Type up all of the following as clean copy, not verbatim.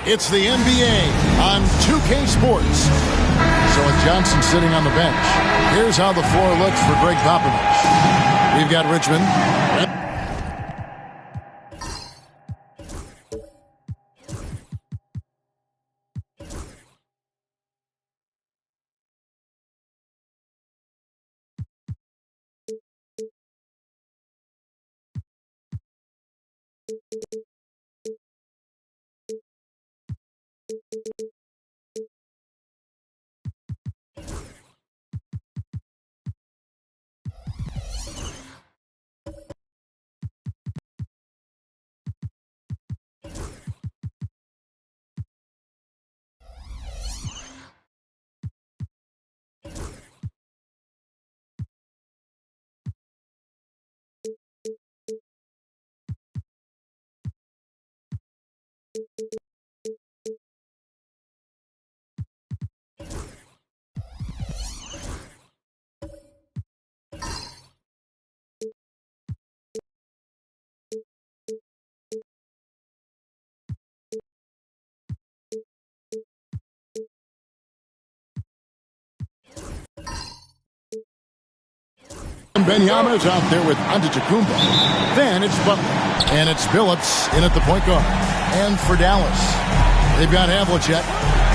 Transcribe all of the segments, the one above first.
It's the NBA on 2K Sports. So with Johnson sitting on the bench, here's how the floor looks for Greg Popovich. We've got Richmond. Benyama's out there with Antetokounmpo. Then it's Butler. And it's Billups in at the point guard. And for Dallas, they've got Havlicek.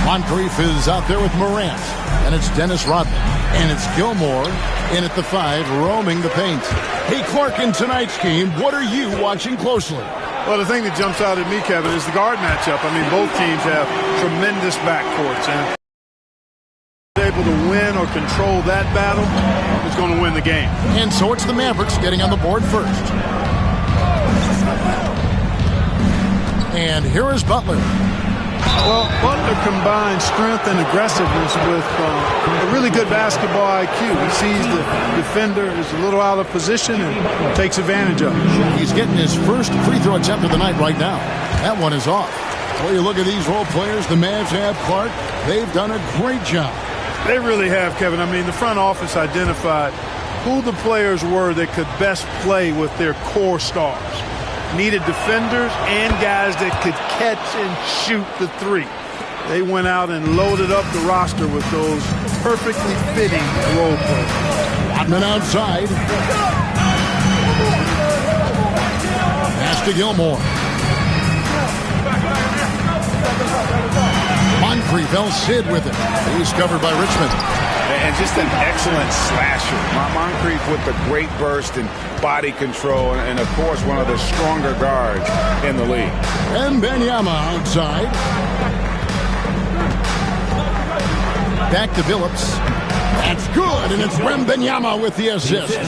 Moncrief is out there with Morant. And it's Dennis Rodman. And it's Gilmore in at the 5, roaming the paint. Hey, Clark, in tonight's game, what are you watching closely? Well, the thing that jumps out at me, Kevin, is the guard matchup. I mean, both teams have tremendous backcourts. And able to win or control that battle is going to win the game. And so it's the Mavericks getting on the board first. And here is Butler. Well, Butler combines strength and aggressiveness with a really good basketball IQ. He sees the defender is a little out of position and takes advantage of it. He's getting his first free throw attempt of the night right now. That one is off. Well, you look at these role players the Mavs have, Clark. They've done a great job. They really have, Kevin. I mean, the front office identified who the players were that could best play with their core stars. Needed defenders and guys that could catch and shoot the three. They went out and loaded up the roster with those perfectly fitting role players. Rodman outside. Pass to Gilmore. Moncrief, El Cid with it. He's covered by Richmond. And just an excellent slasher. Moncrief with the great burst and body control, and of course one of the stronger guards in the league. And Benyama outside. Back to Billups. That's good, and it's Benyama with the assist.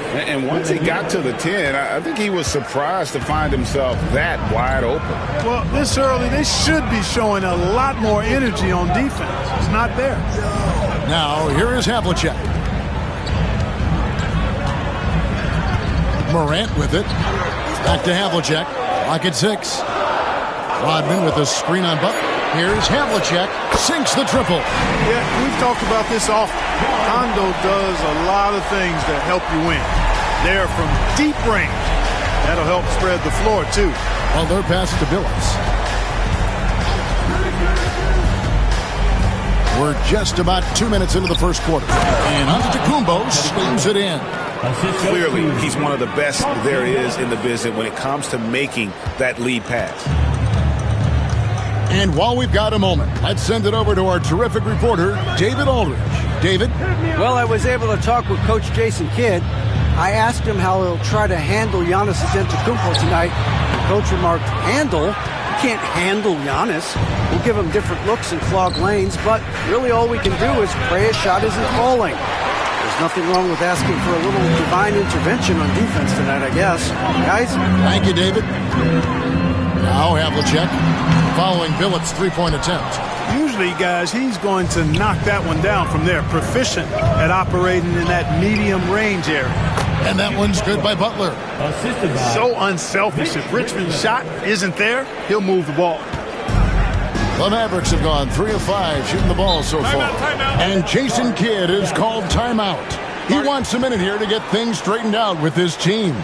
And once he got to the 10, I think he was surprised to find himself that wide open. Well, this early, they should be showing a lot more energy on defense. It's not there. Now, here is Havlicek. Morant with it. Back to Havlicek. Lock at 6. Rodman with a screen on Butler. Here's Havlicek. Sinks the triple. Yeah, we've talked about this often. Hondo does a lot of things that help you win. They're from deep range. That'll help spread the floor, too. Well, they're pass to Billups. We're just about 2 minutes into the first quarter. And Antetokounmpo slams it in. Clearly, he's one of the best there is in the business when it comes to making that lead pass. And while we've got a moment, let's send it over to our terrific reporter, David Aldridge. David? Well, I was able to talk with Coach Jason Kidd. I asked him how he'll try to handle Giannis Antetokounmpo tonight. The coach remarked, handle? You can't handle Giannis. We'll give him different looks and clog lanes, but really all we can do is pray a shot isn't falling. There's nothing wrong with asking for a little divine intervention on defense tonight, I guess. Guys? Thank you, David. Now Havlicek following Billups' three-point attempt. Usually, guys, he's going to knock that one down from there. Proficient at operating in that medium range area. And that one's good by Butler. So unselfish. If Richmond's shot isn't there, he'll move the ball. The Mavericks have gone 3 of 5 shooting the ball so far. And Jason Kidd is called timeout. He wants a minute here to get things straightened out with his team.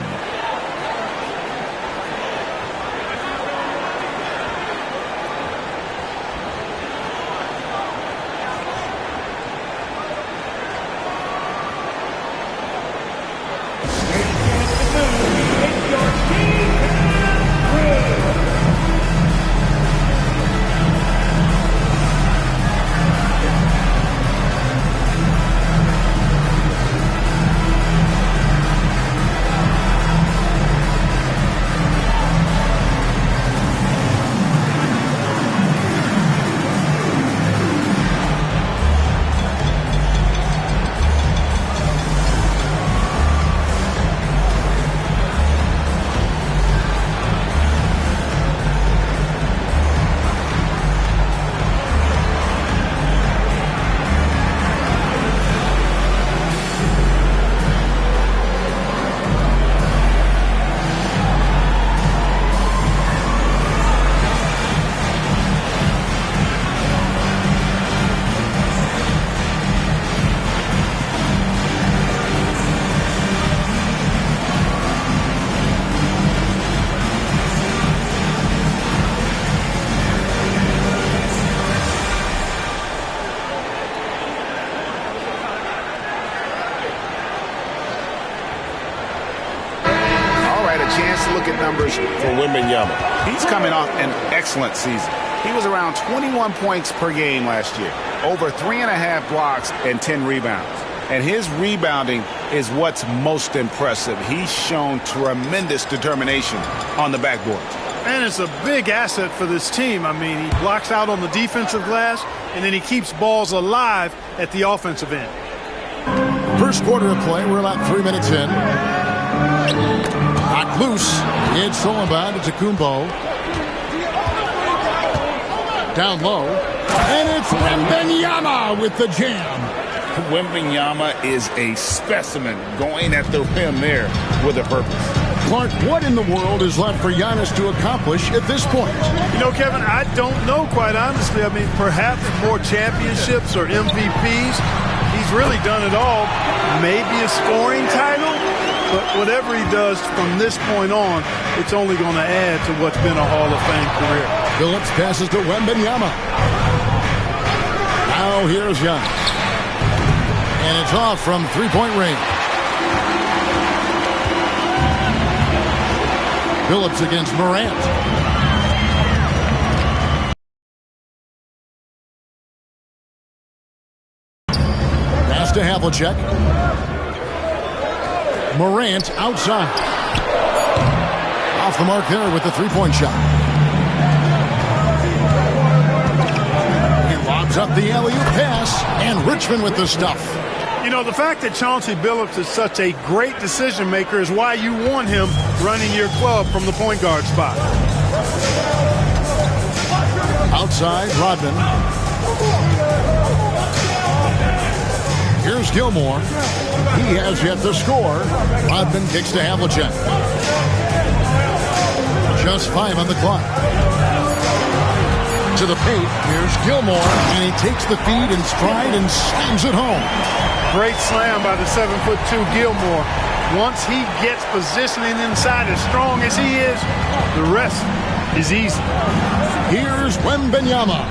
Numbers for Wembanyama. He's coming off an excellent season. He was around 21 points per game last year, over 3.5 blocks and 10 rebounds. And his rebounding is what's most impressive. He's shown tremendous determination on the backboard. And it's a big asset for this team. I mean, he blocks out on the defensive glass, and then he keeps balls alive at the offensive end. First quarter of play, we're about 3 minutes in. Knocked loose. It's thrown by Antetokounmpo. Down low. And it's Wembanyama with the jam. Wembanyama is a specimen going at the rim there with a purpose. Clark, what in the world is left for Giannis to accomplish at this point? You know, Kevin, I don't know, quite honestly. I mean, perhaps more championships or MVPs. He's really done it all. Maybe a scoring title. But whatever he does from this point on, it's only going to add to what's been a Hall of Fame career. Billups passes to Wembanyama. Now here's Giannis. And it's off from three-point range. Billups against Morant. Pass to Havlicek. Morant outside. Off the mark there with the three-point shot. He lobs up the alley-oop pass, and Richmond with the stuff. You know, the fact that Chauncey Billups is such a great decision maker is why you want him running your club from the point guard spot. Outside, Rodman. Here's Gilmore. He has yet to score. Rodman kicks to Havlicek. Just 5 on the clock. To the paint. Here's Gilmore, and he takes the feed in stride and slams it home. Great slam by the 7'2" Gilmore. Once he gets positioning inside as strong as he is, the rest is easy. Here's Wembanyama.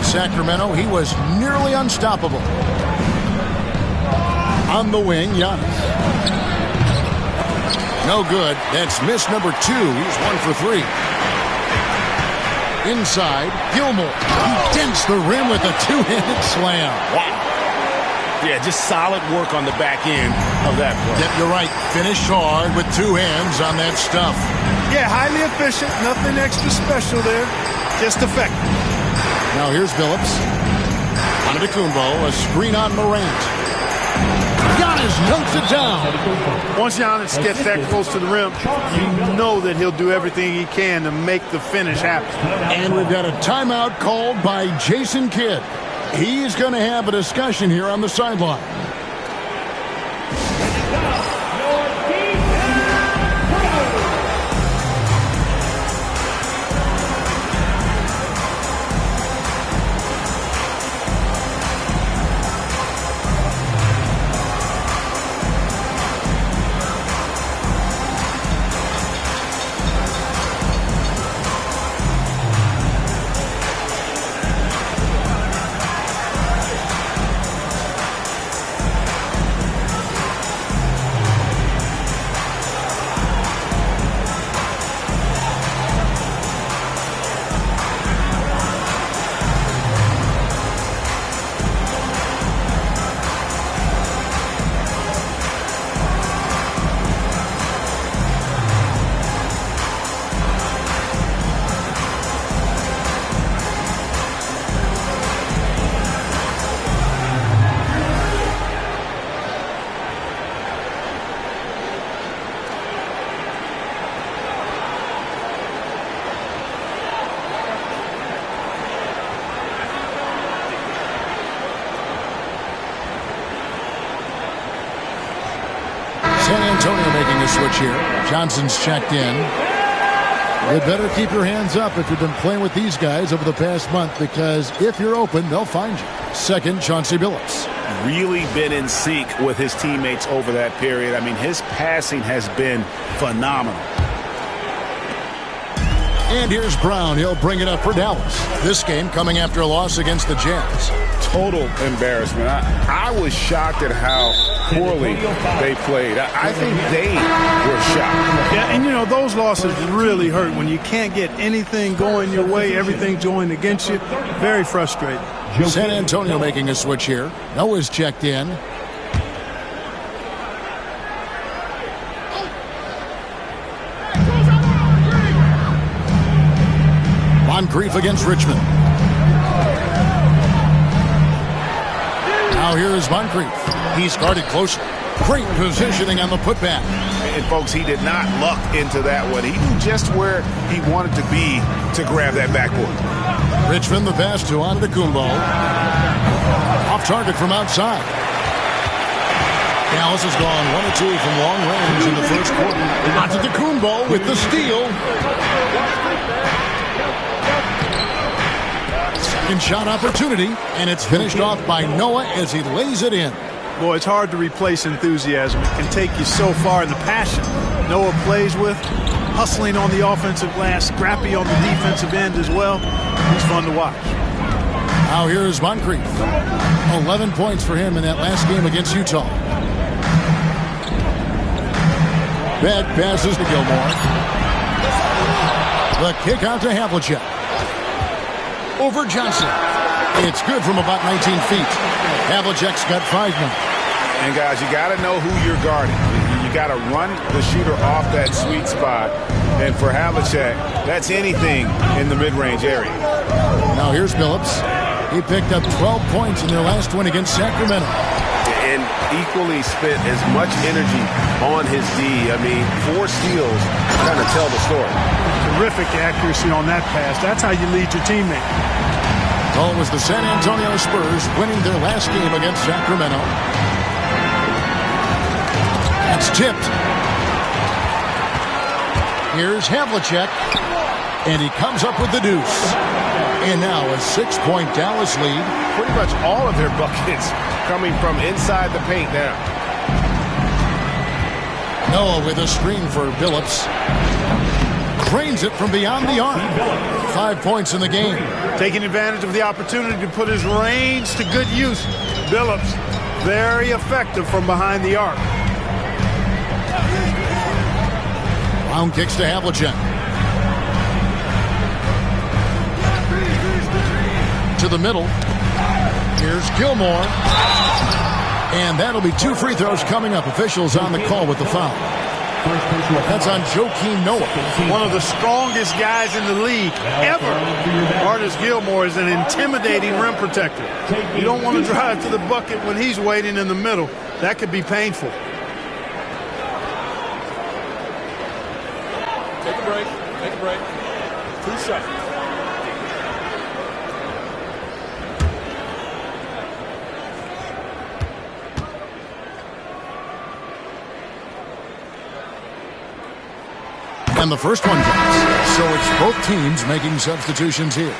against Sacramento, he was nearly unstoppable. On the wing, Giannis. No good. That's miss number 2. He's 1 for 3. Inside, Gilmore. He dents the rim with a two-handed slam. Wow. Yeah, just solid work on the back end of that play. Yep, you're right. Finished hard with 2 hands on that stuff. Yeah, highly efficient. Nothing extra special there. Just effective. Now here's Billups. Antetokounmpo, a screen on Morant. Giannis knocks it down. Once Giannis gets that close to the rim, you know that he'll do everything he can to make the finish happen. And we've got a timeout called by Jason Kidd. He's going to have a discussion here on the sideline. San Antonio making a switch here. Johnson's checked in. You better keep your hands up if you've been playing with these guys over the past month, because if you're open, they'll find you. Second, Chauncey Billups. Really been in sync with his teammates over that period. I mean, his passing has been phenomenal. And here's Brown. He'll bring it up for Dallas. This game coming after a loss against the Jazz. Total embarrassment. I was shocked at how poorly they played. I think they were shocked. Yeah, and you know, those losses really hurt when you can't get anything going your way, everything's going against you. Very frustrating. San Antonio making a switch here. Noah's checked in. Moncrief against Richmond. Now here is Moncrief. He's guarded closely. Great positioning on the putback. And folks, he did not luck into that one. He knew just where he wanted to be to grab that backboard. Richmond the pass to Antetokounmpo. Off target from outside. Dallas has gone 1 of 2 from long range in the first quarter. Antetokounmpo with the steal. Second shot opportunity, and it's finished off by Noah as he lays it in. Boy, it's hard to replace enthusiasm. It can take you so far in the passion Noah plays with, hustling on the offensive glass, scrappy on the defensive end as well. He's fun to watch. Now here's Moncrief. 11 points for him in that last game against Utah. Bad passes to Gilmore. The kick out to Havlicek. Over Johnson. It's good from about 19 feet. Havlicek's got 5 now. And guys, you got to know who you're guarding. You got to run the shooter off that sweet spot. And for Havlicek, that's anything in the mid-range area. Now here's Billups. He picked up 12 points in their last win against Sacramento. And equally spent as much energy on his D. I mean, 4 steals kind of tell the story. Terrific accuracy on that pass. That's how you lead your teammate. Well, it was the San Antonio Spurs winning their last game against Sacramento. That's tipped. Here's Havlicek, and he comes up with the deuce. And now a 6-point Dallas lead. Pretty much all of their buckets coming from inside the paint now. Noah with a screen for Billups. drains it from beyond the arc. 5 points in the game. Taking advantage of the opportunity to put his range to good use. Billups, very effective from behind the arc. Brown kicks to Havlicek. To the middle. Here's Gilmore. And that'll be 2 free throws coming up. Officials on the call with the foul. That's on Joakim Noah. One of the strongest guys in the league ever. Artis Gilmore is an intimidating rim protector. You don't want to drive to the bucket when he's waiting in the middle. That could be painful. Take a break. Take a break. 2 seconds. And the first one drops. So it's both teams making substitutions here.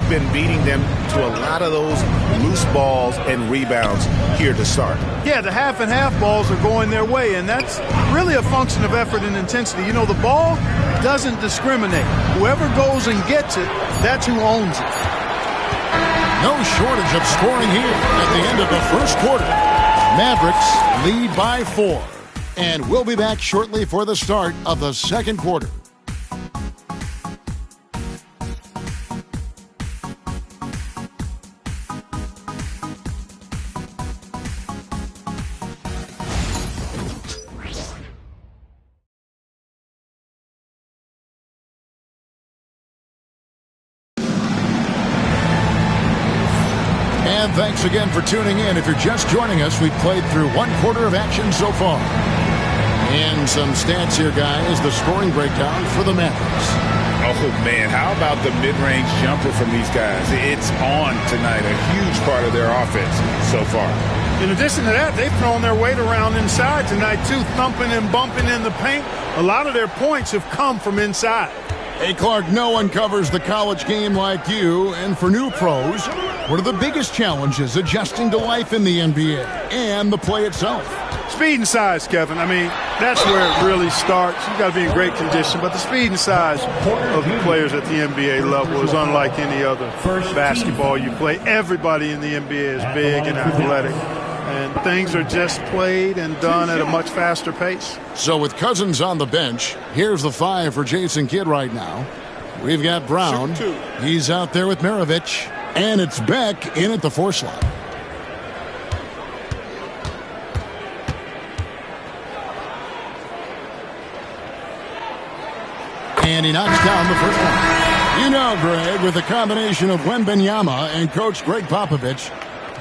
Been beating them to a lot of those loose balls and rebounds here to start. Yeah, the half and half balls are going their way, and that's really a function of effort and intensity. You know, the ball doesn't discriminate. Whoever goes and gets it, that's who owns it. No shortage of scoring here at the end of the first quarter. Mavericks lead by 4. And we'll be back shortly for the start of the second quarter. And thanks again for tuning in. If you're just joining us, we've played through 1 quarter of action so far. And some stats here, guys. The scoring breakdown for the Mavericks. Oh, man, how about the mid-range jumper from these guys? It's on tonight, a huge part of their offense so far. In addition to that, they've thrown their weight around inside tonight, too, thumping and bumping in the paint. A lot of their points have come from inside. Hey, Clark, no one covers the college game like you. And for new pros, what are the biggest challenges adjusting to life in the NBA and the play itself? Speed and size, Kevin. I mean, that's where it really starts. You've got to be in great condition. But the speed and size of the players at the NBA level is unlike any other basketball you play. Everybody in the NBA is big and athletic. And things are just played and done at a much faster pace. So with Cousins on the bench, here's the 5 for Jason Kidd right now. We've got Brown. He's out there with Maravich. And it's Beck in at the 4 slot. And he knocks down the first one. You know, Greg, with the combination of Wembanyama and Coach Greg Popovich,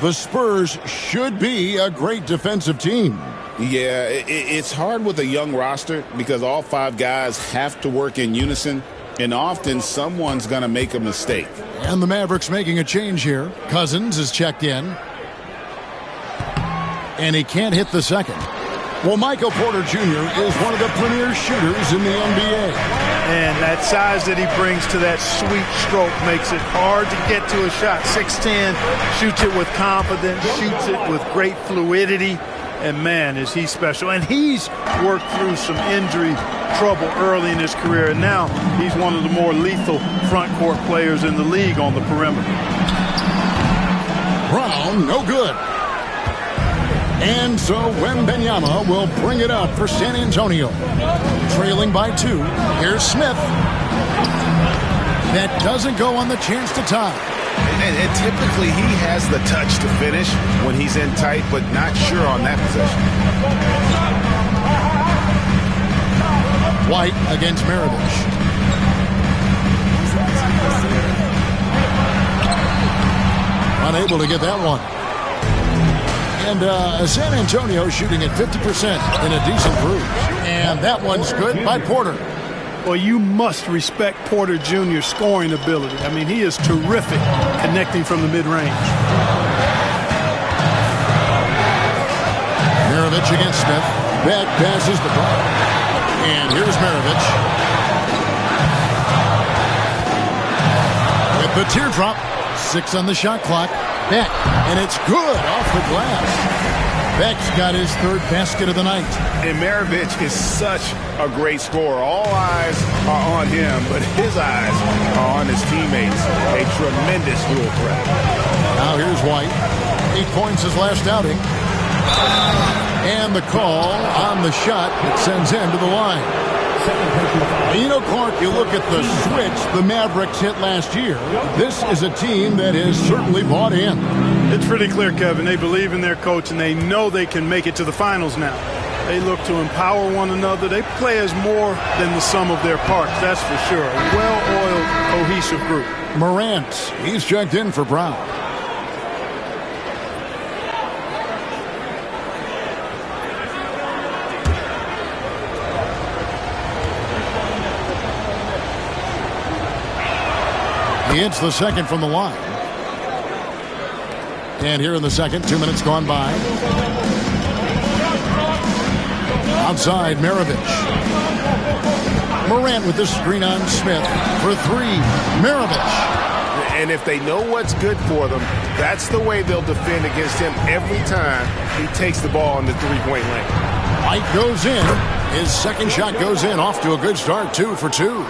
the Spurs should be a great defensive team. Yeah, it's hard with a young roster because all 5 guys have to work in unison, and often someone's going to make a mistake. And the Mavericks making a change here. Cousins is checked in. And he can't hit the second. Well, Michael Porter Jr. is one of the premier shooters in the NBA. And that size that he brings to that sweet stroke makes it hard to get to a shot. 6'10", shoots it with confidence, shoots it with great fluidity. And, man, is he special. And he's worked through some injury trouble early in his career. And now he's one of the more lethal front court players in the league on the perimeter. Brown, no good. And so Wembanyama will bring it up for San Antonio. Trailing by 2. Here's Smith. That doesn't go on the chance to tie. And typically he has the touch to finish when he's in tight, but not sure on that possession. White against Maravich. Unable to get that one. And San Antonio shooting at 50% in a decent groove. And that one's good by Porter. Well, you must respect Porter Jr.'s scoring ability. I mean, he is terrific connecting from the mid-range. Maravich against Smith. Beck passes the ball. And here's Maravich. With the teardrop. 6 on the shot clock. Beck. And it's good off the glass. Beck's got his 3rd basket of the night. And Maravich is such a great scorer. All eyes are on him, but his eyes are on his teammates. A tremendous dual threat. Now here's White. 8 points his last outing. And the call on the shot that sends him to the line. And you know, Clark, you look at the switch the Mavericks hit last year. This is a team that has certainly bought in. It's pretty clear, Kevin. They believe in their coach, and they know they can make it to the finals now. They look to empower one another. They play as more than the sum of their parts, that's for sure. A well-oiled, cohesive group. Morant, he's checked in for Brown. He hits the second from the line. And here in the second, 2 minutes gone by. Outside, Maravich. Morant with the screen on Smith for 3. Maravich. And if they know what's good for them, that's the way they'll defend against him every time he takes the ball in the three-point lane. White goes in. His second shot goes in. Off to a good start, 2 for 2.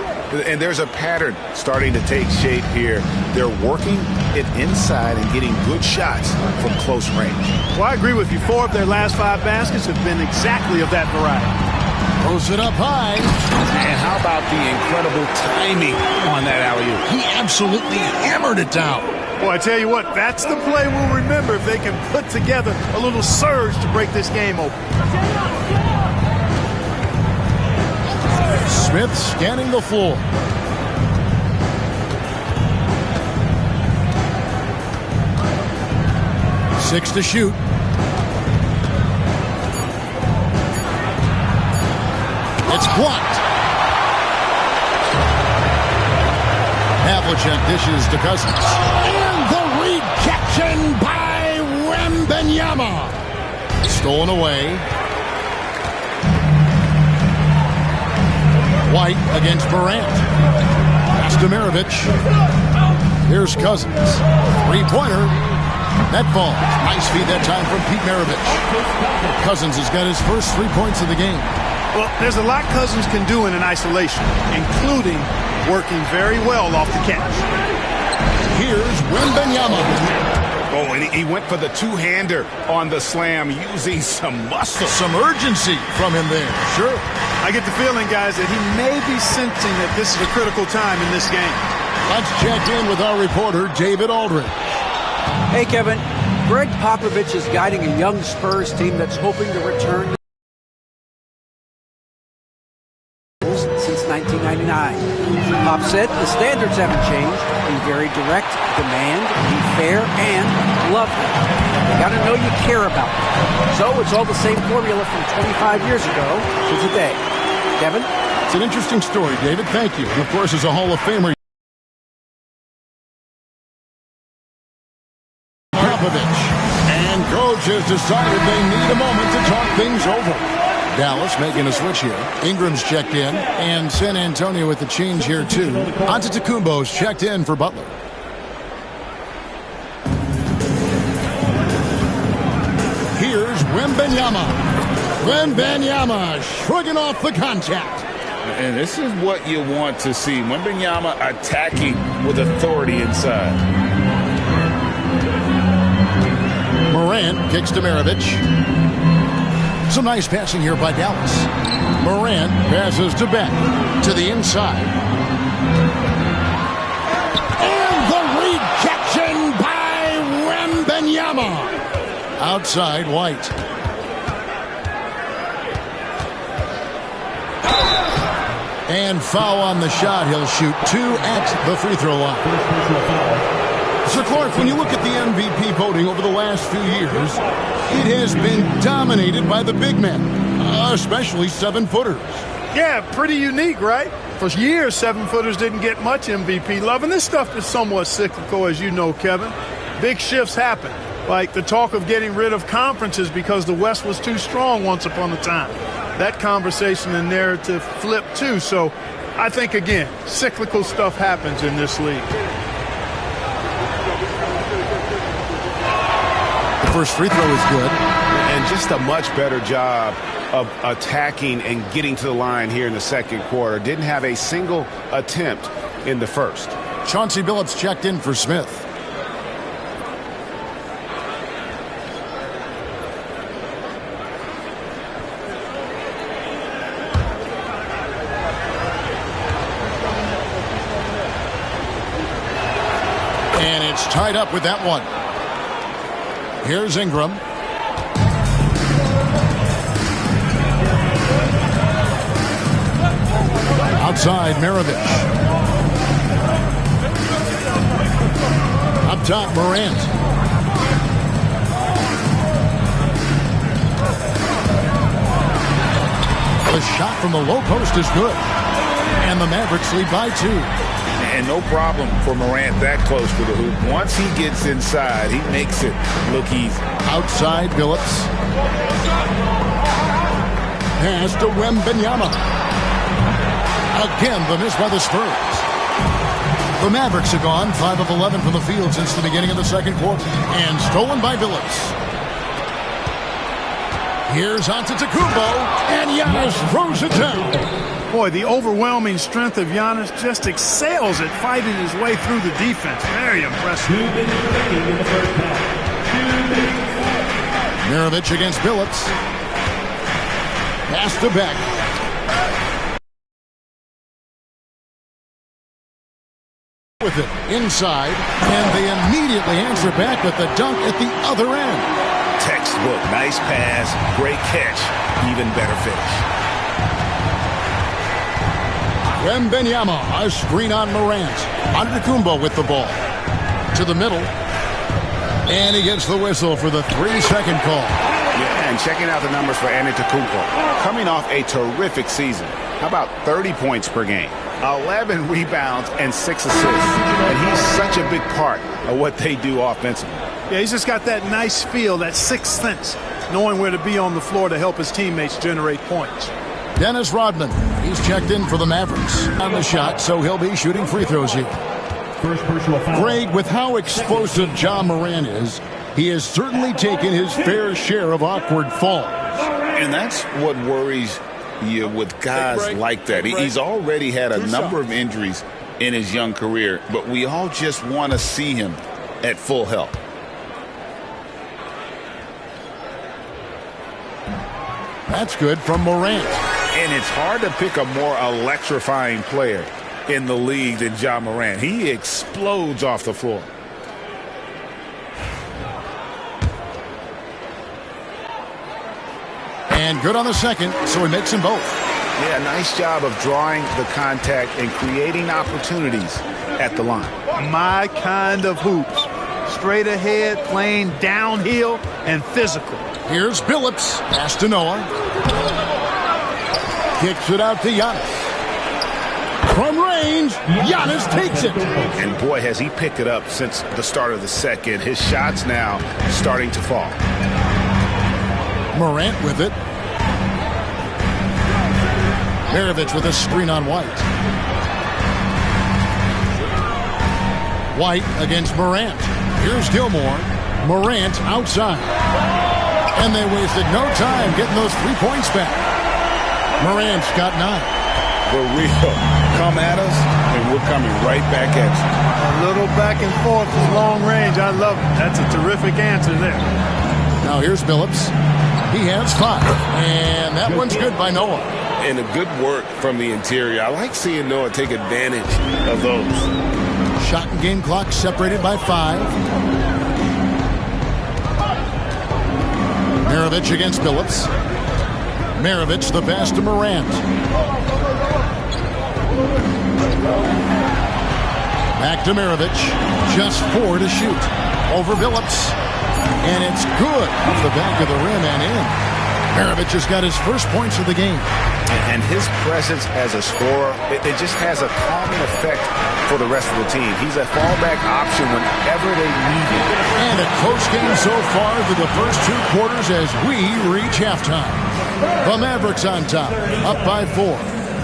And there's a pattern starting to take shape here. They're working it inside and getting good shots from close range. Well, I agree with you. 4 of their last 5 baskets have been exactly of that variety. Throws it up high. And how about the incredible timing on that alley-oop? He absolutely hammered it down. Boy, I tell you what, that's the play we'll remember if they can put together a little surge to break this game open. Smith scanning the floor. Six to shoot. It's blocked. Havlicek dishes to Cousins. And the rejection by Wembanyama. Stolen away. White against Morant. Pass to Maravich. Here's Cousins. Three-pointer. That ball. Nice feed that time from Pete Maravich. Cousins has got his first 3 points of the game. Well, there's a lot Cousins can do in an isolation, including working very well off the catch. Here's Wembanyama. Oh, and he went for the two-hander on the slam, using some muscle. Some urgency from him there. Sure. I get the feeling, guys, that he may be sensing that this is a critical time in this game. Let's check in with our reporter, David Aldridge. Hey, Kevin. Greg Popovich is guiding a young Spurs team that's hoping to return since 1999. Pop said the standards haven't changed. Be very direct, demand, be fair, and love them. You got to know you care about them. So it's all the same formula from 25 years ago to today. Kevin? It's an interesting story, David. Thank you. And, of course, as a Hall of Famer, Popovich. And coach has decided they need a moment to talk things over. Dallas making a switch here. Ingram's checked in. And San Antonio with the change here, too. Antetokounmpo's checked in for Butler. Here's Wembanyama. Wembanyama shrugging off the contact. And this is what you want to see. Wembanyama attacking with authority inside. Morant kicks to Maravich. Some nice passing here by Dallas. Morant passes to Beck. To the inside. And the rejection by Wembanyama. Outside, White. And foul on the shot. He'll shoot 2 at the free throw line. So, Clark, when you look at the MVP voting over the last few years, it has been dominated by the big men, especially 7-footers. Yeah, pretty unique, right? For years, 7-footers didn't get much MVP love, and this stuff is somewhat cyclical, as you know, Kevin. Big shifts happen. Like the talk of getting rid of conferences because the West was too strong once upon a time. That conversation and narrative flipped too. So I think, again, cyclical stuff happens in this league. The first free throw is good. And just a much better job of attacking and getting to the line here in the second quarter. Didn't have a single attempt in the first. Chauncey Billups checked in for Smith. And it's tied up with that one. Here's Ingram. Outside, Maravich. Up top, Morant. The shot from the low post is good. And the Mavericks lead by 2. And no problem for Morant that close to the hoop. Once he gets inside, he makes it look easy. Outside, Billups. Pass to Wembanyama. Again, the miss by the Spurs. The Mavericks have gone 5 of 11 from the field since the beginning of the second quarter. And stolen by Billups. Here's Antetokounmpo. And Giannis throws it down. Boy, the overwhelming strength of Giannis just excels at fighting his way through the defense. Very impressive. Maravich against Billups. Pass to Beck. With it inside, and they immediately answer back with the dunk at the other end. Textbook, nice pass, great catch, even better finish. Wembanyama, a screen on Morant. Antetokounmpo with the ball. To the middle. And he gets the whistle for the 3-second call. Yeah, and checking out the numbers for Antetokounmpo. Coming off a terrific season. How about 30 points per game? 11 rebounds and 6 assists. And he's such a big part of what they do offensively. Yeah, he's just got that nice feel, that sixth sense, knowing where to be on the floor to help his teammates generate points. Dennis Rodman, he's checked in for the Mavericks on the shot, so he'll be shooting free throws here. First personal foul. Greg, with how explosive Ja Morant is, he has certainly taken his fair share of awkward falls. And that's what worries you with guys like that. He's already had a number of injuries in his young career, but we all just want to see him at full health. That's good from Morant. And it's hard to pick a more electrifying player in the league than Ja Morant. He explodes off the floor. And good on the second, so he makes them both. Yeah, nice job of drawing the contact and creating opportunities at the line. My kind of hoops. Straight ahead, playing downhill, and physical. Here's Billups. Pass to Noah. Kicks it out to Giannis. From range, Giannis takes it. And boy, has he picked it up since the start of the second. His shots now starting to fall. Morant with it. Maravich with a screen on White. White against Morant. Here's Gilmore. Morant outside. And they wasted no time getting those 3 points back. Morant's got 9. For real. Come at us, and we're coming right back at you. A little back and forth is long range. I love it. That's a terrific answer there. Now here's Billups. He has 5. And that one's good by Noah. And a good work from the interior. I like seeing Noah take advantage of those. Shot and game clock separated by 5. Maravich against Billups. Maravich the pass to Morant. Back to Maravich. Just 4 to shoot. Over Billups. And it's good off the back of the rim and in. Maravich has got his first points of the game. And his presence as a scorer, it just has a calming effect for the rest of the team. He's a fallback option whenever they need him. And a close game so far through the first 2 quarters as we reach halftime. The Mavericks on top, up by 4.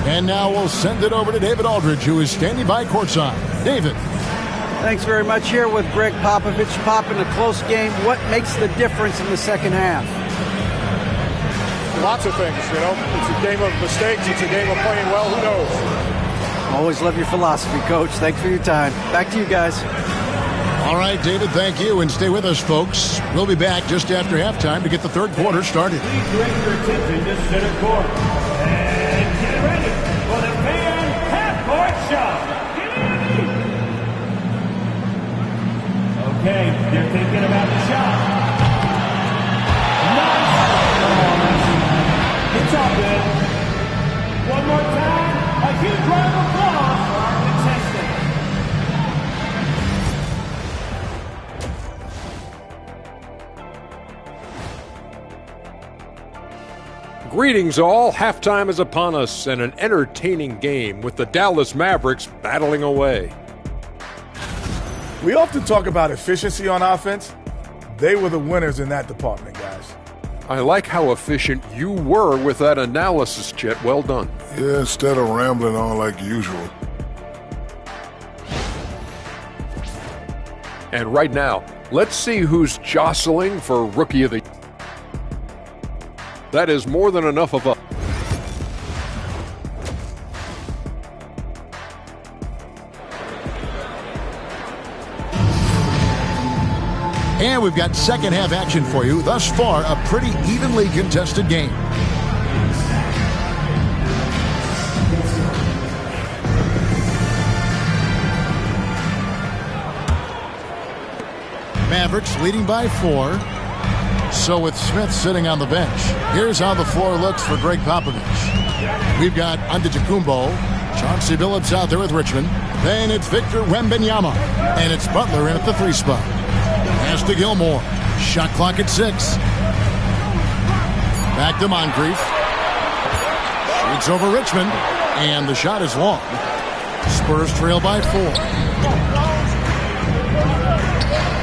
And now we'll send it over to David Aldridge, who is standing by courtside. David. Thanks very much. Here with Greg Popovich. Pop, in a close game, what makes the difference in the second half? Lots of things, you know. It's a game of mistakes. It's a game of playing well. Who knows? Always love your philosophy, Coach. Thanks for your time. Back to you guys. All right, David, thank you. And stay with us, folks. We'll be back just after halftime to get the third quarter started. Please direct your attention to center court. And get ready for the fan half-court show. Okay, they're thinking about the shot. It's all good. One more time, a huge round of applause for our contestant. Greetings all. Halftime is upon us and an entertaining game with the Dallas Mavericks battling away. We often talk about efficiency on offense. They were the winners in that department, guys. I like how efficient you were with that analysis, Chet. Well done. Yeah, instead of rambling on like usual. And right now, let's see who's jostling for Rookie of the Year. That is more than enough of a... And we've got second half action for you. Thus far, a pretty evenly contested game. Mavericks leading by 4. So with Smith sitting on the bench, here's how the floor looks for Greg Popovich. We've got Antetokounmpo, Chauncey Billups out there with Richmond. Then it's Victor Wembanyama. And it's Butler in at the 3 spot. Pass to Gilmore. Shot clock at 6. Back to Moncrief. Shoots over Richmond. And the shot is long. Spurs trail by 4.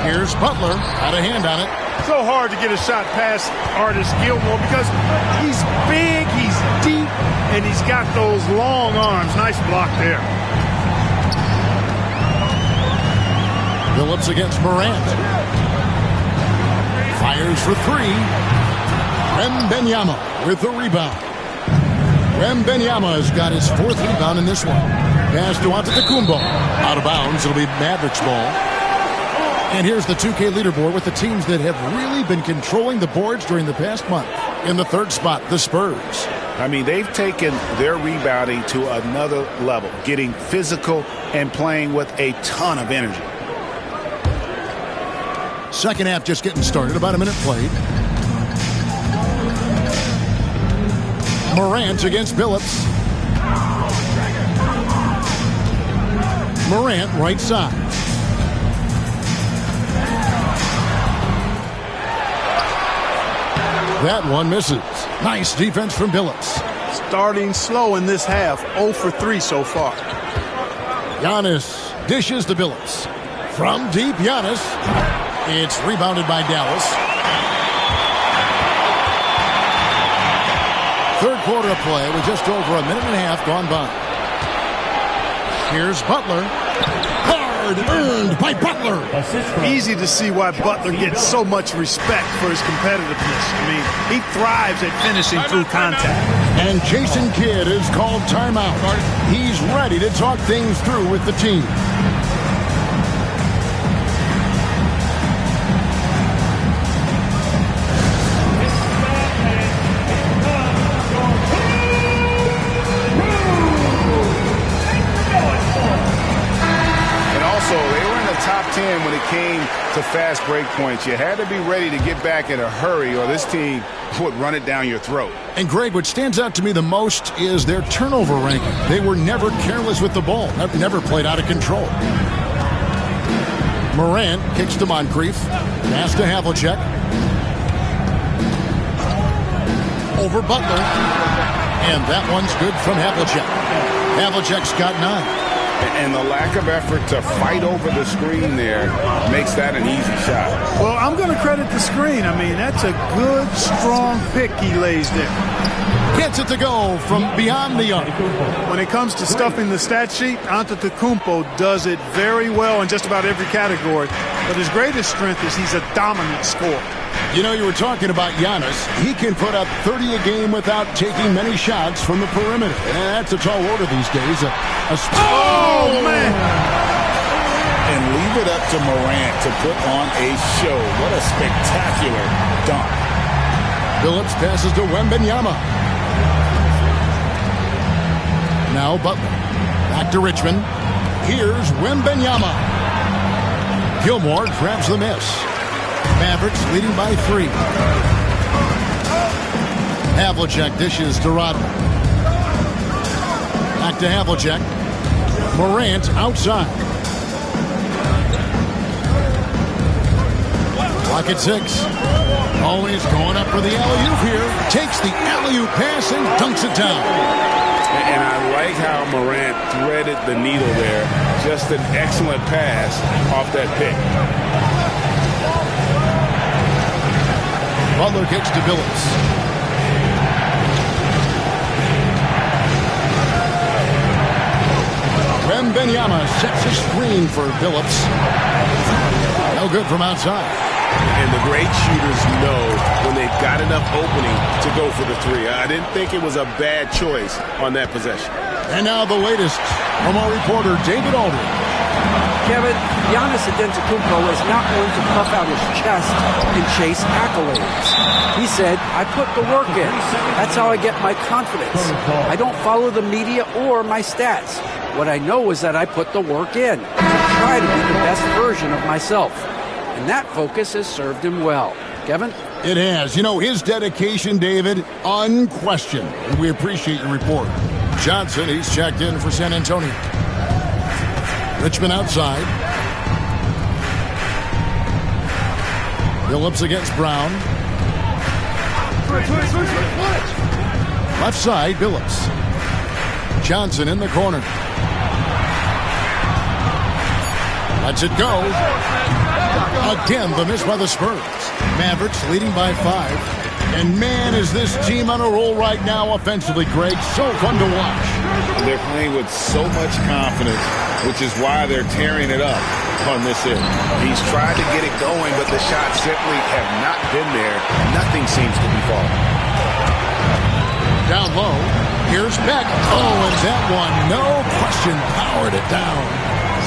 Here's Butler. Got a hand on it. So hard to get a shot past Artis Gilmore because he's big, he's deep, and he's got those long arms. Nice block there. Billups against Morant. Fires for 3. Wembanyama with the rebound. Wembanyama has got his 4th rebound in this one. Pass to Antetokounmpo. Out of bounds. It'll be Mavericks ball. And here's the 2K leaderboard with the teams that have really been controlling the boards during the past month. In the 3rd spot, the Spurs. I mean, they've taken their rebounding to another level, getting physical and playing with a ton of energy. Second half just getting started. About a minute played. Morant against Billups. Morant right side. That one misses. Nice defense from Billups. Starting slow in this half. 0 for 3 so far. Giannis dishes to Billups. From deep, Giannis. It's rebounded by Dallas. Third quarter of play with just over a minute and a half gone by. Here's Butler. Hard earned by Butler. Easy to see why Butler gets so much respect for his competitiveness. I mean, he thrives at finishing through contact. And Jason Kidd is called timeout. He's ready to talk things through with the team. Top 10 when it came to fast break points. You had to be ready to get back in a hurry or this team would run it down your throat. And Greg, what stands out to me the most is their turnover ranking. They were never careless with the ball. Never played out of control. Morant kicks to Moncrief. Pass to Havlicek. over Butler. And that one's good from Havlicek. Havlicek's got 9. And the lack of effort to fight over the screen there makes that an easy shot. Well, I'm going to credit the screen. I mean, that's a good, strong pick he lays there. Gets it to go from beyond the arc. When it comes to stuffing the stat sheet, Antetokounmpo does it very well in just about every category. But his greatest strength is he's a dominant scorer. You know, you were talking about Giannis. He can put up 30 a game without taking many shots from the perimeter. And that's a tall order these days. Oh, man! And leave it up to Morant to put on a show. What a spectacular dunk. Phillips passes to Wembanyama. Now Butler. Back to Richmond. Here's Wembanyama. Gilmore grabs the miss. Mavericks leading by 3. Havlicek dishes to Rodman. Back to Havlicek. Morant outside. Clock at 6. Always going up for the alley-oop here. Takes the alley-oop pass and dunks it down. And I like how Morant threaded the needle there. Just an excellent pass off that pick. Butler kicks to Billups. Wembanyama sets a screen for Billups. No good from outside. And the great shooters know when they've got enough opening to go for the 3. I didn't think it was a bad choice on that possession. And now the latest from our reporter, David Aldridge. Kevin, Giannis Antetokounmpo is not going to puff out his chest and chase accolades. He said, I put the work in. That's how I get my confidence. I don't follow the media or my stats. What I know is that I put the work in to try to be the best version of myself. And that focus has served him well. Kevin? It has. You know, his dedication, David, unquestioned. And we appreciate your report. Johnson, he's checked in for San Antonio. Richmond outside. Billups against Brown. Left side, Billups. Johnson in the corner. Lets it go. Again, the miss by the Spurs. Mavericks leading by 5. And man, is this team on a roll right now offensively, Greg. So fun to watch. They're playing with so much confidence, which is why they're tearing it up on this end. He's tried to get it going, but the shots simply have not been there. Nothing seems to be falling. Down low, here's Beck. Oh, and that one, no question, powered it down.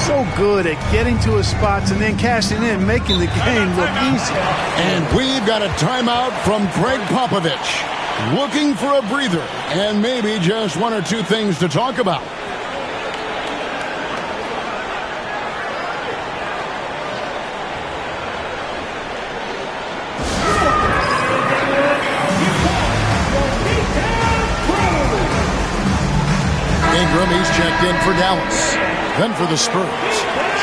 So good at getting to his spots and then cashing in, making the game look easy. And we've got a timeout from Greg Popovich. Looking for a breather and maybe just 1 or 2 things to talk about. Ingram, he's checked in for Dallas. Then for the Spurs,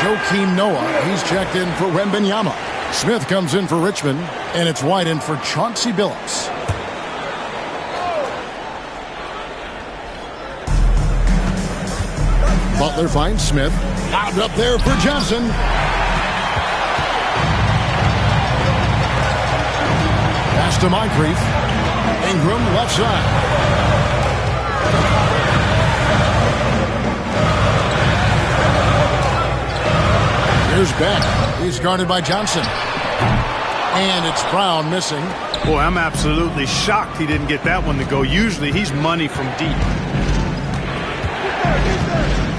Joakim Noah, he's checked in for Wembanyama. Smith comes in for Richmond, and it's White in for Chauncey Billups. Butler finds Smith. Out up there for Johnson. Pass to Moncrief. Ingram left side. Here's Beck. He's guarded by Johnson. And it's Brown missing. Boy, I'm absolutely shocked he didn't get that one to go. Usually he's money from deep.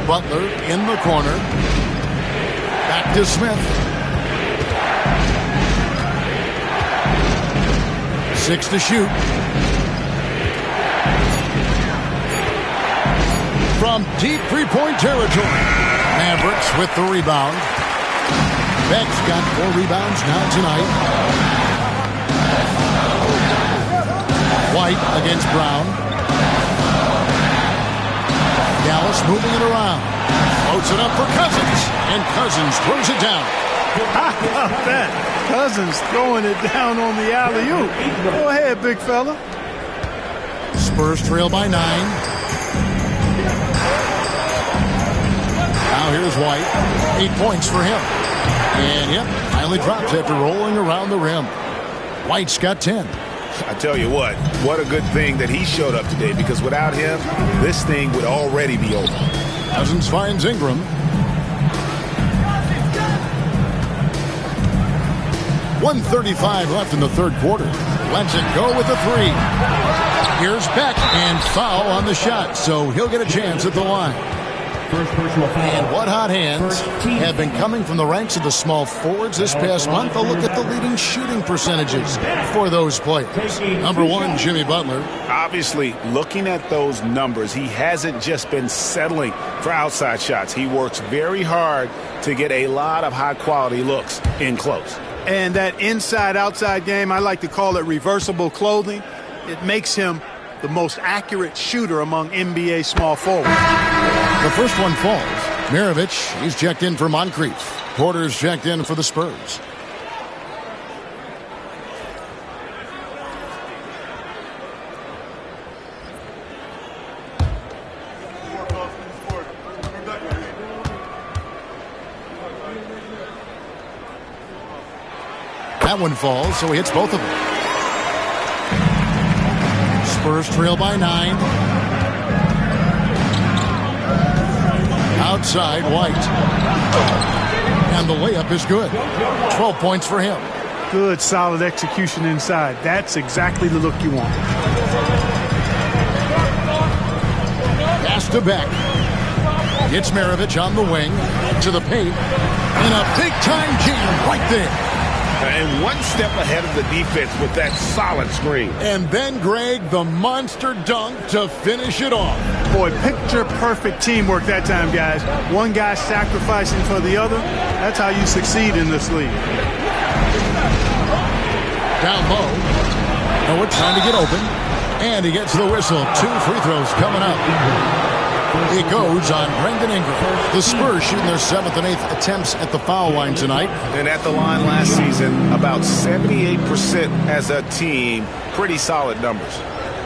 Butler in the corner. Back to Smith. 6 to shoot. From deep three-point territory. Mavericks with the rebound. Beck's got 4 rebounds now tonight. White against Brown. Dallas moving it around. Floats it up for Cousins. And Cousins throws it down. How about that? Cousins throwing it down on the alley-oop. Go ahead, big fella. Spurs trail by 9. Now here's White. 8 points for him. And yep, finally drops after rolling around the rim. White's got 10. I tell you what a good thing that he showed up today, because without him, this thing would already be over. Cousins finds Ingram. .135 left in the third quarter. Lets it go with a 3. Here's Beck, and foul on the shot, so he'll get a chance at the line. And what hot hands have been coming from the ranks of the small forwards this past month. A look at the leading shooting percentages for those players. Number 1, Jimmy Butler. Obviously, looking at those numbers, he hasn't just been settling for outside shots. He works very hard to get a lot of high-quality looks in close. And that inside-outside game, I like to call it reversible clothing. It makes him the most accurate shooter among NBA small forwards. The first one falls. Maravich, he's checked in for Moncrief. Porter's checked in for the Spurs. That one falls, so he hits both of them. Spurs trail by 9. Outside, White. And the layup is good. 12 points for him. Good, solid execution inside. That's exactly the look you want. Pass to Beck. It's Maravich on the wing. To the paint. And a big-time jam right there. And one step ahead of the defense with that solid screen. And then, Greg, the monster dunk to finish it off. Boy, picture-perfect teamwork that time, guys. One guy sacrificing for the other. That's how you succeed in this league. Down low. Oh, it's trying to get open. And he gets the whistle. 2 free throws coming up. It goes on Brendan Ingram. The Spurs shooting their 7th and 8th attempts at the foul line tonight. And at the line last season, about 78% as a team. Pretty solid numbers.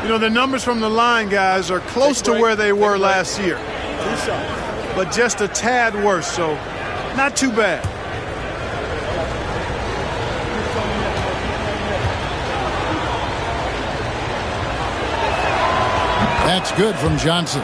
You know, the numbers from the line, guys, are close to where they were last year. But just a tad worse, so not too bad. That's good from Johnson.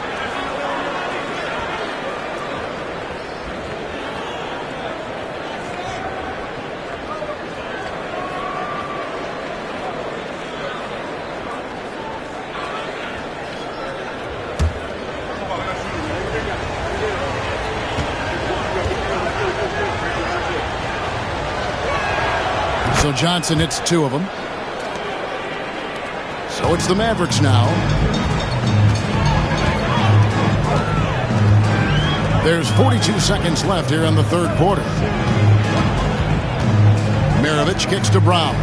So Johnson hits 2 of them. So it's the Mavericks now. There's 42 seconds left here in the third quarter. Maravich kicks to Brown.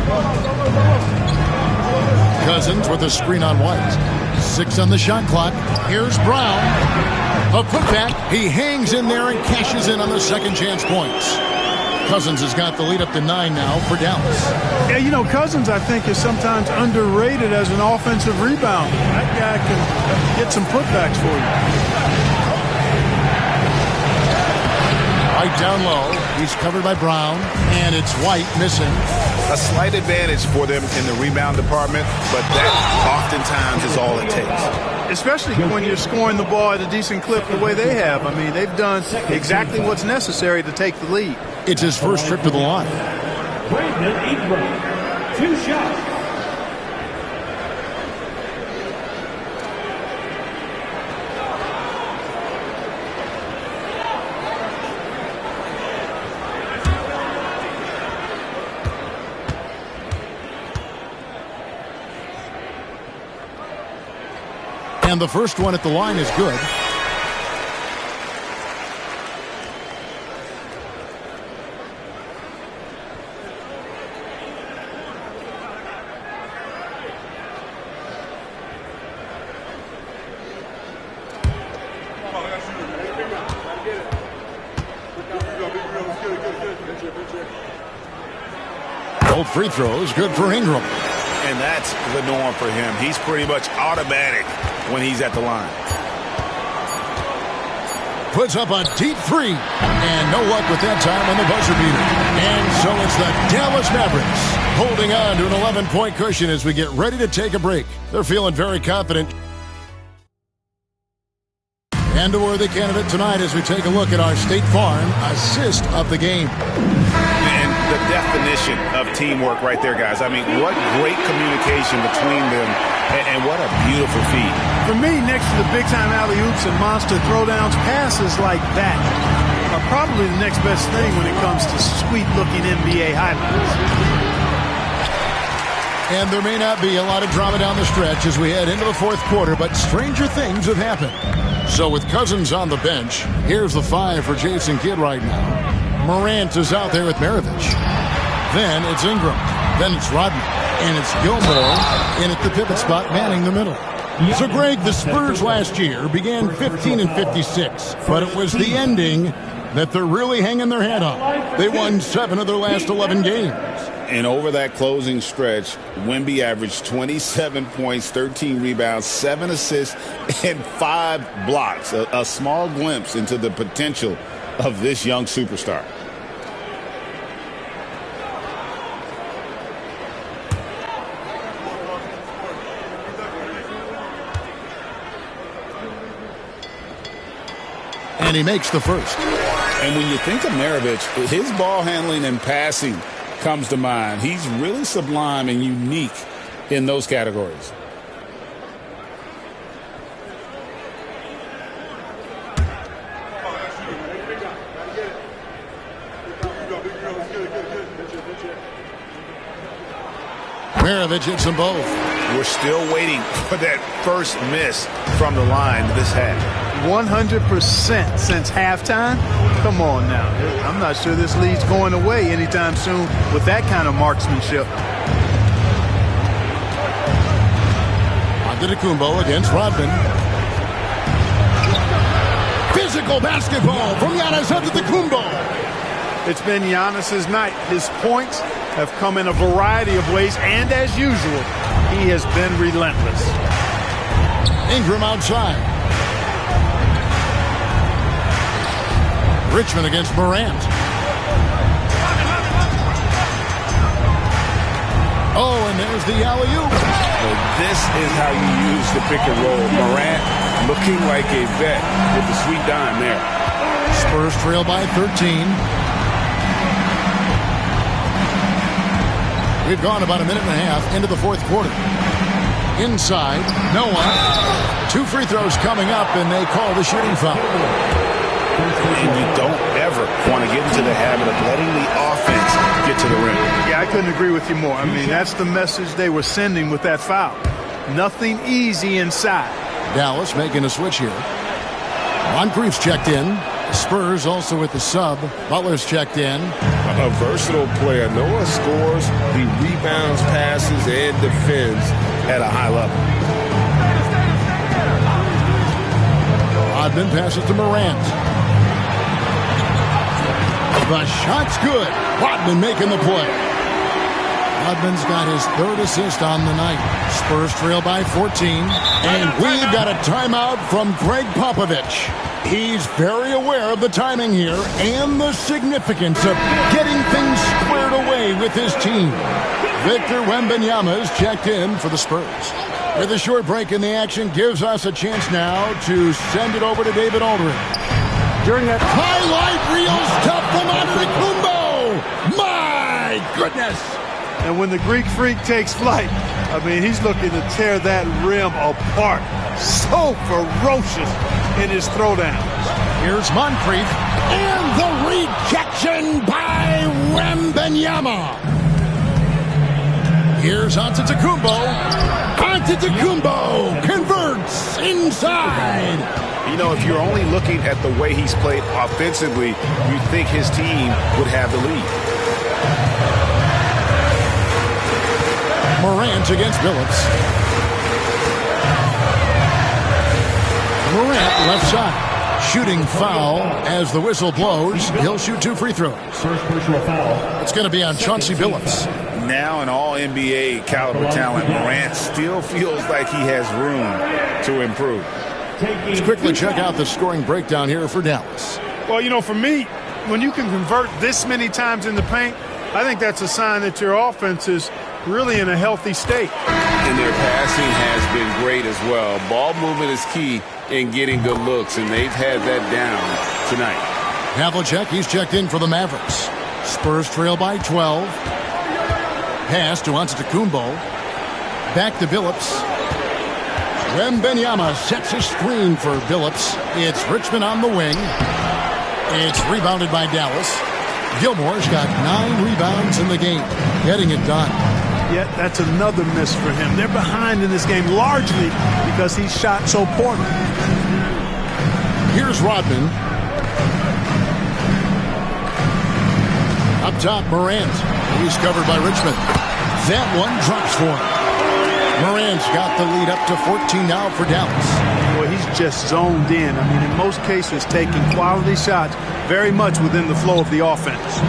Cousins with a screen on White. 6 on the shot clock. Here's Brown. A putback. He hangs in there and cashes in on the second chance points. Cousins has got the lead up to 9 now for Dallas. Yeah, you know, Cousins, I think, is sometimes underrated as an offensive rebounder. That guy can get some putbacks for you. White down low. He's covered by Brown. And it's White missing. A slight advantage for them in the rebound department, but that oftentimes is all it takes. Especially when you're scoring the ball at a decent clip the way they have. I mean, they've done exactly what's necessary to take the lead. It's his first trip to the line. Brandon Ingram, 2 shots. And the first one at the line is good. Both free throws good for Ingram. And that's the norm for him. He's pretty much automatic when he's at the line. Puts up a deep three. And no luck with that time on the buzzer beater. And so it's the Dallas Mavericks holding on to an 11-point cushion as we get ready to take a break. They're feeling very confident. And a worthy candidate tonight as we take a look at our State Farm assist of the game. And the definition of teamwork right there, guys. I mean, what great communication between them, and what a beautiful feat. For me, next to the big-time alley-oops and monster throwdowns, passes like that are probably the next best thing when it comes to sweet-looking NBA highlights. And there may not be a lot of drama down the stretch as we head into the fourth quarter, but stranger things have happened. So with Cousins on the bench, here's the 5 for Jason Kidd right now. Morant is out there with Maravich. Then it's Ingram. Then it's Rodman. And it's Gilmore in at the pivot spot, manning the middle. So, Greg, the Spurs last year began 15-56, but it was the ending that they're really hanging their head on. They won 7 of their last 11 games. And over that closing stretch, Wemby averaged 27 points, 13 rebounds, 7 assists, and 5 blocks. A small glimpse into the potential of this young superstar. And he makes the first. And when you think of Maravich, his ball handling and passing comes to mind. He's really sublime and unique in those categories. Maravich hits them both. We're still waiting for that first miss from the line this half. 100% since halftime? Come on now. I'm not sure this lead's going away anytime soon with that kind of marksmanship. Antetokounmpo against Rodman. Physical basketball from Giannis Antetokounmpo. It's been Giannis's night. His points have come in a variety of ways, and as usual, he has been relentless. Ingram outside. Richmond against Morant. Oh, and there's the alley-oop. Well, this is how you use the pick and roll. Morant looking like a vet with the sweet dime there. Spurs trail by 13. We've gone about a minute and a half into the fourth quarter. Inside, no one. 2 free throws coming up, and they call the shooting foul. And you don't ever want to get into the habit of letting the offense get to the rim. Yeah, I couldn't agree with you more. I mean, that's the message they were sending with that foul. Nothing easy inside. Dallas making a switch here. Moncrief's checked in. Spurs also with the sub. Butler's checked in. A versatile player. Noah scores, he rebounds, passes, and defends at a high level. Rodman passes to Morant. The shot's good. Rodman making the play. Rodman's got his 3rd assist on the night. Spurs trail by 14. And we've got a timeout from Greg Popovich. He's very aware of the timing here and the significance of getting things squared away with his team. Victor Wembanyama is checked in for the Spurs. With a short break in the action, gives us a chance now to send it over to David Aldridge. During that highlight reel stuff from Antetokounmpo. My goodness. And when the Greek freak takes flight, I mean, he's looking to tear that rim apart. So ferocious in his throwdowns. Here's Moncrief. And the rejection by Wembanyama. Here's Antetokounmpo. Antetokounmpo converts inside. You know, if you're only looking at the way he's played offensively, you'd think his team would have the lead. Morant against Billups. Morant left side. Shooting foul as the whistle blows. He'll shoot 2 free throws. First personal foul. It's going to be on Chauncey Billups. Now an all-NBA caliber talent, Morant still feels like he has room to improve. Let's quickly check out the scoring breakdown here for Dallas. Well, you know, for me, when you can convert this many times in the paint, I think that's a sign that your offense is really in a healthy state. And their passing has been great as well. Ball movement is key in getting good looks, and they've had that down tonight. Havlicek, he's checked in for the Mavericks. Spurs trail by 12. Pass to Antetokounmpo. Back to Billups. Wembanyama sets a screen for Billups. It's Richmond on the wing. It's rebounded by Dallas. Gilmore's got 9 rebounds in the game, getting it done. Yet that's another miss for him. They're behind in this game largely because he shot so poorly. Here's Rodman. Up top, Morant. He's covered by Richmond. That one drops for him. Morant's got the lead up to 14 now for Dallas. Boy, he's just zoned in. I mean, in most cases, taking quality shots very much within the flow of the offense.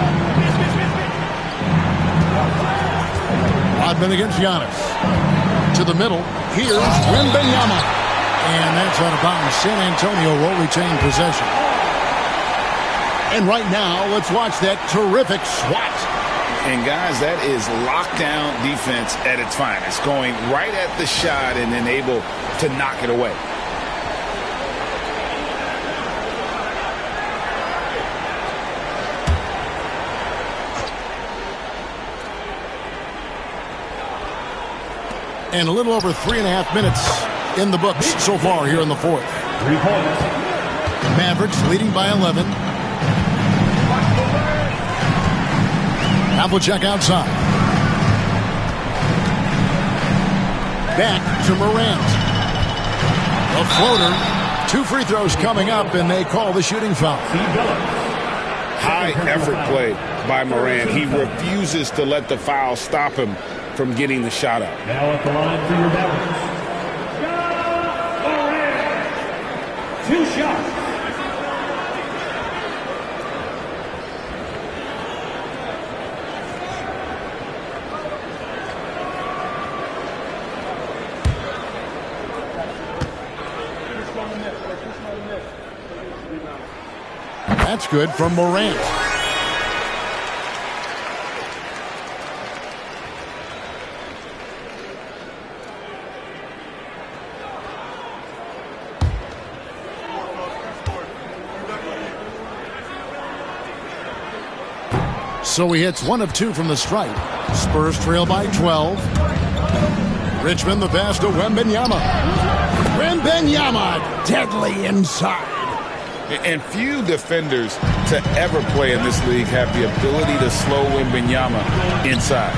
Rodman against Giannis. To the middle. Here's Wembanyama. And that's out of bounds. San Antonio will retain possession. And right now, let's watch that terrific swat. And, guys, that is lockdown defense at its finest. Going right at the shot and then able to knock it away. And a little over 3.5 minutes in the books so far here in the fourth. 3 points. Mavericks leading by 11. Havlicek outside. Back to Morant. A floater. 2 free throws coming up, and they call the shooting foul. High effort play by Morant. He refuses to let the foul stop him from getting the shot up. Now at the line for your Mavericks. 2 shots. That's good from Morant. So he hits 1 of 2 from the stripe. Spurs trail by 12. Richmond the pass to Wembanyama. Wembanyama deadly inside. And few defenders to ever play in this league have the ability to slow Wembanyama inside.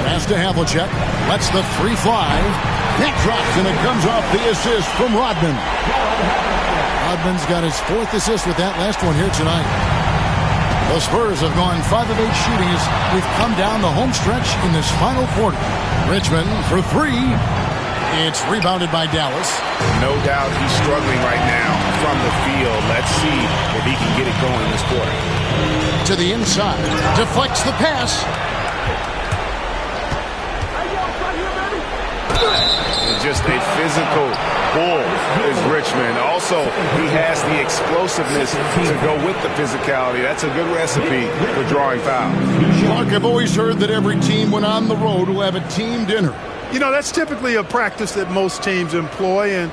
Pass to Havlicek. Lets the 3 fly. That drops, and it comes off the assist from Rodman. Rodman's got his 4th assist with that last one here tonight. The Spurs have gone 5 of 8 shooting as we've come down the home stretch in this final quarter. Richmond for 3. It's rebounded by Dallas. No doubt he's struggling right now from the field. Let's see if he can get it going this quarter. To the inside. Deflects the pass. Just a physical bull is Richmond. Also, he has the explosiveness to go with the physicality. That's a good recipe for drawing fouls. Mark, I've always heard that every team when on the road will have a team dinner. You know, that's typically a practice that most teams employ, and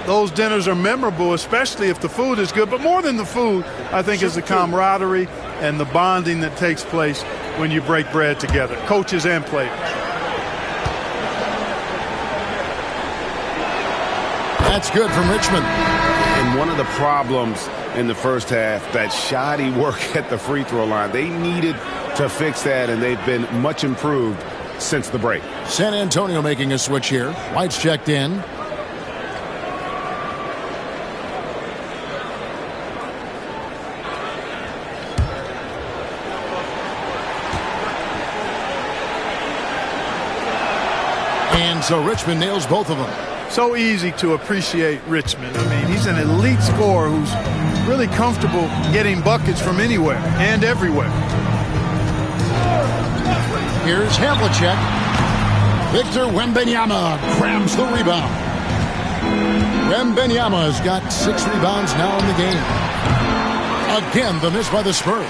those dinners are memorable, especially if the food is good. But more than the food, I think, is the camaraderie and the bonding that takes place when you break bread together, coaches and players. That's good from Richmond. And one of the problems in the first half, that shoddy work at the free throw line. They needed to fix that, and they've been much improved since the break. San Antonio making a switch here. White's checked in. And so Richmond nails both of them. So easy to appreciate Richmond. I mean, he's an elite scorer who's really comfortable getting buckets from anywhere and everywhere. Here's Havlicek. Victor Wembanyama grabs the rebound. Wembanyama has got 6 rebounds now in the game. Again, the miss by the Spurs.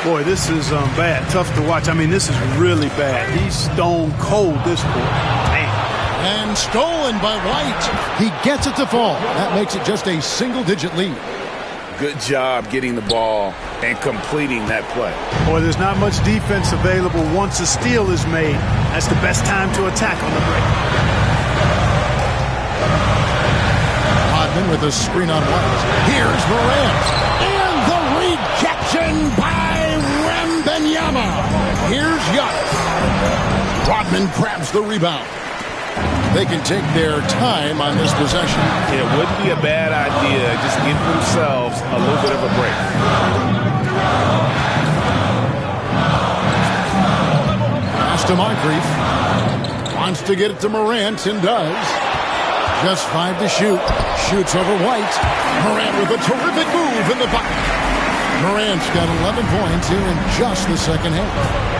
Boy, this is bad. Tough to watch. I mean, this is really bad. He's stone cold, this boy. Man. And stolen by White. He gets it to fall. That makes it just a single-digit lead. Good job getting the ball and completing that play. Boy, there's not much defense available once a steal is made. That's the best time to attack on the break. Rodman with a screen on White. Here's Morant. And the rejection by Wembanyama. Here's Giannis. Rodman grabs the rebound. They can take their time on this possession. It wouldn't be a bad idea. Just give themselves a little bit of a break. Pass to Moncrief. Wants to get it to Morant and does. Just 5 to shoot. Shoots over White. Morant with a terrific move in the bucket. Morant's got 11 points here in just the second half.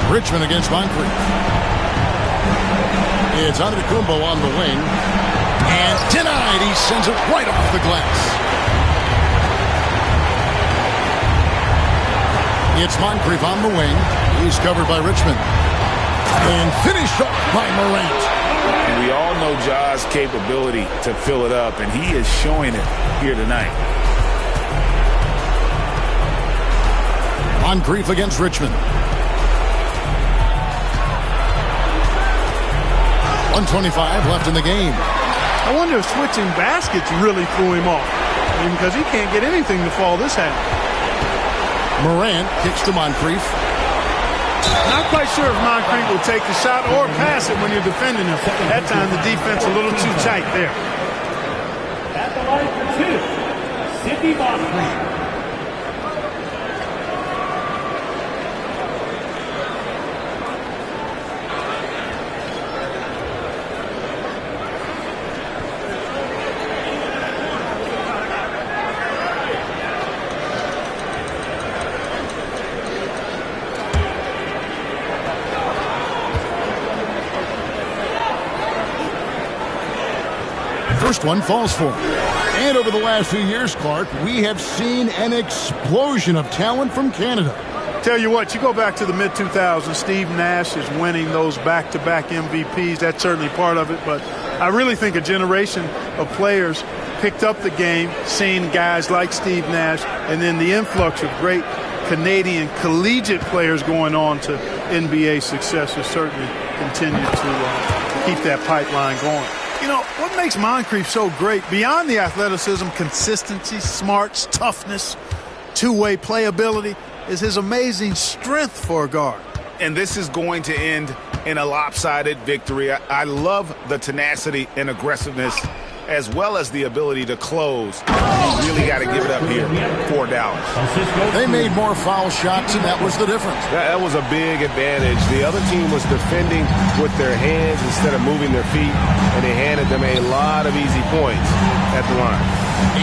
Richmond against Moncrief. It's Antetokounmpo on the wing. And denied. He sends it right off the glass. It's Moncrief on the wing. He's covered by Richmond. And finished off by Morant. And we all know Ja's capability to fill it up, and he is showing it here tonight. Moncrief against Richmond. 1:25 left in the game. I wonder if switching baskets really threw him off. I mean, because he can't get anything to fall this half. Morant kicks to Moncrief. Not quite sure if Moncrief will take the shot or pass it when you're defending him. That time the defense a little too tight there. At the line for 2, Sidney Moncrief. First one falls for him. And over the last few years, Clark, we have seen an explosion of talent from Canada. Tell you what, you go back to the mid-2000s, Steve Nash is winning those back-to-back MVPs. That's certainly part of it. But I really think a generation of players picked up the game, seeing guys like Steve Nash, and then the influx of great Canadian collegiate players going on to NBA success has certainly continued to keep that pipeline going. You know, what makes Moncrief so great, beyond the athleticism, consistency, smarts, toughness, two-way playability, is his amazing strength for a guard. And this is going to end in a lopsided victory. I love the tenacity and aggressiveness as well as the ability to close. You really got to give it up here for Dallas. They made more foul shots, and that was the difference. That was a big advantage. The other team was defending with their hands instead of moving their feet, and they handed them a lot of easy points at the line.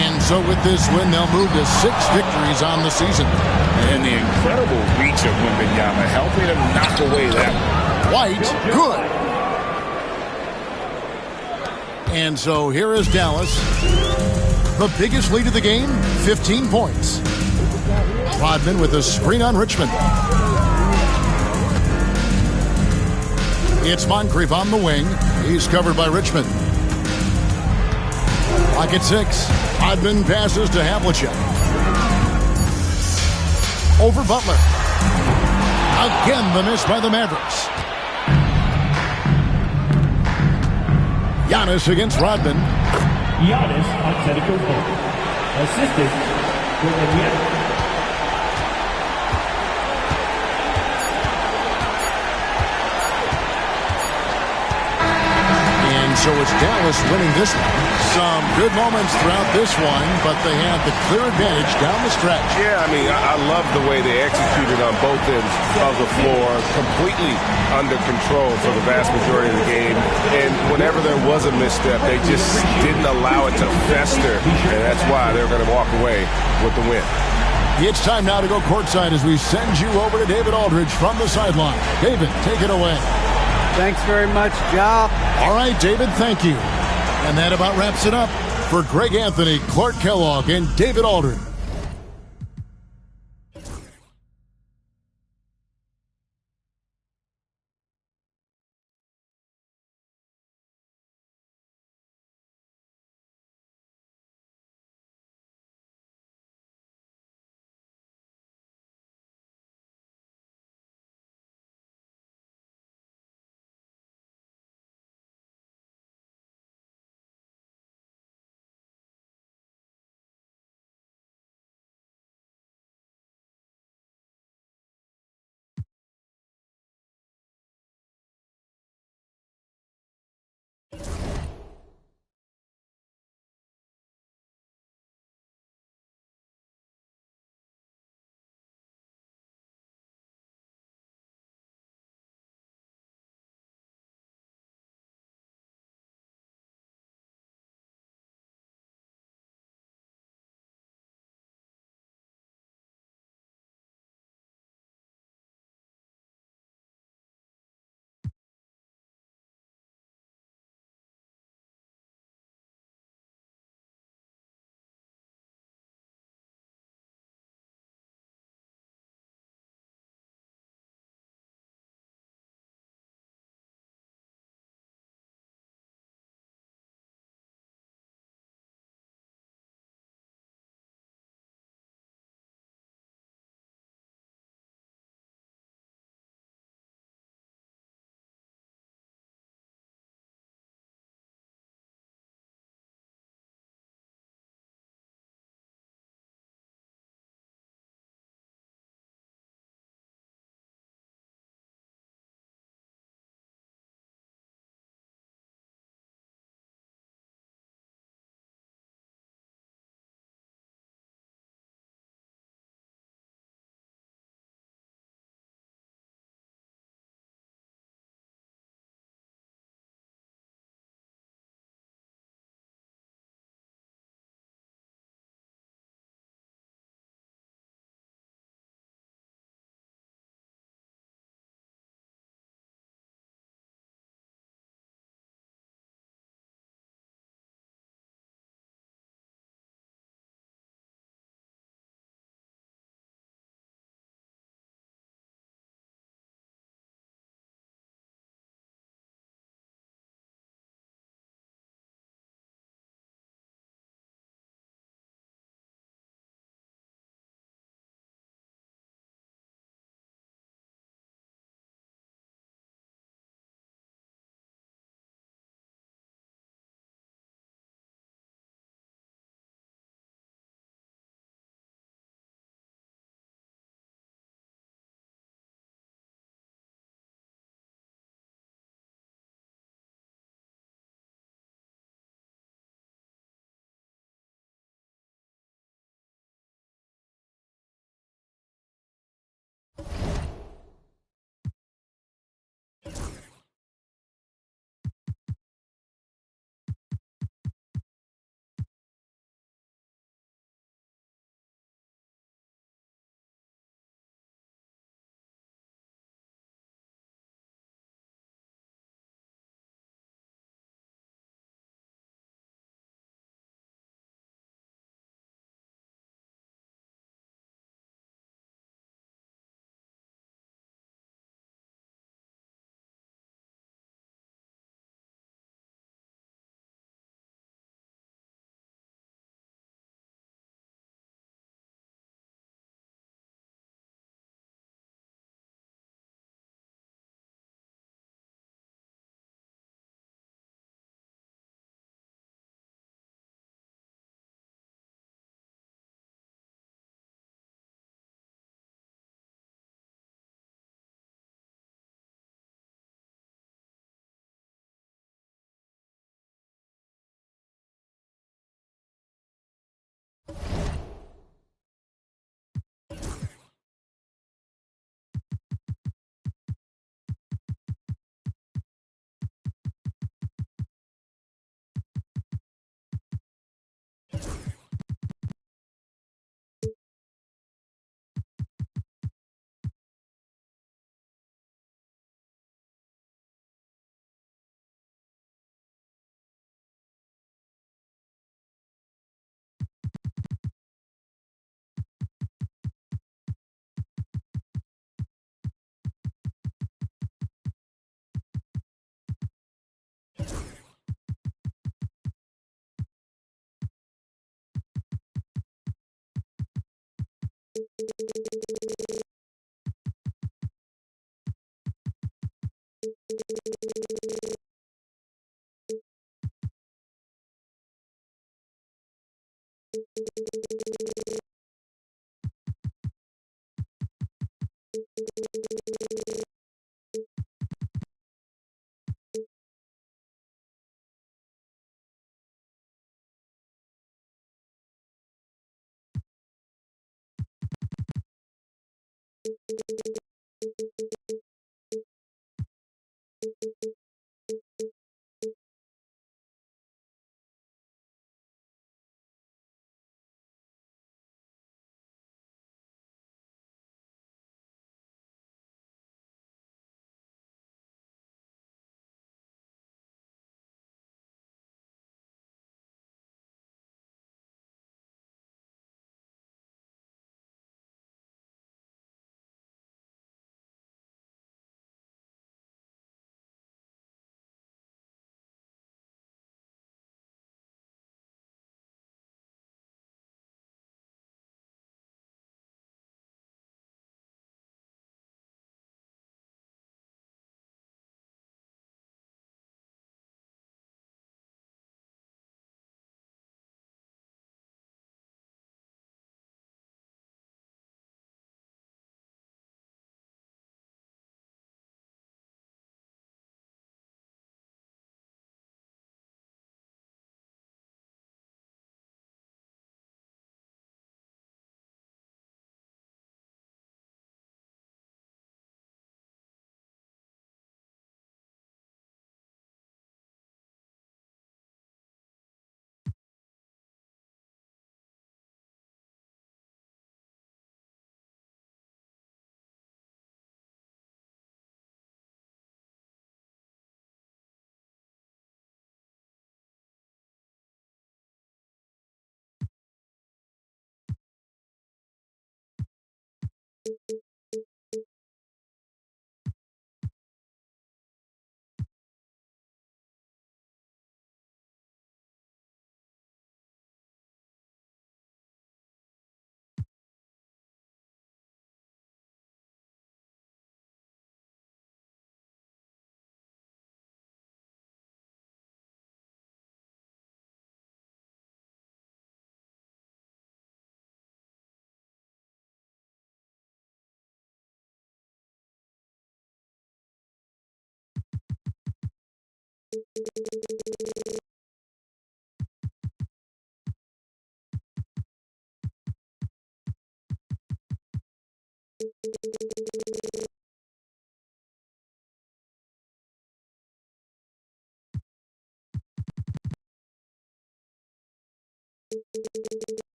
And so with this win, they'll move to 6 victories on the season. And the incredible reach of Wembanyama helping him knock away that one. White, good. And so here is Dallas. The biggest lead of the game, 15 points. Rodman with a screen on Richmond. It's Moncrief on the wing. He's covered by Richmond. Clock at 6. Rodman passes to Havlicek. Over Butler. Again, the miss by the Mavericks. Giannis against Rodman. Giannis Antetokounmpo. Assistant, Wembanyama. So it's Dallas winning this one. Some good moments throughout this one, but they have the clear advantage down the stretch. Yeah, I mean, I love the way they executed on both ends of the floor, completely under control for the vast majority of the game. And whenever there was a misstep, they just didn't allow it to fester, and that's why they're going to walk away with the win. It's time now to go courtside as we send you over to David Aldridge from the sideline. David, take it away. Thanks very much, Ja. All right, David, thank you. And that about wraps it up for Greg Anthony, Clark Kellogg, and David Aldridge.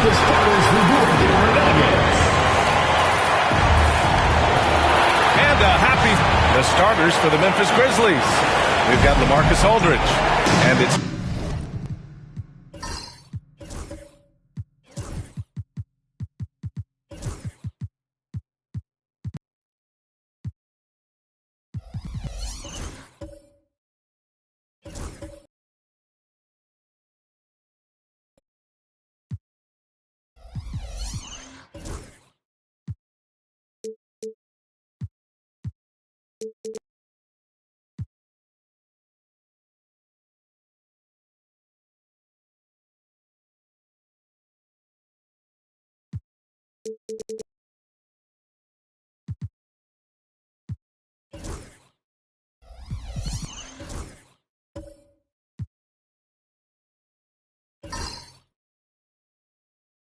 the starters for your Denver Nuggets. And the starters for the Memphis Grizzlies. We've got LaMarcus Aldridge. And it's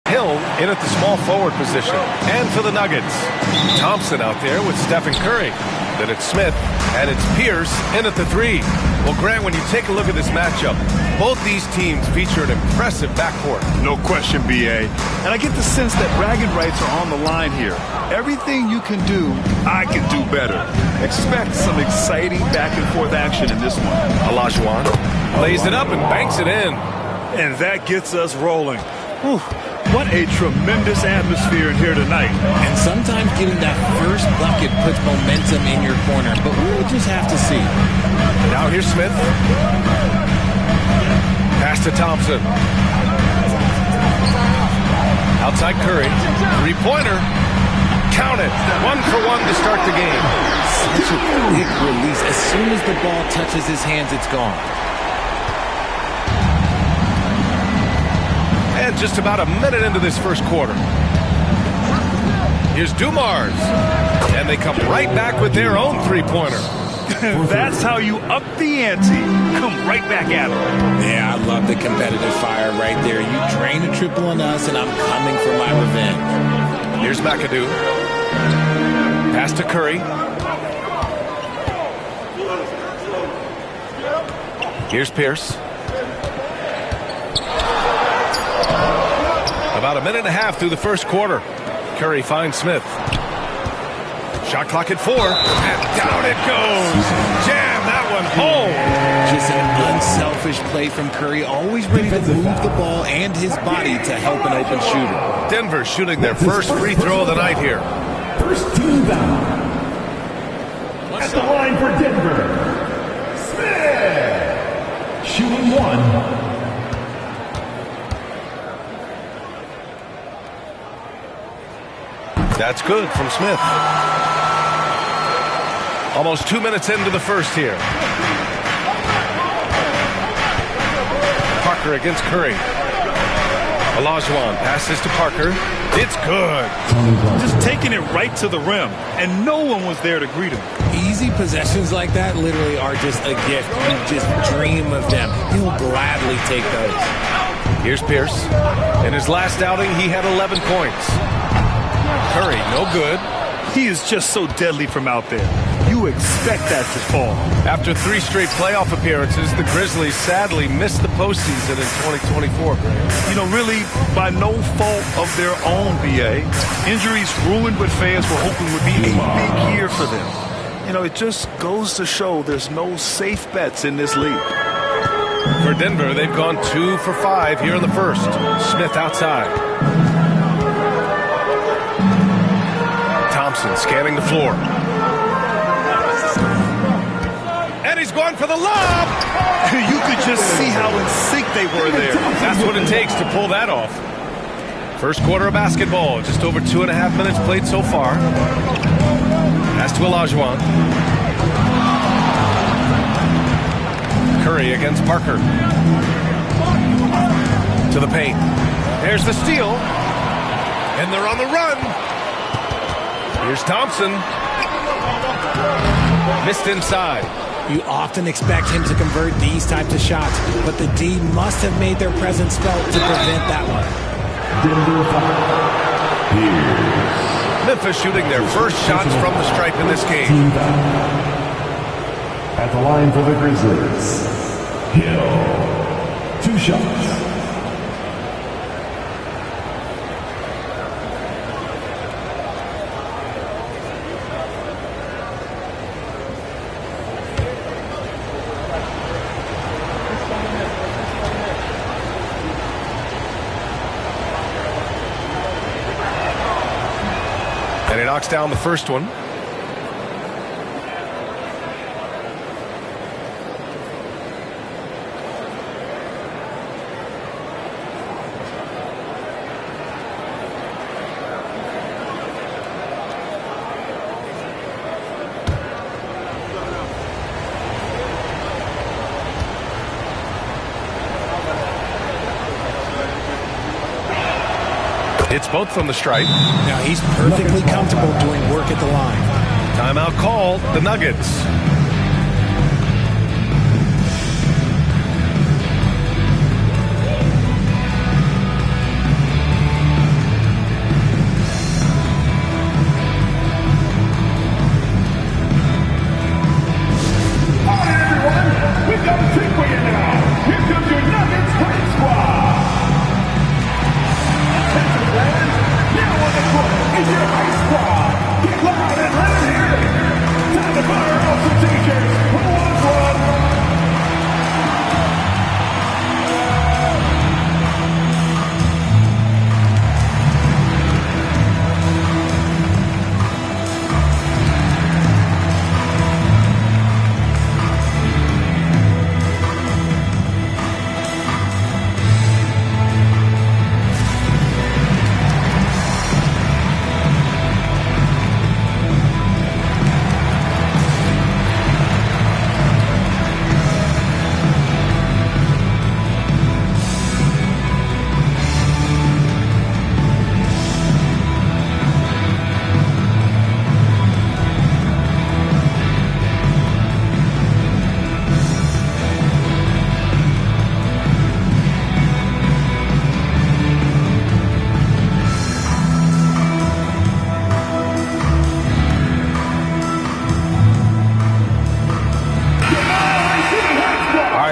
Hill in at the small forward position. And for the Nuggets, Thompson out there with Stephen Curry. Then it's Smith, and it's Pierce in at the 3. Well, Grant, when you take a look at this matchup, both these teams feature an impressive backcourt. No question, B.A. And I get the sense that bragging rights are on the line here. Everything you can do, I can do better. Expect some exciting back-and-forth action in this one. Olajuwon lays it up and banks it in. And that gets us rolling. Whew. What a tremendous atmosphere in here tonight. And sometimes getting that first bucket puts momentum in your corner, but we'll just have to see. Now here's Smith. Pass to Thompson. Outside Curry. Three-pointer. Count it. 1 for 1 to start the game. Such a quick release. As soon as the ball touches his hands, it's gone. And just about a minute into this first quarter. Here's Dumars. And they come right back with their own three-pointer. That's how you up the ante. Come right back at them. Yeah, I love the competitive fire right there. You drain a triple on us, and I'm coming for my revenge. Here's McAdoo. Pass to Curry. Here's Pierce. About a minute and a half through the first quarter. Curry finds Smith. Shot clock at 4. And down it goes. Jam that one home. Just an unselfish play from Curry. Always ready to move the ball and his body to help an open shooter. Denver shooting their first free throw of the night here. First team foul. At the line for Denver, Smith. Shooting 1. That's good from Smith. Almost 2 minutes into the first here. Parker against Curry. Olajuwon passes to Parker. It's good. Just taking it right to the rim, and no one was there to greet him. Easy possessions like that literally are just a gift. You just dream of them. He'll gladly take those. Here's Pierce. In his last outing, he had 11 points. Curry, no good. He is just so deadly from out there. You expect that to fall. After 3 straight playoff appearances, the Grizzlies sadly missed the postseason in 2024. You know, really, by no fault of their own, B.A. Injuries ruined what fans were hoping would be a big year for them. You know, it just goes to show there's no safe bets in this league. For Denver, they've gone 2 for 5 here in the first. Smith outside. Thompson scanning the floor. And he's going for the lob. You could just see how in sync they were there. That's what it takes to pull that off. First quarter of basketball. Just over 2.5 minutes played so far. Pass to Olajuwon. Curry against Parker. To the paint. There's the steal. And they're on the run. Here's Thompson. Missed inside. You often expect him to convert these types of shots, but the D must have made their presence felt to prevent that one. Memphis shooting their first shots from the stripe in this game. At the line for the Grizzlies, Hill. 2 shots. knocks down the first one. It's both from the stripe. Now he's perfectly comfortable doing work at the line. Timeout call, the Nuggets. All right, everyone, we've got a treat for you now. Here comes your Nuggets Pride Squad. Now on the court is your ice squad. Get loud and let it hear. Time to fire off some teachers. Who wants one?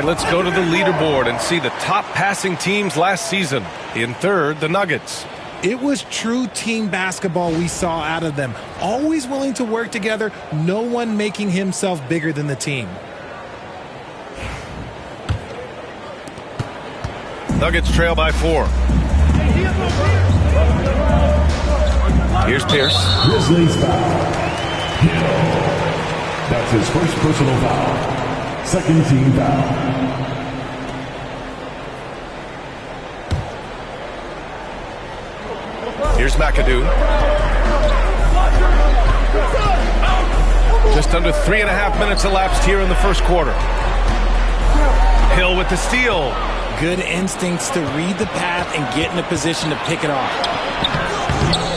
Let's go to the leaderboard and see the top passing teams last season. In third, the Nuggets. It was true team basketball we saw out of them. Always willing to work together, no one making himself bigger than the team. Nuggets trail by 4. Here's Pierce. Grizzlies foul. Hill. That's his first personal foul. Second team foul. Here's McAdoo. Just under 3.5 minutes elapsed here in the first quarter. Hill with the steal. Good instincts to read the path and get in a position to pick it off.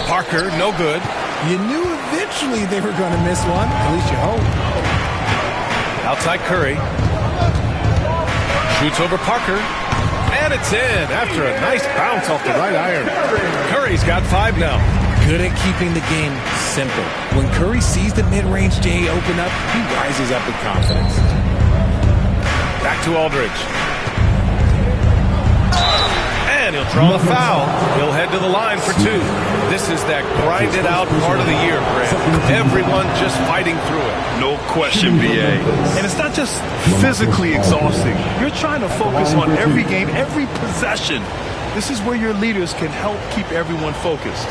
Parker, no good. You knew eventually they were going to miss one. At least you hope. Outside Curry. Shoots over Parker. And it's in after a nice bounce off the right iron. Curry's got 5 now. Good at keeping the game simple. When Curry sees the mid-range J open up, he rises up with confidence. Back to Aldridge. And he'll draw the foul. He'll head to the line for 2. This is that grinded out part of the year, Grant. Everyone just fighting through it. No question, BA. And it's not just physically exhausting. You're trying to focus on every game, every possession. This is where your leaders can help keep everyone focused.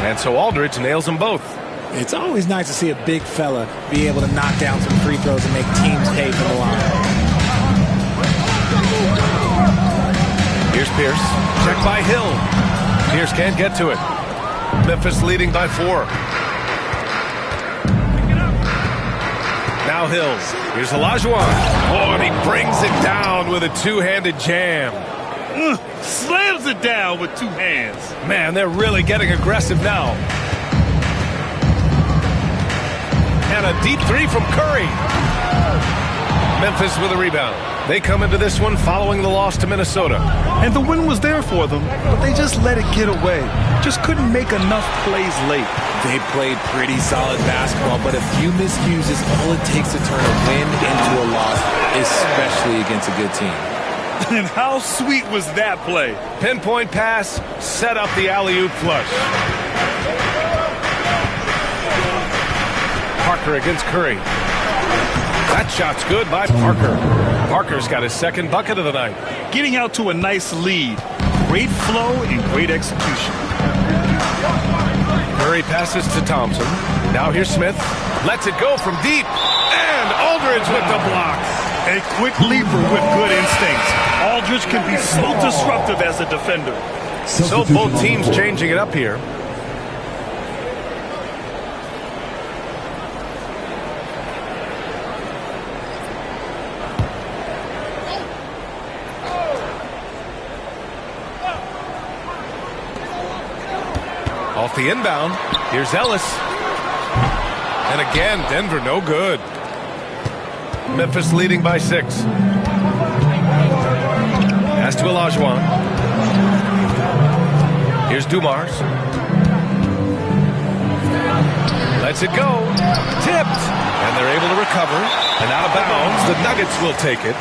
And so Aldridge nails them both. It's always nice to see a big fella be able to knock down some free throws and make teams pay for the line. Here's Pierce. Check by Hill. Pierce can't get to it. Memphis leading by 4. Now Hill. Here's Olajuwon. Oh, and he brings it down with a two-handed jam. Slams it down with 2 hands. Man, they're really getting aggressive now. And a deep 3 from Curry. Memphis with a rebound. They come into this one following the loss to Minnesota. And the win was there for them, but they just let it get away. Just couldn't make enough plays late. They played pretty solid basketball, but a few miscues is all it takes to turn a win into a loss, especially against a good team. And how sweet was that play? Pinpoint pass, set up the alley-oop flush. Parker against Curry. That shot's good by Parker. Parker's got his second bucket of the night. Getting out to a nice lead. Great flow and great execution. Curry passes to Thompson. Now here's Smith. Lets it go from deep. And Aldridge with the block. A quick leaper with good instincts. Aldridge can be so disruptive as a defender. So both teams changing it up here. Off the inbound, here's Ellis. And again, Denver no good. Memphis leading by 6. Pass to Olajuwon. Here's Dumars. Lets it go. Tipped. And they're able to recover. And out of bounds, the Nuggets will take it.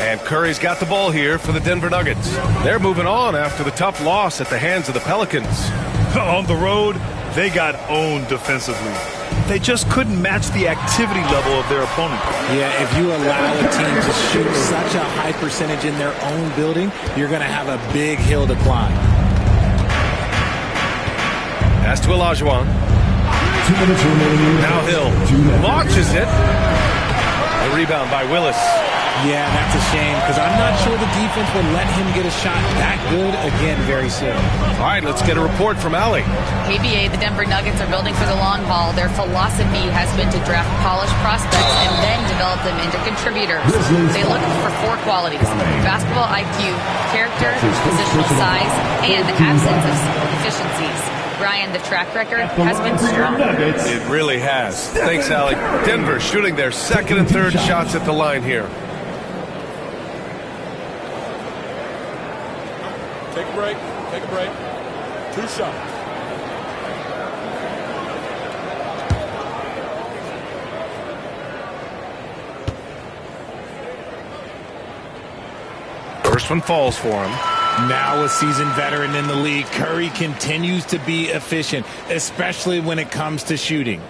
And Curry's got the ball here for the Denver Nuggets. They're moving on after the tough loss at the hands of the Pelicans. On the road, they got owned defensively. They just couldn't match the activity level of their opponent. Yeah, if you allow a team to shoot such a high percentage in their own building, you're going to have a big hill to climb. Pass to Olajuwon. Now Hill launches it. The rebound by Willis. Yeah, that's a shame because I'm not sure the defense will let him get a shot that good again very soon. All right, let's get a report from Allie. KBA, the Denver Nuggets are building for the long haul. Their philosophy has been to draft polished prospects and then develop them into contributors. They look for 4 qualities: basketball IQ, character, positional size, and the absence of efficiencies. Brian, the track record has been strong. It really has. Thanks, Allie. Denver shooting their second and third shots at the line here. Take a break. Take a break. 2 shots. First one falls for him. Now a seasoned veteran in the league, Curry continues to be efficient, especially when it comes to shooting.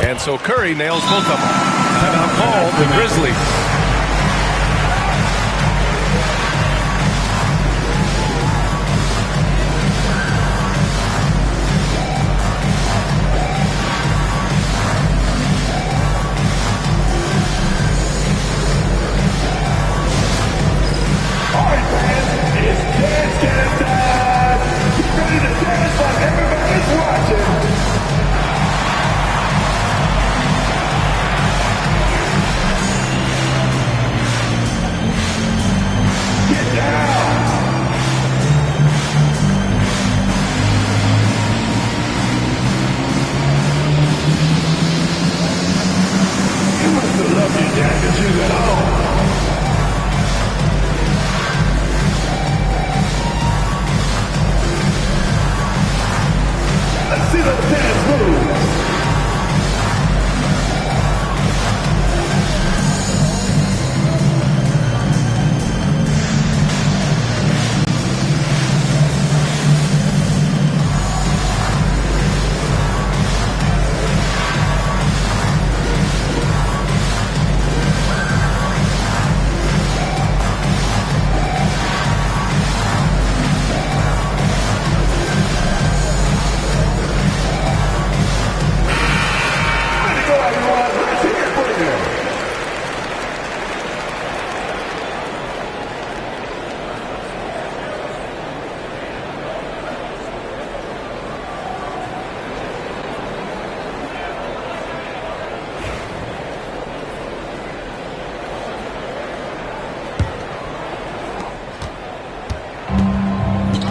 And so Curry nails both of them. Timeout called the Grizzlies.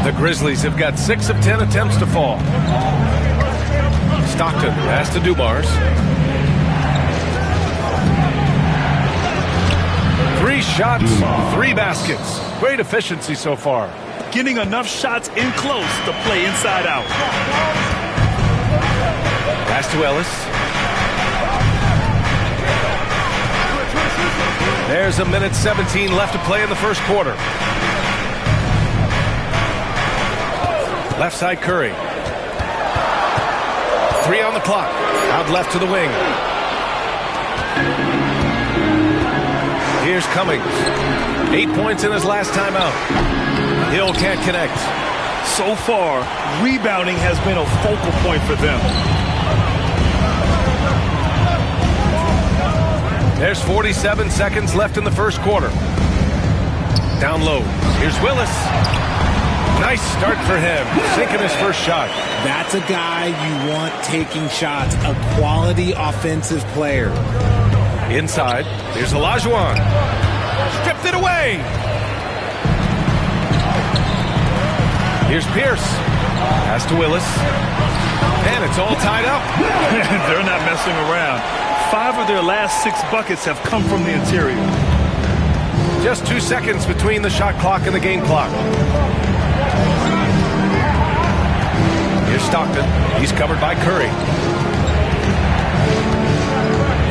The Grizzlies have got 6 of 10 attempts to fall. Stockton pass to Dumars. 3 shots, 3 baskets. Great efficiency so far. getting enough shots in close to play inside out. Pass to Ellis. There's a minute 17 left to play in the first quarter. Left side Curry. 3 on the clock. Out left to the wing. Here's Cummings. 8 points in his last timeout. Hill can't connect. So far, rebounding has been a focal point for them. There's 47 seconds left in the first quarter. Down low. Here's Willis. Nice start for him. Sinking his first shot. That's a guy you want taking shots. A quality offensive player. Inside. Here's Olajuwon. Stripped it away. Here's Pierce. Pass to Willis. And it's all tied up. They're not messing around. 5 of their last 6 buckets have come from the interior. Just 2 seconds between the shot clock and the game clock. Here's Stockton. He's covered by Curry.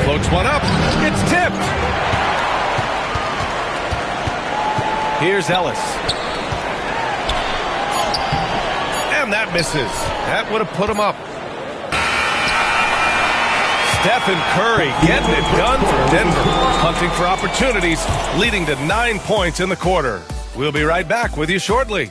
Floats one up. It's tipped. Here's Ellis. And that misses. That would have put him up. Stephen Curry getting it done for Denver. Hunting for opportunities, leading to 9 points in the quarter. We'll be right back with you shortly.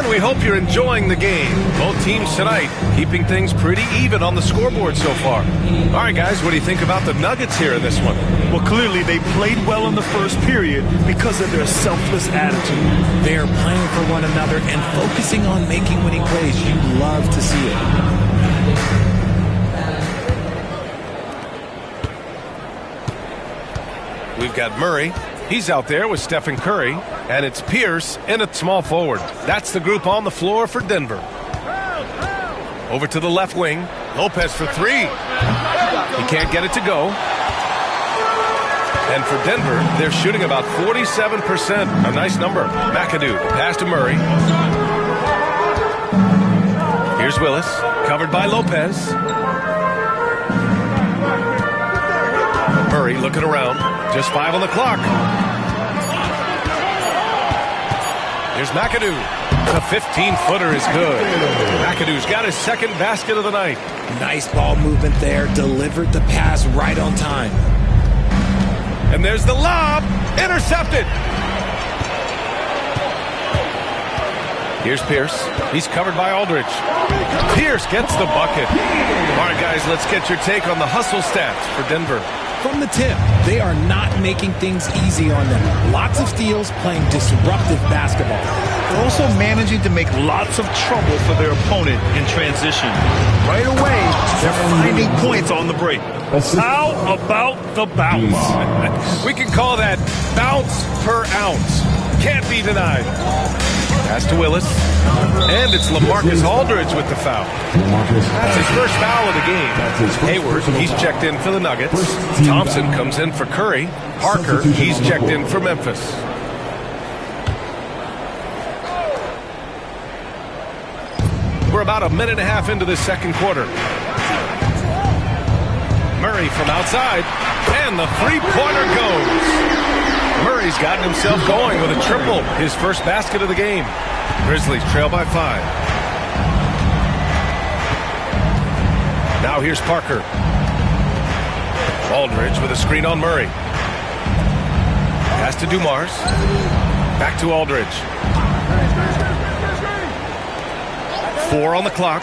We hope you're enjoying the game. Both teams tonight keeping things pretty even on the scoreboard so far. All right, guys, what do you think about the Nuggets here in this one? Well, clearly they played well in the first period because of their selfless attitude. They're playing for one another and focusing on making winning plays. You love to see it. We've got Murray. He's out there with Stephen Curry, and it's Pierce in at small forward. That's the group on the floor for Denver. Over to the left wing. Lopez for 3. He can't get it to go. And for Denver, they're shooting about 47%. A nice number. McAdoo, pass to Murray. Here's Willis, covered by Lopez. Murray looking around. Just 5 on the clock. Here's McAdoo. The 15-footer is good. McAdoo's got his second basket of the night. Nice ball movement there. Delivered the pass right on time. And there's the lob. Intercepted. Here's Pierce. He's covered by Aldridge. Pierce gets the bucket. All right, guys, let's get your take on the hustle stats for Denver. From the tip, they are not making things easy on them. Lots of steals, playing disruptive basketball. They're also managing to make lots of trouble for their opponent in transition. Right away, they're finding points on the break. How about the bounce? We can call that bounce per ounce. Can't be denied. Pass to Willis. And it's LaMarcus Aldridge with the foul. That's his first foul of the game. Hayward, he's checked in for the Nuggets. Thompson comes in for Curry. Parker, he's checked in for Memphis. We're about a minute and a half into this second quarter. Murray from outside. And the three-pointer goes. Murray's gotten himself going with a triple, his first basket of the game. Grizzlies trail by 5. Now here's Parker. Aldridge with a screen on Murray. Pass to Dumars. Back to Aldridge. 4 on the clock.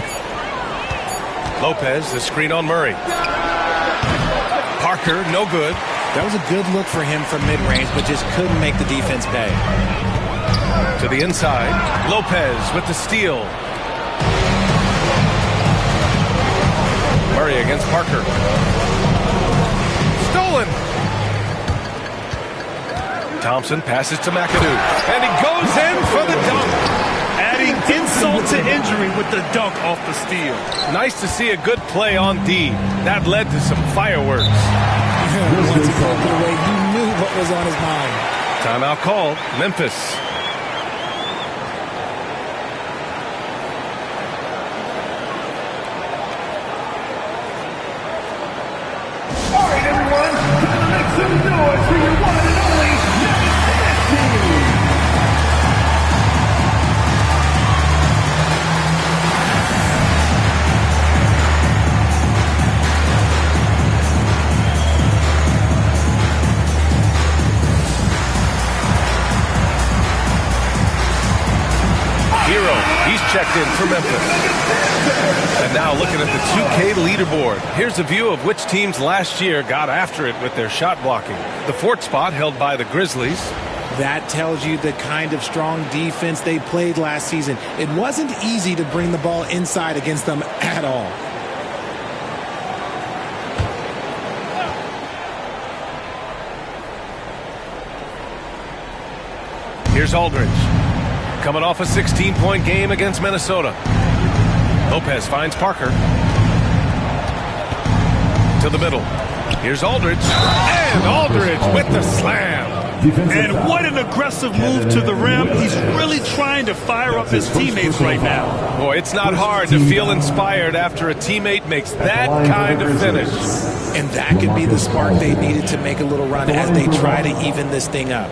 Lopez, the screen on Murray. Parker, no good. That was a good look for him from mid-range, but just couldn't make the defense pay. To the inside, Lopez with the steal. Murray against Parker. Stolen. Thompson passes to McAdoo, and he goes in for the dunk. Adding insult to injury with the dunk off the steal. Nice to see a good play on D. That led to some fireworks. Once he called it away, you knew what was on his mind. Timeout called. Memphis. All right, everyone, time to make some noise for your one and only United team. He's checked in for Memphis. And now looking at the 2K leaderboard. Here's a view of which teams last year got after it with their shot blocking. The 4th spot held by the Grizzlies. That tells you the kind of strong defense they played last season. It wasn't easy to bring the ball inside against them at all. Here's Aldridge. Coming off a 16-point game against Minnesota. Lopez finds Parker. To the middle. Here's Aldridge. And Aldridge with the slam. And what an aggressive move to the rim. He's really trying to fire up his teammates right now. Boy, it's not hard to feel inspired after a teammate makes that kind of finish. And that could be the spark they needed to make a little run as they try to even this thing up.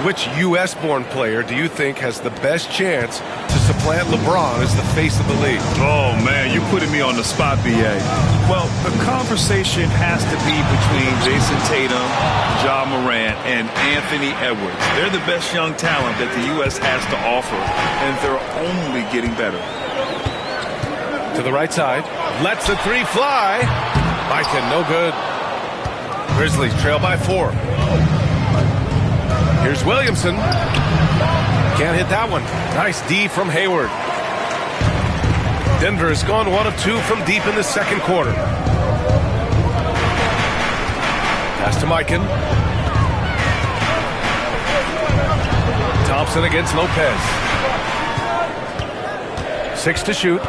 Which U.S.-born player do you think has the best chance to supplant LeBron as the face of the league? Oh, man, you're putting me on the spot, B.A. Well, the conversation has to be between Jason Tatum, Ja Morant, and Anthony Edwards. They're the best young talent that the U.S. has to offer, and they're only getting better. To the right side. Lets the three fly. Mikan, no good. Grizzlies trail by 4. Here's Williamson. Can't hit that one. Nice D from Hayward. Denver has gone 1 of 2 from deep in the second quarter. Pass to Mikan. Thompson against Lopez. 6 to shoot.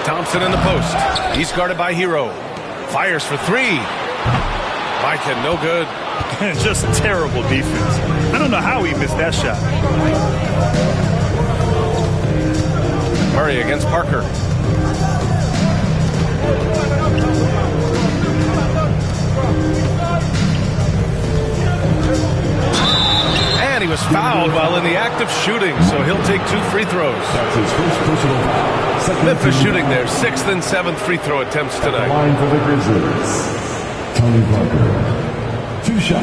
Thompson in the post. He's guarded by Hero. Fires for 3. Mikan, no good. Just terrible defense. I don't know how he missed that shot. Murray against Parker. And he was fouled while in the act of shooting, so he'll take 2 free throws. That's his first personal foul. Memphis shooting their 6th and 7th free throw attempts tonight. Line for the Grizzlies. Tony Parker. 2 shots.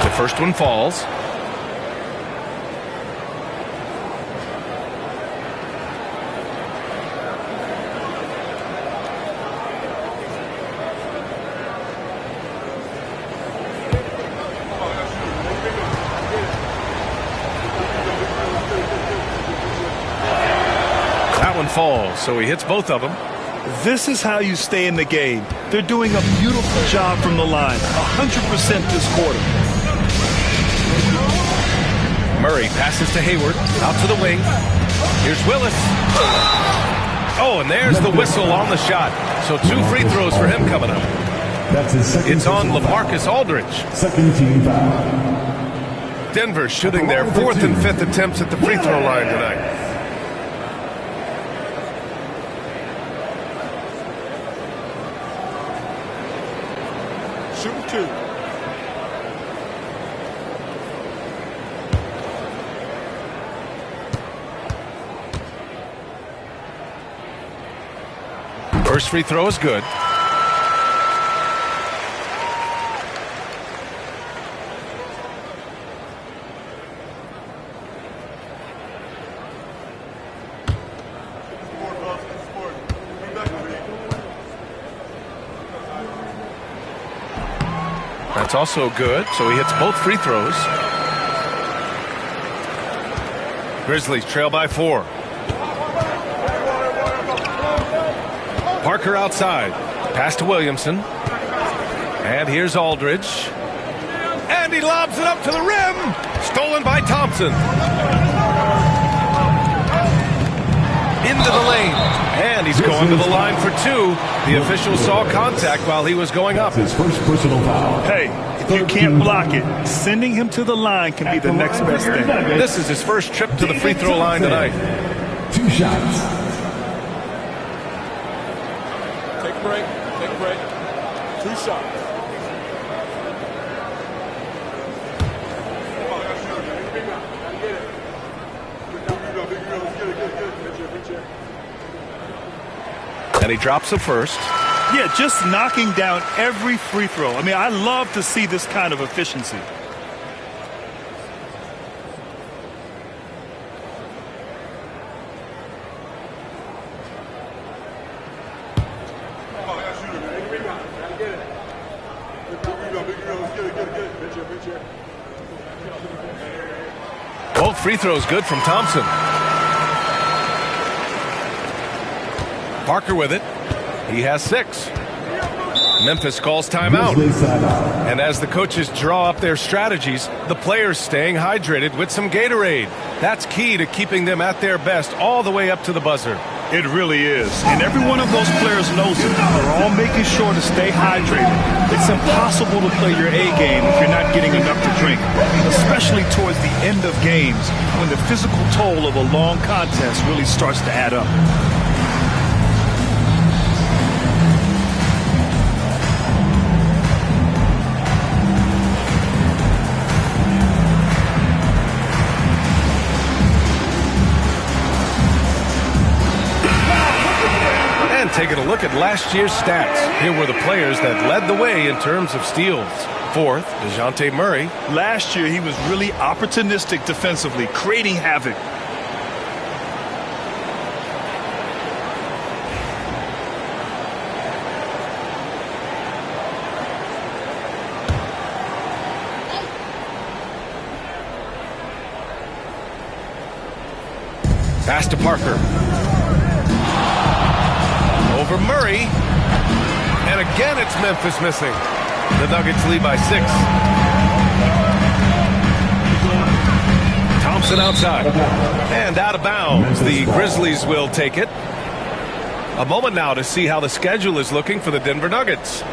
The first one falls. Falls, so he hits both of them. This is how you stay in the game. They're doing a beautiful job from the line. 100% this quarter. Murray passes to Hayward, out to the wing. Here's Willis. Oh, and there's the whistle on the shot. So 2 free throws for him coming up. That's his second. It's on LaMarcus Aldridge. Second team foul. Denver shooting their 4th and 5th attempts at the free throw line tonight. Shooting 2. First free throw is good. That's also good, so he hits both free throws. Grizzlies trail by 4. Parker outside. Pass to Williamson. And here's Aldridge. And he lobs it up to the rim. Stolen by Thompson. Into the lane. And he's going to the line for 2. The official saw contact while he was going up. His first personal foul. Hey, if you can't block it, sending him to the line can be the next best thing. This is his first trip to the free throw line tonight. 2 shots. Take a break. Take a break. 2 shots. And he drops the first. Yeah, just knocking down every free throw. I mean, I love to see this kind of efficiency. Both free throws good from Thompson. Parker with it. He has 6. Memphis calls timeout. And as the coaches draw up their strategies, the players staying hydrated with some Gatorade. That's key to keeping them at their best all the way up to the buzzer. It really is. And every one of those players knows it. They're all making sure to stay hydrated. It's impossible to play your A game if you're not getting enough to drink, especially towards the end of games when the physical toll of a long contest really starts to add up. Taking a look at last year's stats. Here were the players that led the way in terms of steals. 4th, DeJounte Murray. Last year, he was really opportunistic defensively, creating havoc. Pass to Parker. Over Murray. And again, it's Memphis missing. The Nuggets lead by 6. Thompson outside. And out of bounds. The Grizzlies will take it. A moment now to see how the schedule is looking for the Denver Nuggets.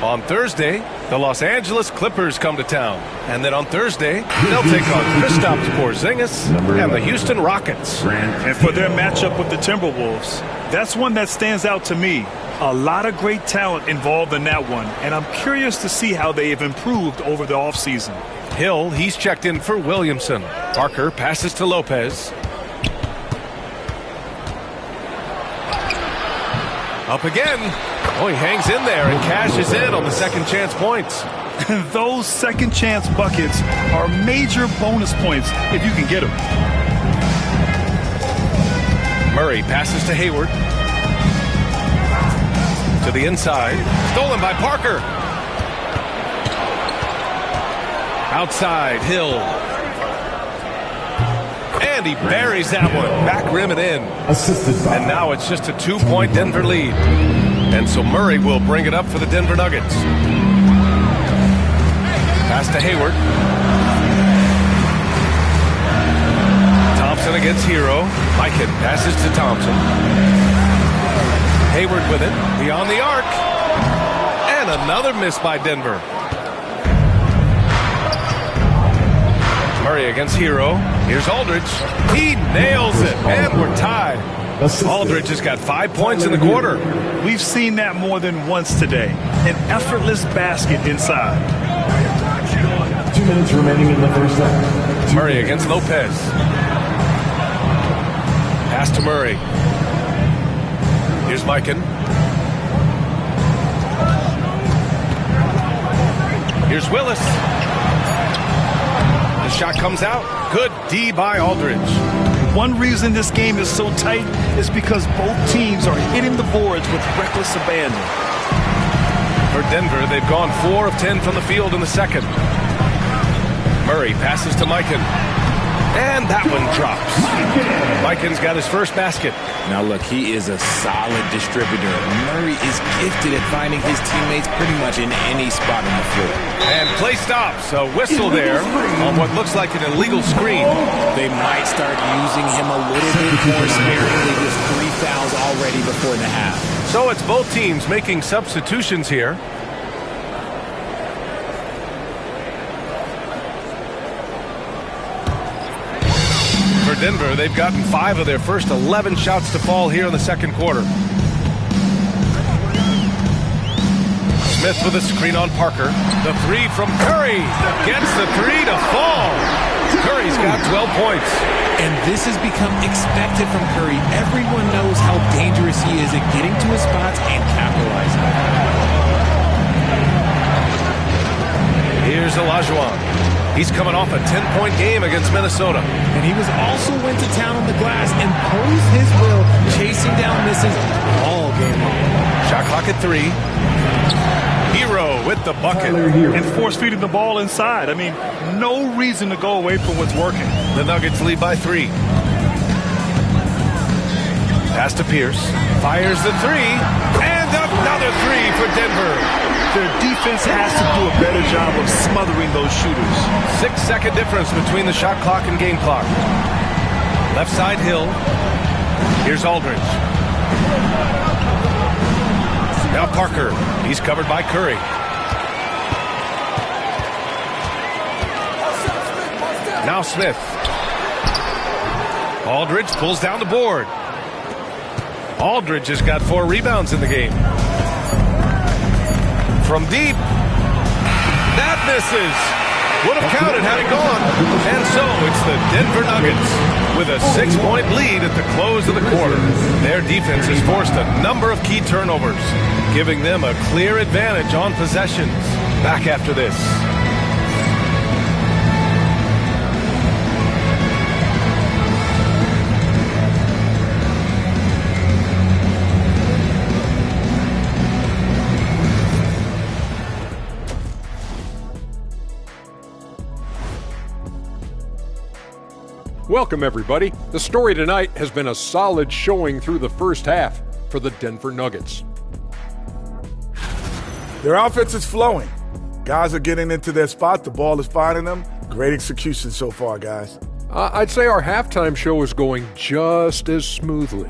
On Thursday, the Los Angeles Clippers come to town. And then on Thursday, they'll take on Kristaps Porzingis and the Houston Rockets. And for their matchup with the Timberwolves, that's one that stands out to me. A lot of great talent involved in that one, and I'm curious to see how they have improved over the offseason. Hill, he's checked in for Williamson. Parker passes to Lopez. Up again. Oh, he hangs in there and cashes in on the second chance points. Those second chance buckets are major bonus points if you can get them. Murray passes to Hayward. To the inside. Stolen by Parker. Outside, Hill. And he buries that one. Back rim and in. And now it's just a 2-point Denver lead. And so Murray will bring it up for the Denver Nuggets. Pass to Hayward. Thompson against Hero. Mikan passes to Thompson. Hayward with it. Beyond the arc. And another miss by Denver. Murray against Hero. Here's Aldridge. He nails it. And we're tied. Aldridge has got 5 points in the quarter. We've seen that more than once today. An effortless basket inside. 2 minutes remaining in the first half. Murray against Lopez. Pass to Murray. Here's Mikan. Here's Willis. The shot comes out. Good D by Aldridge. One reason this game is so tight is because both teams are hitting the boards with reckless abandon. For Denver, they've gone 4 of 10 from the field in the second. Murray passes to Mikan. And that one drops. Mikan's got his first basket. Now look, he is a solid distributor. Murray is gifted at finding his teammates pretty much in any spot on the floor. And play stops. A whistle there on what looks like an illegal screen. They might start using him a little bit more sparingly with 3 fouls already before the half. So it's both teams making substitutions here. For Denver, they've gotten 5 of their first 11 shots to fall here in the second quarter. Smith with a screen on Parker. The 3 from Curry. Gets the 3 to fall. Curry's got 12 points. And this has become expected from Curry. Everyone knows how dangerous he is at getting to his spots and capitalizing. Here's Olajuwon. He's coming off a 10-point game against Minnesota. And he was also went to town on the glass, imposed his will, chasing down misses all game long. Shot clock at 3. Hero with the bucket. And force-feeding the ball inside. I mean, no reason to go away from what's working. The Nuggets lead by 3. Pass to Pierce. Fires the 3. And another 3 for Denver. Their defense has to do a better job of smothering those shooters. 6-second difference between the shot clock and game clock. Left side Hill. Here's Aldridge. Now Parker. He's covered by Curry. Now Smith. Aldridge pulls down the board. Aldridge has got 4 rebounds in the game. From deep. That misses. Would have counted had it gone. And so it's the Denver Nuggets with a 6-point lead at the close of the quarter. Their defense has forced a number of key turnovers, giving them a clear advantage on possessions. Back after this. Welcome, everybody. The story tonight has been a solid showing through the first half for the Denver Nuggets. Their offense is flowing. Guys are getting into their spot. The ball is finding them. Great execution so far, guys. I'd say our halftime show is going just as smoothly.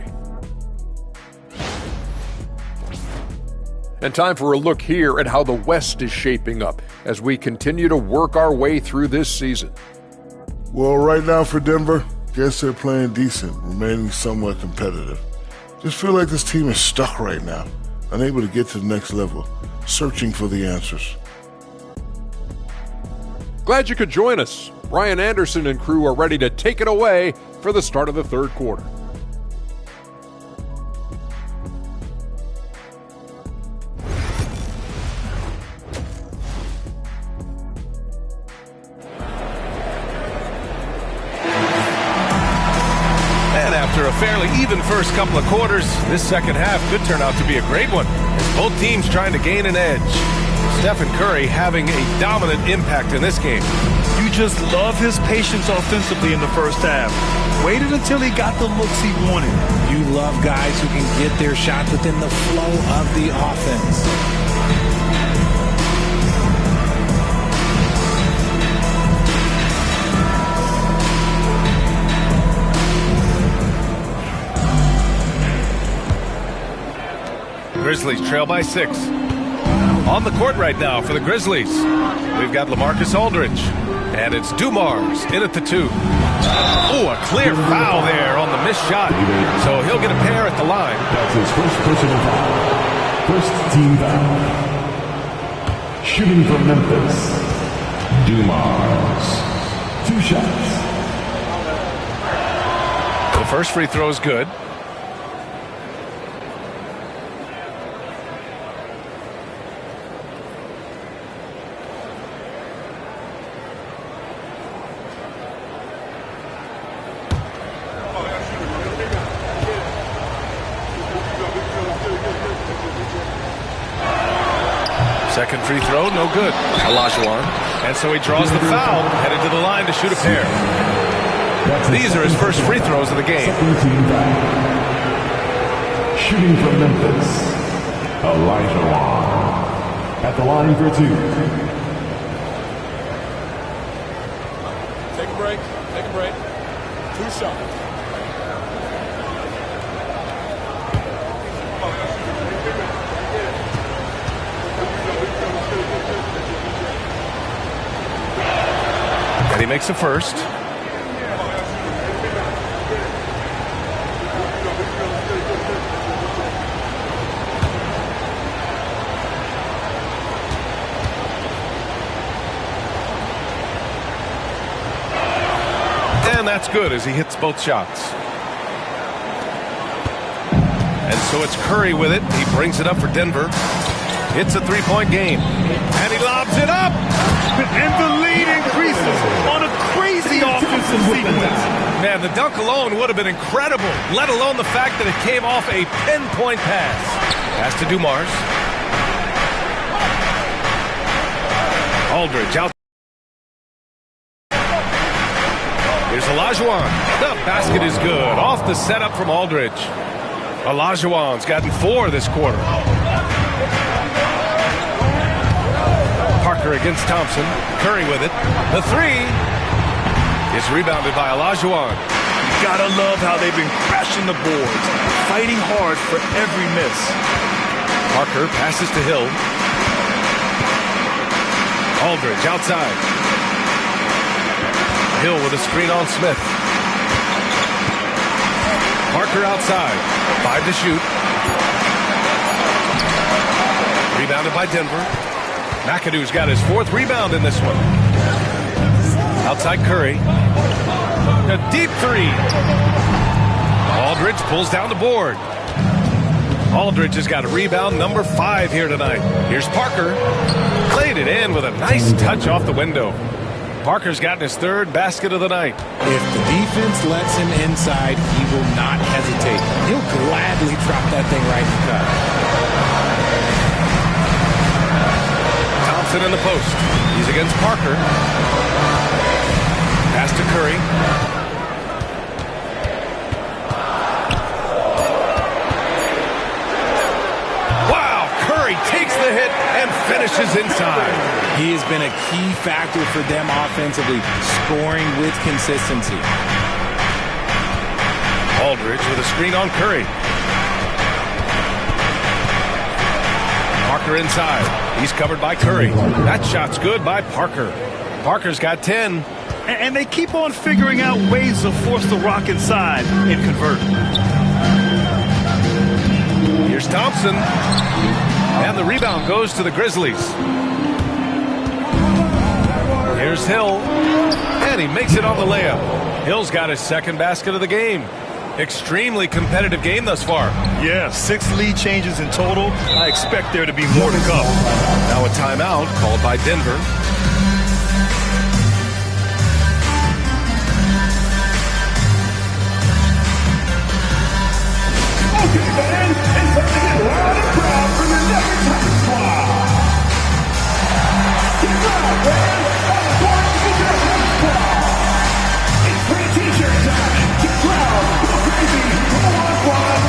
And time for a look here at how the West is shaping up as we continue to work our way through this season. Well, right now for Denver, guess they're playing decent, remaining somewhat competitive. Just feel like this team is stuck right now, unable to get to the next level, searching for the answers. Glad you could join us. Brian Anderson and crew are ready to take it away for the start of the third quarter. After a fairly even first couple of quarters, this second half could turn out to be a great one, as both teams trying to gain an edge. Stephen Curry having a dominant impact in this game. You just love his patience offensively in the first half. Waited until he got the looks he wanted. You love guys who can get their shot within the flow of the offense. Grizzlies trail by 6. On the court right now for the Grizzlies, we've got LaMarcus Aldridge. And it's Dumars in at the 2. Oh, a clear foul there on the missed shot. So he'll get a pair at the line. That's his first personal foul. First team foul. Shooting for Memphis, Dumars. 2 shots. The first free throw is good. Second free throw, no good. Olajuwon. And so he draws the foul, headed to the line to shoot a pair. These are his first free throws of the game. Shooting from Memphis, Olajuwon. At the line for two. Take a break. Take a break. 2 shots. And he makes a first. And that's good as he hits both shots. And so it's Curry with it. He brings it up for Denver. It's a three-point game. And he lobs it up. And the lead increases on a crazy offensive sequence. Man, the dunk alone would have been incredible, let alone the fact that it came off a pinpoint pass. Pass to Dumars. Aldridge out. Here's Olajuwon. The basket is good. Off the setup from Aldridge. Olajuwon's gotten 4 this quarter. Parker against Thompson. Curry with it. The 3 is rebounded by Olajuwon. You gotta love how they've been crashing the boards, fighting hard for every miss. Parker passes to Hill. Aldridge outside. Hill with a screen on Smith. Parker outside. 5 to shoot. Rebounded by Denver. McAdoo's got his 4th rebound in this one. Outside Curry. A deep 3. Aldridge pulls down the board. Aldridge has got a rebound number 5 here tonight. Here's Parker. Played it in with a nice touch off the window. Parker's gotten his 3rd basket of the night. If the defense lets him inside, he will not hesitate. He'll gladly drop that thing right in the cup. Thompson in the post. He's against Parker. Pass to Curry. Wow, Curry takes the hit and finishes inside. He has been a key factor for them offensively, scoring with consistency. Aldridge with a screen on Curry. Parker inside. He's covered by Curry. That shot's good by Parker. Parker's got 10. And they keep on figuring out ways to force the rock inside and convert. Here's Thompson. And the rebound goes to the Grizzlies. Here's Hill. And he makes it on the layup. Hill's got his 2nd basket of the game. Extremely competitive game thus far. Yeah, 6 lead changes in total. I expect there to be more to come. Now a timeout called by Denver. Okay, man, it's time to get loud and proud for the Nuggets High Squad. Get loud, man. On the board to the Nuggets High Squad. It's free t-shirt time. Get loud. Go crazy. Come on, squad.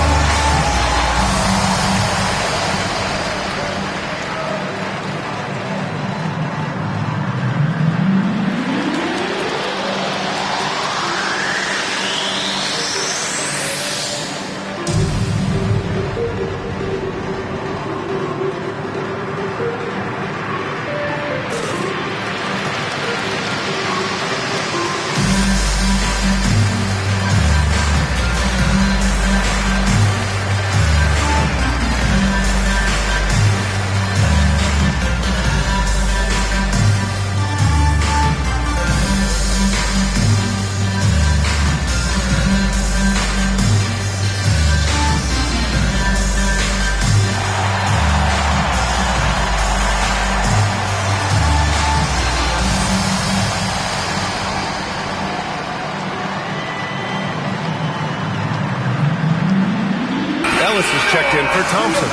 Ellis is checked in for Thompson.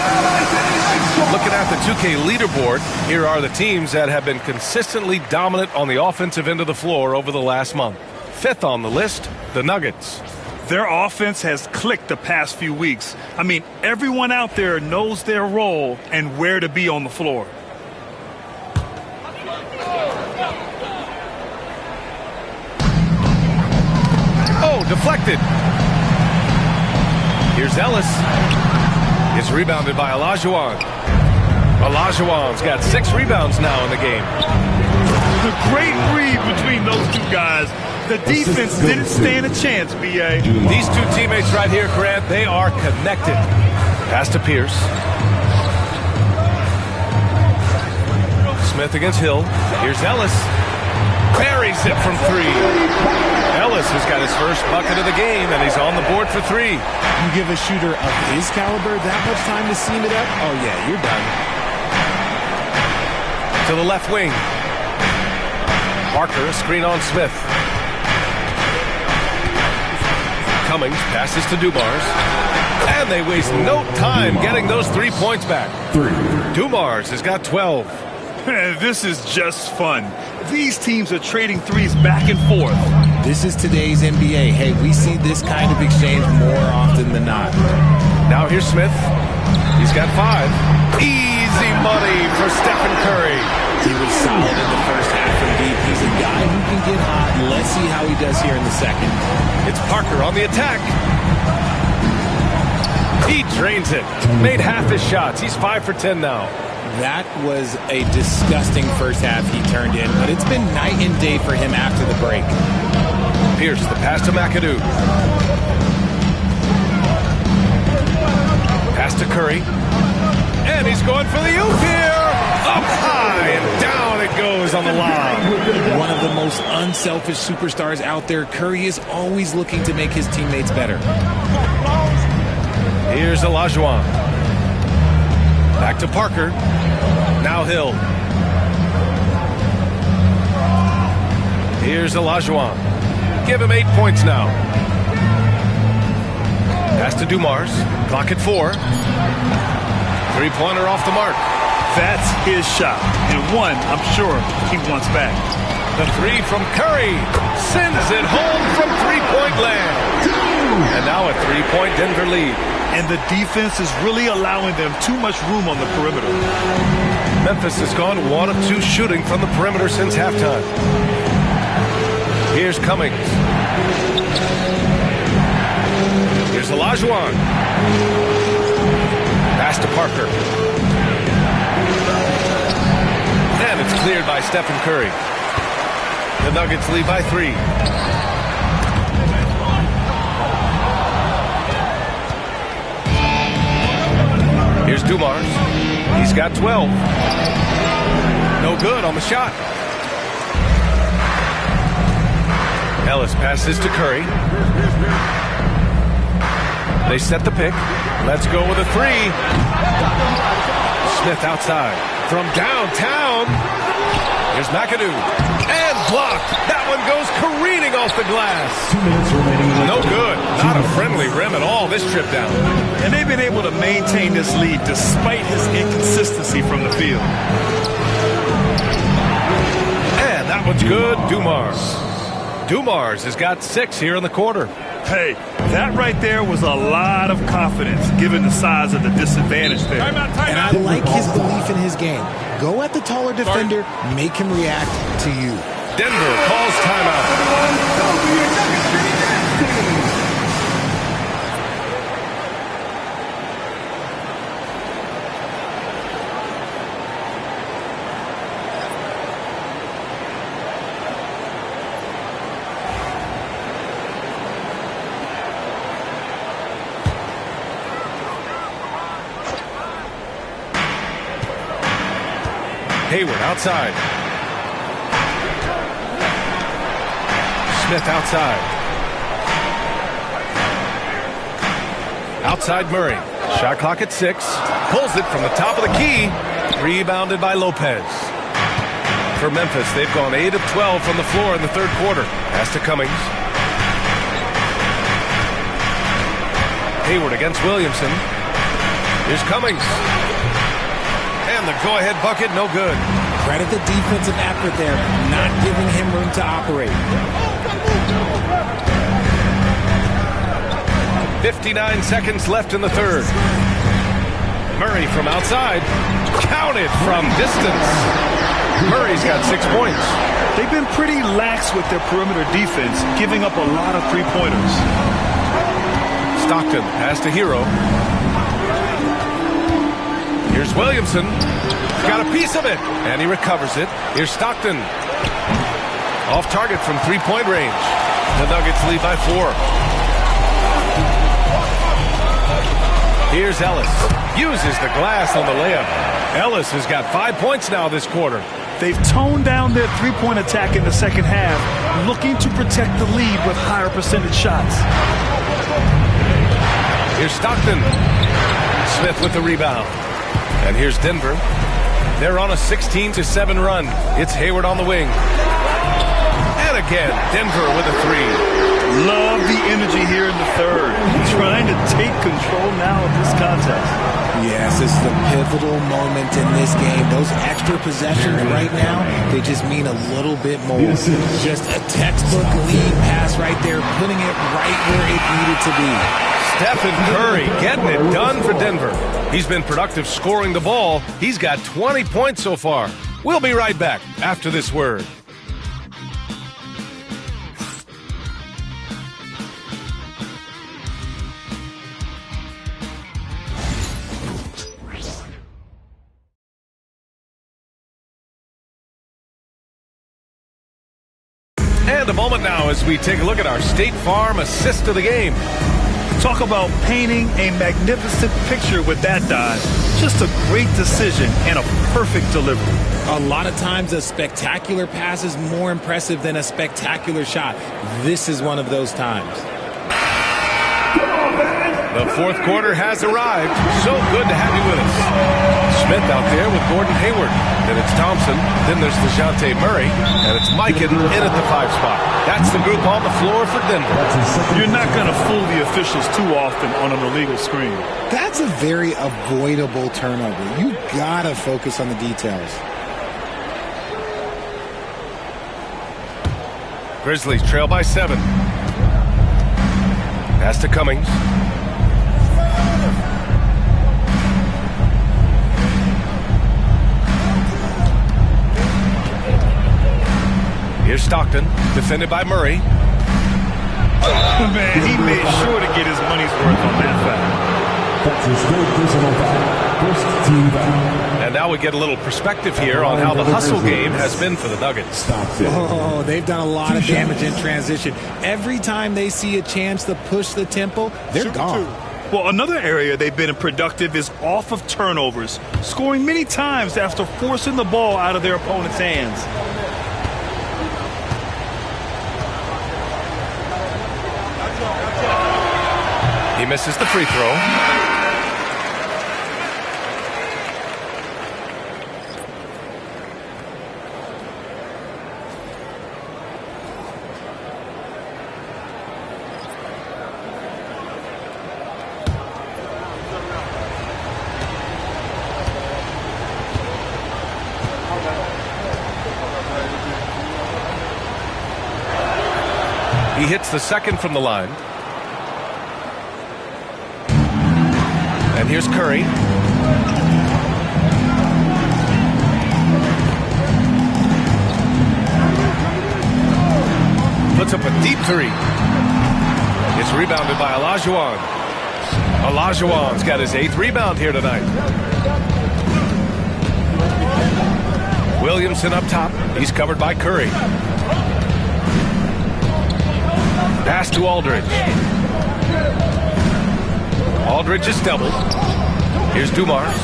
Looking at the 2K leaderboard, here are the teams that have been consistently dominant on the offensive end of the floor over the last month. Fifth on the list, the Nuggets. Their offense has clicked the past few weeks. I mean, everyone out there knows their role and where to be on the floor. Oh, deflected. Here's Ellis. It's rebounded by Olajuwon. Olajuwon's got 6 rebounds now in the game. The great read between those two guys. The defense didn't stand a chance, B.A. These two teammates right here, Grant, they are connected. Pass to Pierce. Smith against Hill. Here's Ellis. Buries it from 3. Ellis has got his first bucket of the game, and he's on the board for 3. You give a shooter of his caliber that much time to seam it up? Oh, yeah, you're done. To the left wing. Parker, a screen on Smith. Cummings passes to Dumars. And they waste no time getting those 3 points back. Dumars has got 12. This is just fun. These teams are trading threes back and forth. This is today's NBA. Hey, we see this kind of exchange more often than not. Now here's Smith. He's got 5. Easy money for Stephen Curry. He was solid in the first half from deep. He's a guy who can get hot. Let's see how he does here in the second. It's Parker on the attack. He drains it. Made half his shots. He's 5 for 10 now. That was a disgusting first half he turned in, but it's been night and day for him after the break. Pierce, the pass to McAdoo. Pass to Curry. And he's going for the oop here. Up high and down it goes on the lob. One of the most unselfish superstars out there. Curry is always looking to make his teammates better. Here's Olajuwon. Back to Parker. Now Hill. Here's Olajuwon. Give him 8 points now. Pass to Dumars. Clock at 4. 3-pointer off the mark. That's his shot. And one, I'm sure, he wants back. The 3 from Curry. Sends it home from three-point land. And now a 3-point Denver lead. And the defense is really allowing them too much room on the perimeter. Memphis has gone 1 of 2 shooting from the perimeter since halftime. Here's Cummings. Here's Olajuwon. Pass to Parker. And it's cleared by Stephen Curry. The Nuggets lead by 3. Here's Dumars. He's got 12. No good on the shot. Ellis passes to Curry. They set the pick. Let's go with a 3. Smith outside. From downtown. Here's McAdoo. And blocked. That one goes careening off the glass. 2 minutes remaining. No good. Not a friendly rim at all this trip down. And they've been able to maintain this lead despite his inconsistency from the field. And that one's good. Dumars has got 6 here in the quarter. Hey, that right there was a lot of confidence given the size of the disadvantage there. And I like his belief in his game. Go at the taller defender, make him react to you. Denver calls timeout. Hayward outside. Smith outside. Outside Murray. Shot clock at 6. Pulls it from the top of the key. Rebounded by Lopez. For Memphis, they've gone 8 of 12 from the floor in the third quarter. Pass to Cummings. Hayward against Williamson. Here's Cummings. And the go-ahead bucket, no good. Credit the defensive effort there, not giving him room to operate. 59 seconds left in the third. Murray from outside. Counted from distance. Murray's got 6 points. They've been pretty lax with their perimeter defense, giving up a lot of three-pointers. Stockton has to Hero. Here's Williamson. Got a piece of it, and he recovers it. Here's Stockton. Off target from three-point range. The Nuggets lead by 4. Here's Ellis. Uses the glass on the layup. Ellis has got 5 points now this quarter. They've toned down their three-point attack in the second half, looking to protect the lead with higher percentage shots. Here's Stockton. Smith with the rebound. And here's Denver. They're on a 16-7 run. It's Hayward on the wing. And again, Denver with a 3. Love the energy here in the third. Trying to take control now of this contest. Yes, this is a pivotal moment in this game. Those extra possessions right now, they just mean a little bit more. Just a textbook lead pass right there, putting it right where it needed to be. Stephen Curry getting it done for Denver. He's been productive scoring the ball. He's got 20 points so far. We'll be right back after this word. And a moment now as we take a look at our State Farm assist of the game. Talk about painting a magnificent picture with that dive. Just a great decision and a perfect delivery. A lot of times a spectacular pass is more impressive than a spectacular shot. This is one of those times. The fourth quarter has arrived. So good to have you with us. Smith out there with Gordon Hayward. Then it's Thompson. Then there's DeJounte Murray. And it's Mikan in at the 5 spot. That's the group on the floor for Denver. You're not going to fool the officials too often on an illegal screen. That's a very avoidable turnover. You got to focus on the details. Grizzlies trail by 7. Pass to Cummings. Here's Stockton, defended by Murray. Oh, man, he made sure to get his money's worth on that foul. That's his third personal foul. First team foul. And now we get a little perspective here on how the hustle game has been for the Nuggets. Oh, they've done a lot of damage in transition. Every time they see a chance to push the tempo, they're gone. Well, another area they've been productive is off of turnovers, scoring many times after forcing the ball out of their opponent's hands. He misses the free throw. He hits the second from the line. And here's Curry. Puts up a deep 3. It's rebounded by Olajuwon. Olajuwon's got his 8th rebound here tonight. Williamson up top. He's covered by Curry. Pass to Aldridge. Aldridge is doubled. Here's Dumars.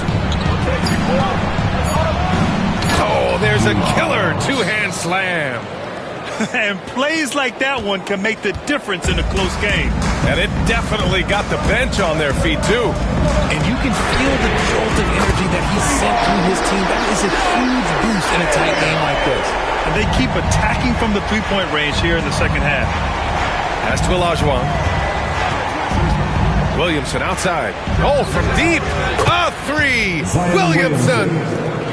Oh, there's a killer 2-hand slam. And plays like that one can make the difference in a close game. And it definitely got the bench on their feet, too. And you can feel the jolt of energy that he sent through his team. That is a huge boost in a tight game like this. And they keep attacking from the three-point range here in the second half. Pass to Olajuwon. Williamson outside. Oh, from deep. A three. Williamson.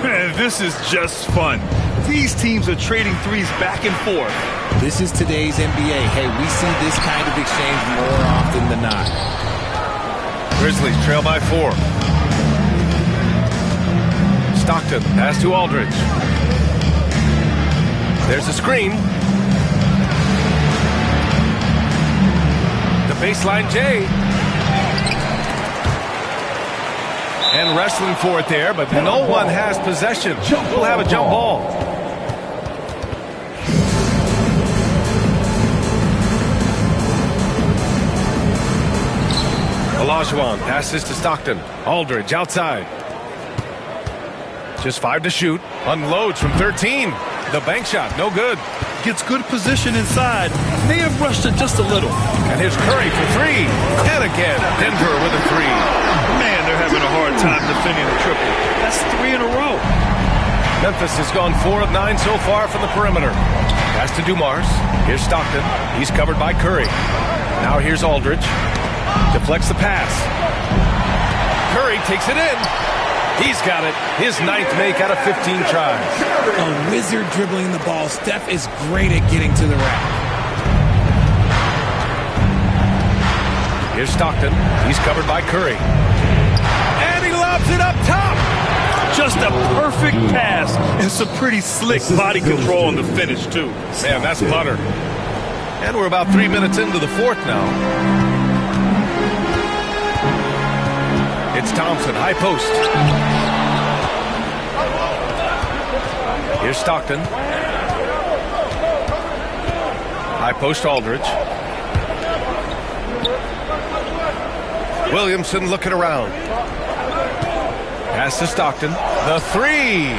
Man, this is just fun. These teams are trading threes back and forth. This is today's NBA. Hey, we see this kind of exchange more often than not. Grizzlies trail by 4. Stockton pass to Aldridge. There's a screen. The baseline J. And wrestling for it there, but no one has possession. We'll have a jump ball. Olajuwon passes to Stockton. Aldridge outside. Just 5 to shoot. Unloads from 13. The bank shot, no good. Gets good position inside. May have rushed it just a little. And here's Curry for 3. And again, Denver with a 3. Man, they're having a hard time defending the triple. That's 3 in a row. Memphis has gone 4 of 9 so far from the perimeter. Pass to Dumars. Here's Stockton. He's covered by Curry. Now here's Aldridge. Deflects the pass. Curry takes it in. He's got it. His 9th make out of 15 tries. A wizard dribbling the ball. Steph is great at getting to the rack. Here's Stockton. He's covered by Curry. And he lobs it up top. Just a perfect pass and some pretty slick body control on the finish, too. Man, that's butter. And we're about 3 minutes into the 4th now. It's Thompson, high post. Here's Stockton. High post Aldridge. Williamson looking around. Pass to Stockton. The 3.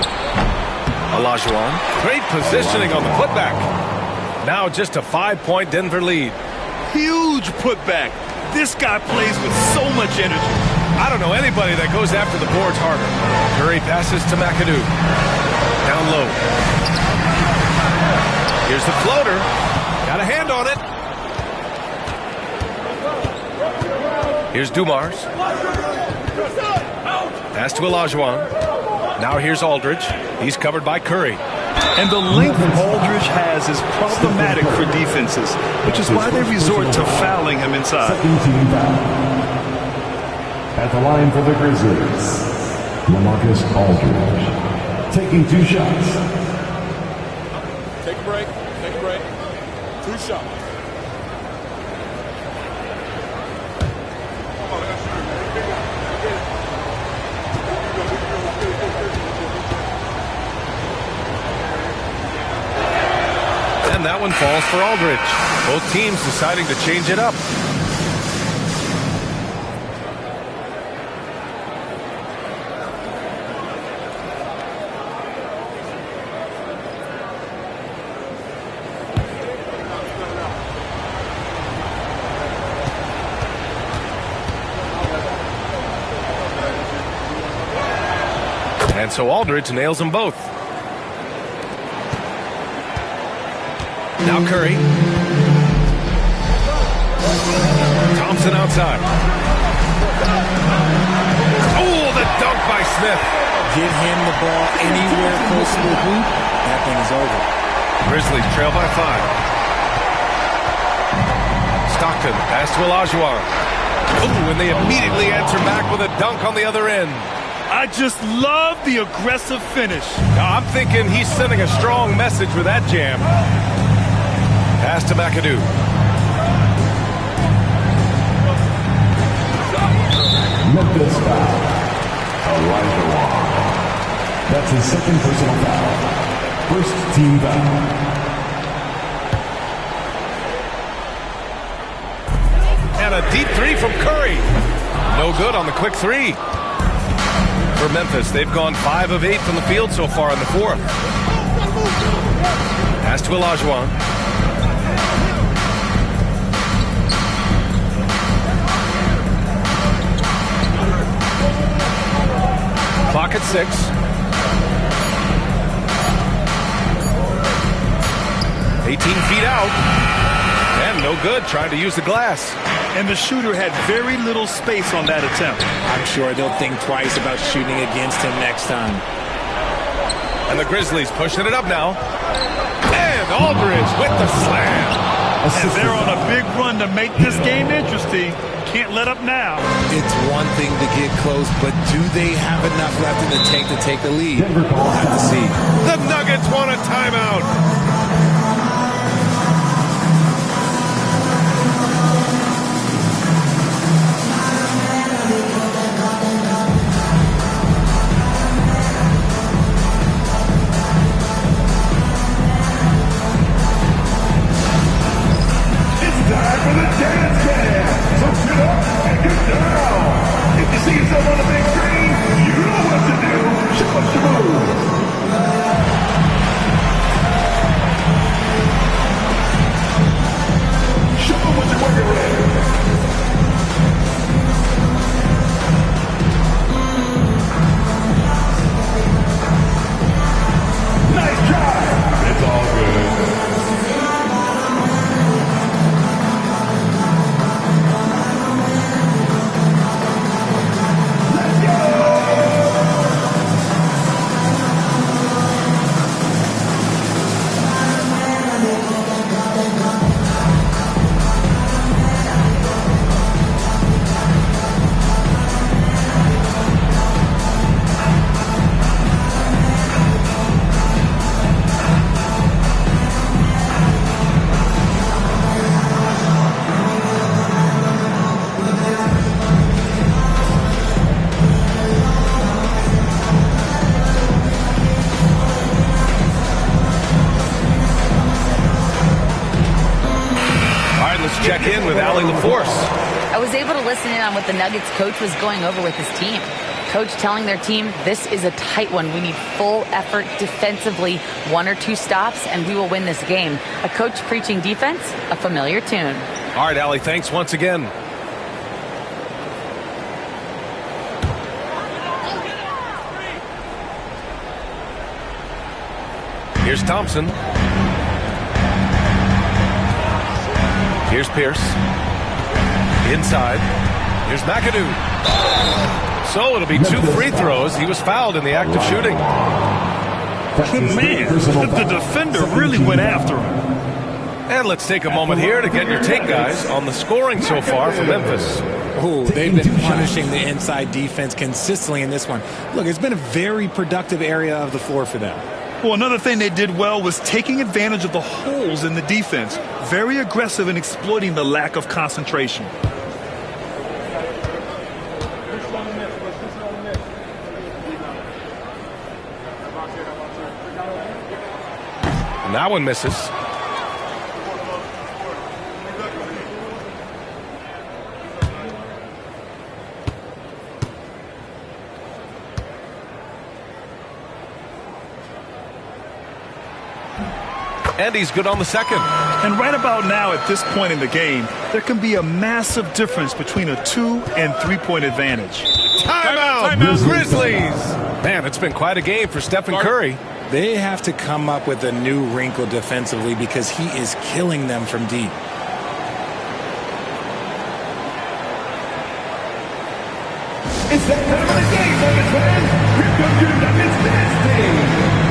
Olajuwon. Great positioning on the putback. Now just a 5-point Denver lead. Huge putback. This guy plays with so much energy. I don't know anybody that goes after the boards harder. Curry passes to McAdoo. Down low. Here's the floater. Got a hand on it. Here's Dumars. Pass to Olajuwon. Now here's Aldridge. He's covered by Curry. And the length Aldridge has is problematic for defenses, which is why they resort to fouling him inside. At the line for the Grizzlies, LaMarcus Aldridge, taking 2 shots. Take a break. Take a break. 2 shots. And that one falls for Aldridge. Both teams deciding to change it up. And so Aldridge nails them both. Now Curry. Thompson outside. Oh, the dunk by Smith. Give him the ball anywhere close to the hoop. That thing is over. Grizzlies trail by 5. Stockton pass to Olajuwon. Oh, and they immediately answer back with a dunk on the other end. I just love the aggressive finish. Now, I'm thinking he's sending a strong message with that jam. Pass to McAdoo. Memphis foul. Olajuwon. That's his 2nd personal foul. 1st team foul. And a deep 3 from Curry. No good on the quick 3. For Memphis, they've gone 5 of 8 from the field so far in the 4th. Pass to Olajuwon. Clock at 6. .18 feet out. And no good, trying to use the glass. and the shooter had very little space on that attempt. I'm sure they'll think twice about shooting against him next time. And the Grizzlies pushing it up now. And Aldridge with the slam. And they're on a big run to make this game interesting. Can't let up now. It's one thing to get close, but do they have enough left in the tank to take the lead? We'll have to see. The Nuggets want a timeout. Time for the dance cam. So get up and get down. If you see yourself on the big screen, you know what to do. Show us your move. Show them what you're working with. Nice try. It's all good. Check in with Allie LaForce. I was able to listen in on what the Nuggets coach was going over with his team. Coach telling their team, this is a tight one. We need full effort defensively, 1 or 2 stops, and we will win this game. A coach preaching defense, a familiar tune. All right, Allie, thanks once again. Here's Thompson. Here's Pierce. Inside. Here's McAdoo. So it'll be 2 free throws. He was fouled in the act of shooting. Man, the defender really went after him. And let's take a moment here to get your take, guys, on the scoring so far for Memphis. Oh, they've been punishing the inside defense consistently in this one. Look, it's been a very productive area of the floor for them. Well, another thing they did well was taking advantage of the holes in the defense. Very aggressive in exploiting the lack of concentration. And that one misses. And he's good on the second. And right about now, at this point in the game, there can be a massive difference between a 2- and 3-point advantage. Timeout, Grizzlies. Man, it's been quite a game for Stephen Curry. They have to come up with a new wrinkle defensively because he is killing them from deep. It's that time of the game, Nuggets fans. Here comes your Nuggets dance team.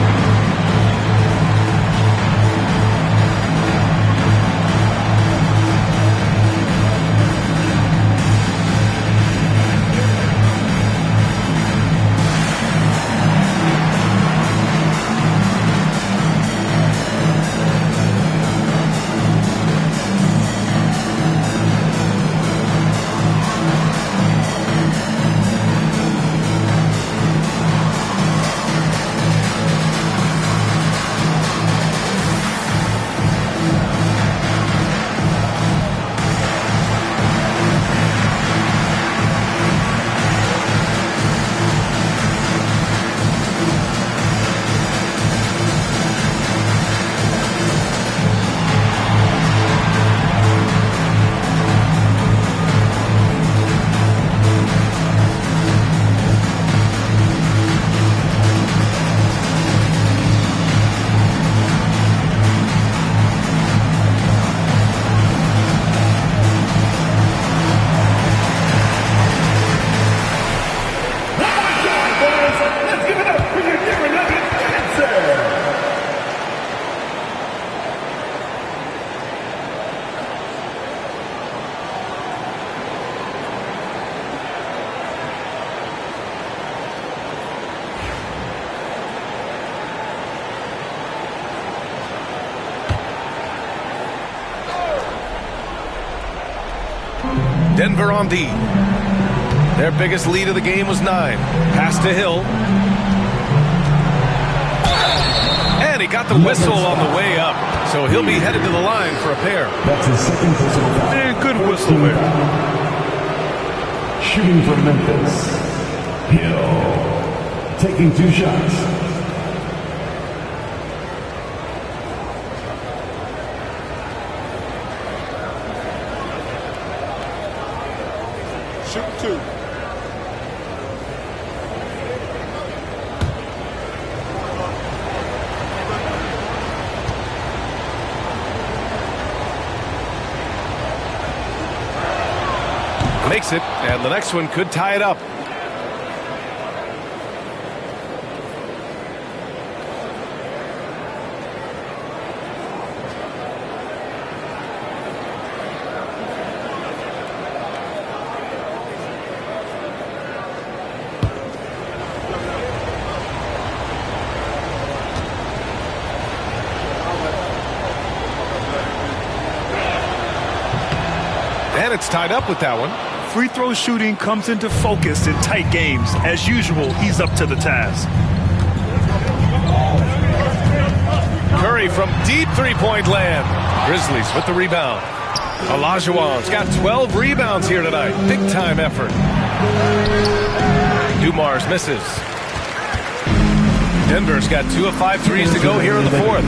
Denver on D. Their biggest lead of the game was 9. Pass to Hill. And he got the whistle on the way up. So he'll be headed to the line for a pair. That's his second personal foul. And good whistle there. Shooting for Memphis. Hill. Taking 2 shots. Shoot 2. Makes it, and the next one could tie it up. And it's tied up with that one. Free throw shooting comes into focus in tight games. As usual, he's up to the task. Curry from deep three-point land. Grizzlies with the rebound. Olajuwon's got 12 rebounds here tonight. Big-time effort. Dumars misses. Denver's got 2 of 5 threes to go here in the fourth.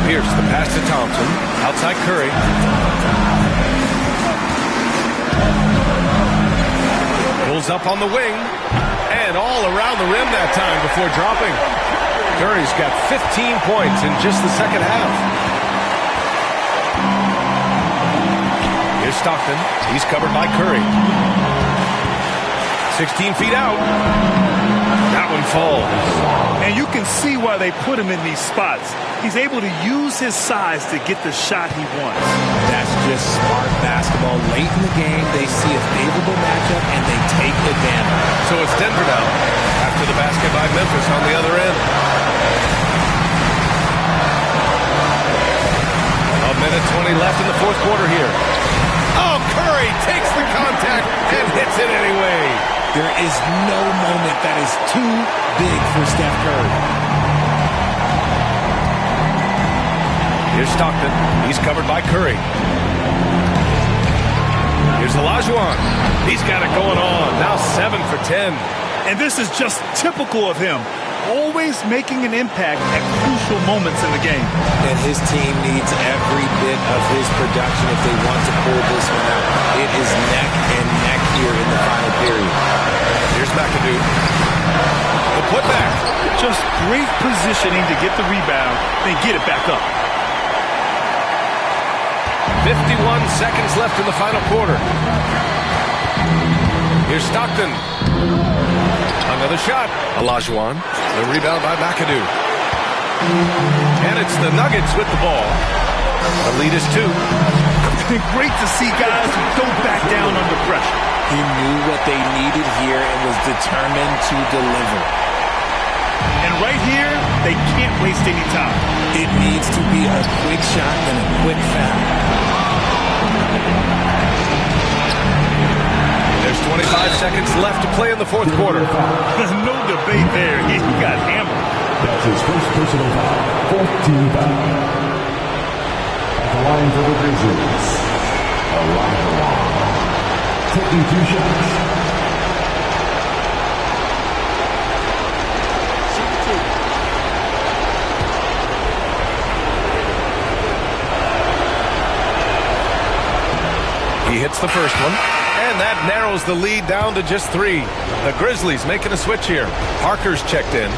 Pierce, the pass to Thompson. Outside Curry. Pulls up on the wing. And all around the rim that time before dropping. Curry's got 15 points in just the second half. Here's Stockton. He's covered by Curry. 16 feet out. That one falls. And you can see why they put him in these spots. He's able to use his size to get the shot he wants. That's just smart basketball. Late in the game, they see a favorable matchup, and they take advantage. So it's Denver now, after the basket by Memphis on the other end. A minute 20 left in the fourth quarter here. Oh, Curry takes the contact and hits it anyway. There is no moment that is too big for Steph Curry. Here's Stockton. He's covered by Curry. Here's Olajuwon. He's got it going on. Now 7 for 10. And this is just typical of him. Always making an impact at crucial moments in the game. And his team needs every bit of his production if they want to pull this one out. It is neck and neck here in the final period. Here's McAdoo. The putback. Just great positioning to get the rebound, then get it back up. 51 seconds left in the final quarter. Here's Stockton. Another shot. Olajuwon. The rebound by McAdoo. And it's the Nuggets with the ball. The lead is 2. Great to see guys who don't back down under pressure. He knew what they needed here and was determined to deliver. And right here, they can't waste any time. It needs to be a quick shot and a quick foul. There's 25 seconds left to play in the fourth quarter. No debate there. He got hammered. That's his first personal foul. 14 foul. At the line for the Grizzlies. Olajuwon. Taking 2 shots. He hits the first one, and that narrows the lead down to just 3. The Grizzlies making a switch here. Parker's checked in.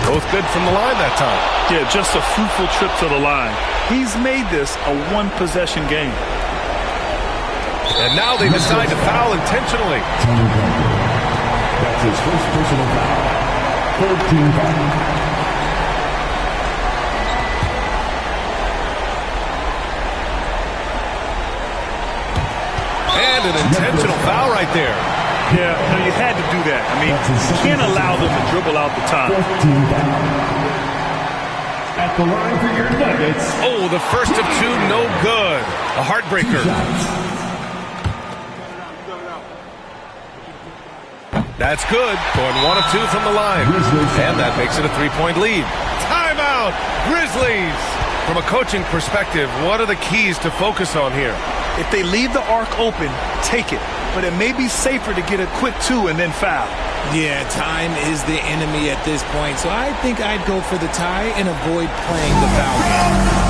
Both good from the line that time. Yeah, just a fruitful trip to the line. He's made this a one-possession game. And now they decide to foul intentionally. That's his first personal foul. 13 foul. And an intentional foul right there. Yeah, no, you had to do that. I mean, you can't allow them to dribble out the time. At the line for your Nuggets. Oh, the first of two, no good. A heartbreaker. That's good. Going 1 of 2 from the line. And that makes it a 3-point lead. Timeout, Grizzlies. From a coaching perspective, what are the keys to focus on here? If they leave the arc open, take it. But it may be safer to get a quick 2 and then foul. Yeah, time is the enemy at this point. So I think I'd go for the tie and avoid playing the foul game.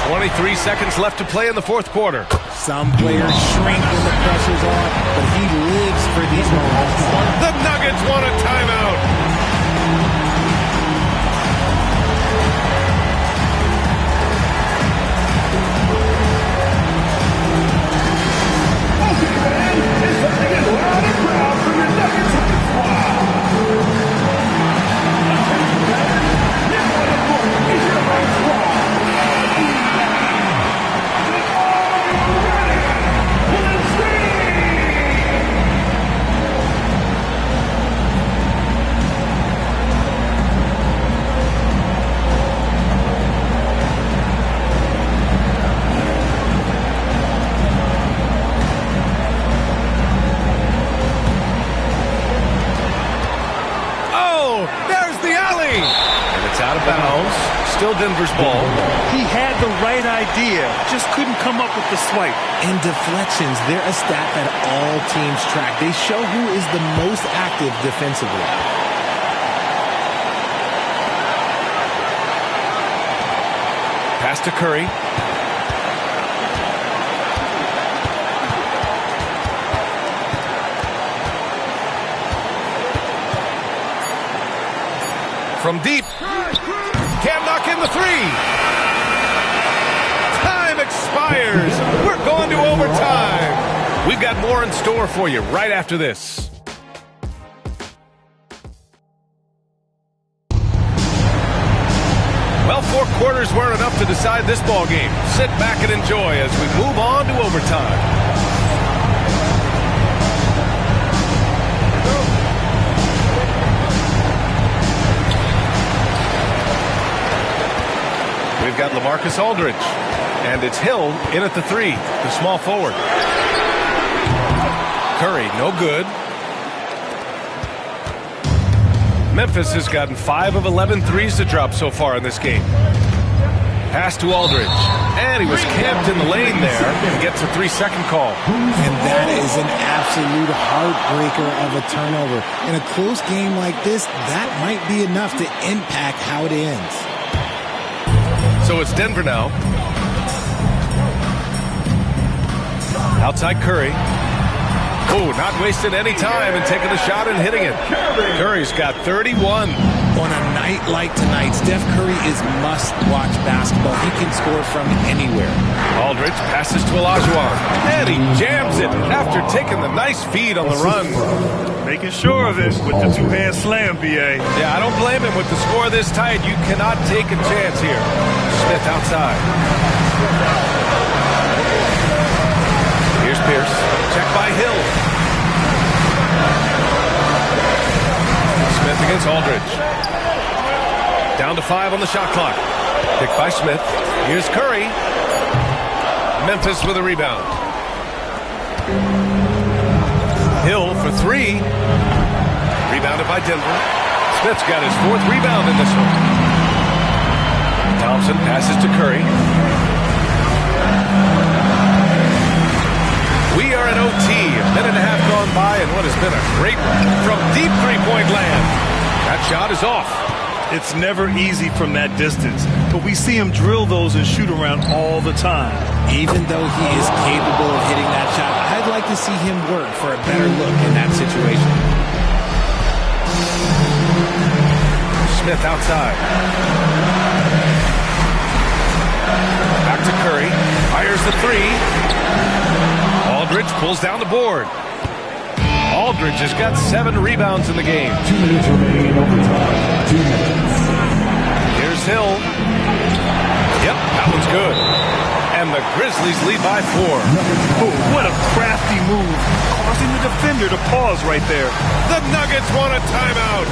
23 seconds left to play in the fourth quarter. Some players shrink when the pressure's on, but he lives for these moments. The Nuggets want a timeout. It's time to get loud and proud for your Nuggets squad. Out of bounds. Still Denver's ball. He had the right idea, just couldn't come up with the swipe. And deflections, they're a stat that all teams track. They show who is the most active defensively. Pass to Curry. From deep. Can't knock in the three. Time expires. We're going to overtime. We've got more in store for you right after this. Well, 4 quarters weren't enough to decide this ball game. Sit back and enjoy as we move on to overtime. We've got LaMarcus Aldridge, and it's Hill in at the 3, the small forward. Curry, no good. Memphis has gotten 5 of 11 threes to drop so far in this game. Pass to Aldridge, and he was camped in the lane there and gets a 3-second call. And that is an absolute heartbreaker of a turnover. In a close game like this, that might be enough to impact how it ends. So it's Denver now. Outside Curry. Oh, not wasting any time and taking the shot and hitting it. Curry's got 31. On a night like tonight, Steph Curry is must-watch basketball. He can score from anywhere. Aldridge passes to Olajuwon, and he jams it after taking the nice feed on the run. Making sure of it with the two-hand slam, B.A. Yeah, I don't blame him with the score this tight. You cannot take a chance here. Smith outside. Here's Pierce. Check by Hill. Smith against Aldridge. Down to 5 on the shot clock. Picked by Smith. Here's Curry. Memphis with a rebound. Hill for 3. Rebounded by Denver. Smith's got his 4th rebound in this one. Thompson passes to Curry. We are at OT. A minute and a half gone by and what has been a great one from deep three-point land. That shot is off. It's never easy from that distance, but we see him drill those and shoot around all the time. Even though he is capable of hitting that shot, I'd like to see him work for a better look in that situation. Smith outside. Back to Curry. Fires the 3. Aldridge pulls down the board. Aldridge has got 7 rebounds in the game. 2 minutes remaining in overtime. 2 minutes. Here's Hill. Yep, that one's good. And the Grizzlies lead by 4. Oh, what a crafty move, causing the defender to pause right there. The Nuggets want a timeout.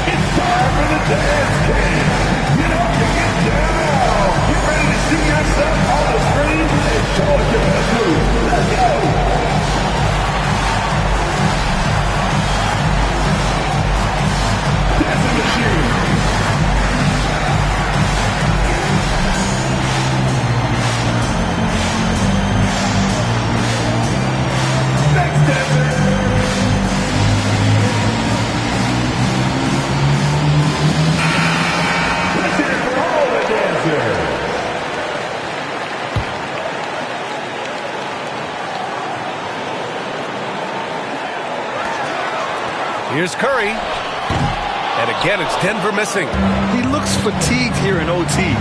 It's time for the dance game. Get up and get down. Get ready to see yourself on the screen and show us your best move. Let's go. Dancing machine. Next dancer. Let's hear it for all the dancers. Here's Curry. And again, it's Denver missing. He looks fatigued here in OT,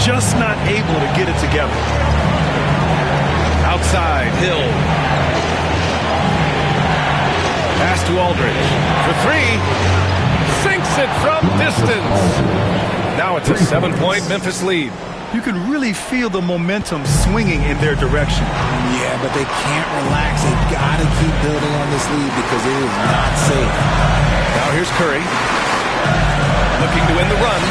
just not able to get it together. Outside, Hill. Pass to Aldridge. For 3. Sinks it from distance. Now it's a 7-point Memphis lead. You can really feel the momentum swinging in their direction. Yeah, but they can't relax. They've got to keep building on this lead because it is not safe. Now here's Curry. Looking to win the run.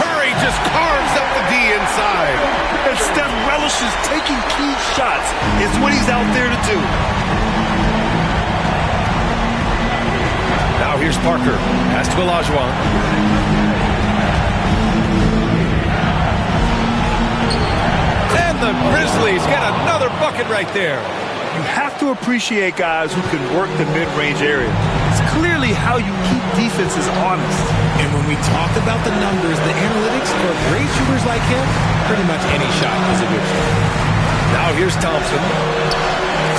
Curry just carves up the D inside. And Steph relishes taking key shots. It's what he's out there to do. Now here's Parker. Pass to Olajuwon. And the Grizzlies get another bucket right there. You have to appreciate guys who can work the mid-range area. It's clearly how you keep defenses honest. And when we talked about the numbers, the analytics for great shooters like him, pretty much any shot is a good shot. Now here's Thompson.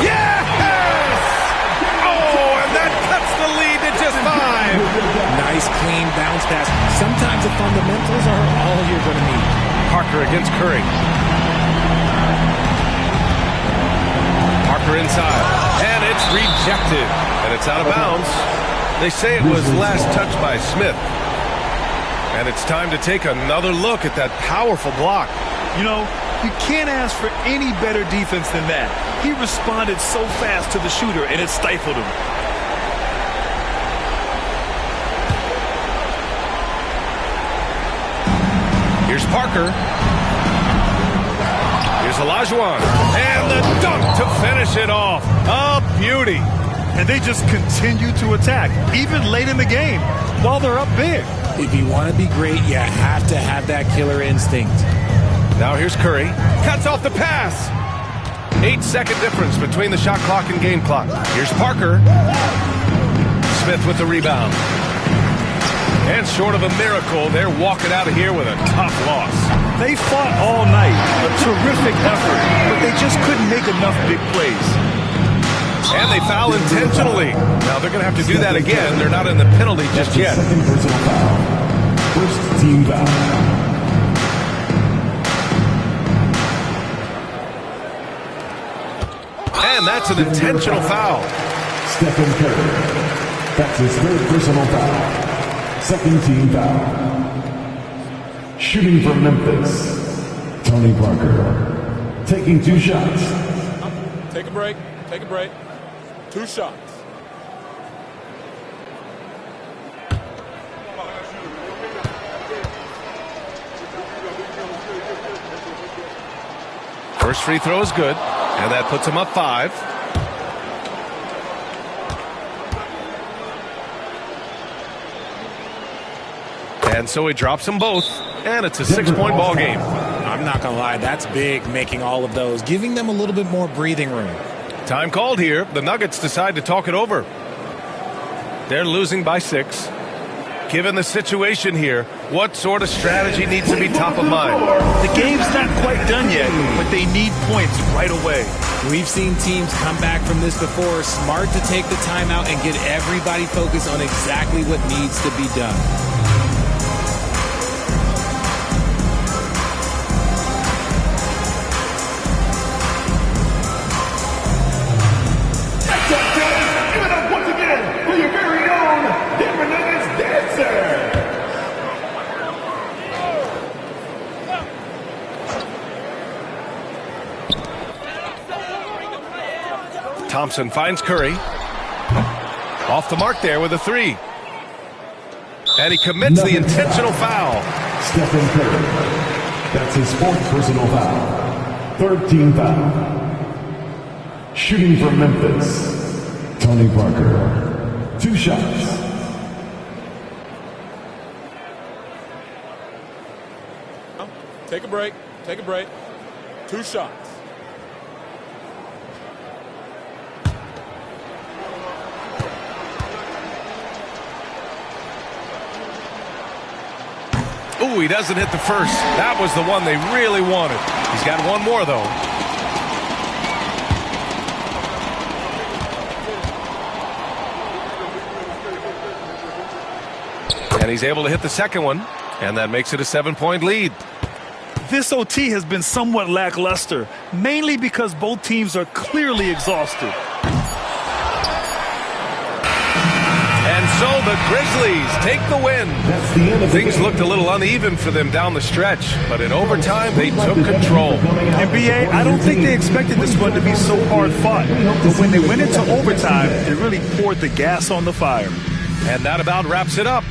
Yes! Oh, and that cuts the lead to just 5. Nice, clean bounce pass. Sometimes the fundamentals are all you're going to need. Parker against Curry. Parker inside. And it's rejected. And it's out of bounds. They say it was last touched by Smith. And it's time to take another look at that powerful block. You know, you can't ask for any better defense than that. He responded so fast to the shooter, and it stifled him. Here's Parker. Here's Olajuwon. And the dunk to finish it off. A beauty. And they just continue to attack, even late in the game, while they're up big. If you want to be great, you have to have that killer instinct. Now here's Curry. Cuts off the pass. 8-second difference between the shot clock and game clock. Here's Parker. Smith with the rebound. And short of a miracle, they're walking out of here with a tough loss. They fought all night. A terrific effort, but they just couldn't make enough big plays. And they foul intentionally. Now they're going to have to do that again. They're not in the penalty just yet. Second personal foul. First team foul. And that's an intentional foul. Stephen Curry. That's his 3rd personal foul. Second team foul. Shooting for Memphis. Tony Parker. Taking 2 shots. Take a break. Take a break. 2 shots. First free throw is good, and that puts him up 5. And so he drops them both, and it's a 6-point ball game. I'm not going to lie, that's big, making all of those, giving them a little bit more breathing room. Time called here. The Nuggets decide to talk it over. They're losing by 6. Given the situation here, what sort of strategy needs to be top of mind? The game's not quite done yet, but they need points right away. We've seen teams come back from this before. Smart to take the timeout and get everybody focused on exactly what needs to be done. Thompson finds Curry. Off the mark there with a three. And he commits the intentional foul. Stephen Curry. That's his 4th personal foul. 3rd team foul. Shooting for Memphis, Tony Parker. 2 shots. Take a break. Take a break. 2 shots. Ooh, he doesn't hit the first. That was the one they really wanted. He's got one more, though. And he's able to hit the second one, and that makes it a 7-point lead. This OT has been somewhat lackluster, mainly because both teams are clearly exhausted. And so the Grizzlies take the win. Things looked a little uneven for them down the stretch, but in overtime they took control. NBA, I don't think they expected this one to be so hard fought, but when they went into overtime, they really poured the gas on the fire. And that about wraps it up.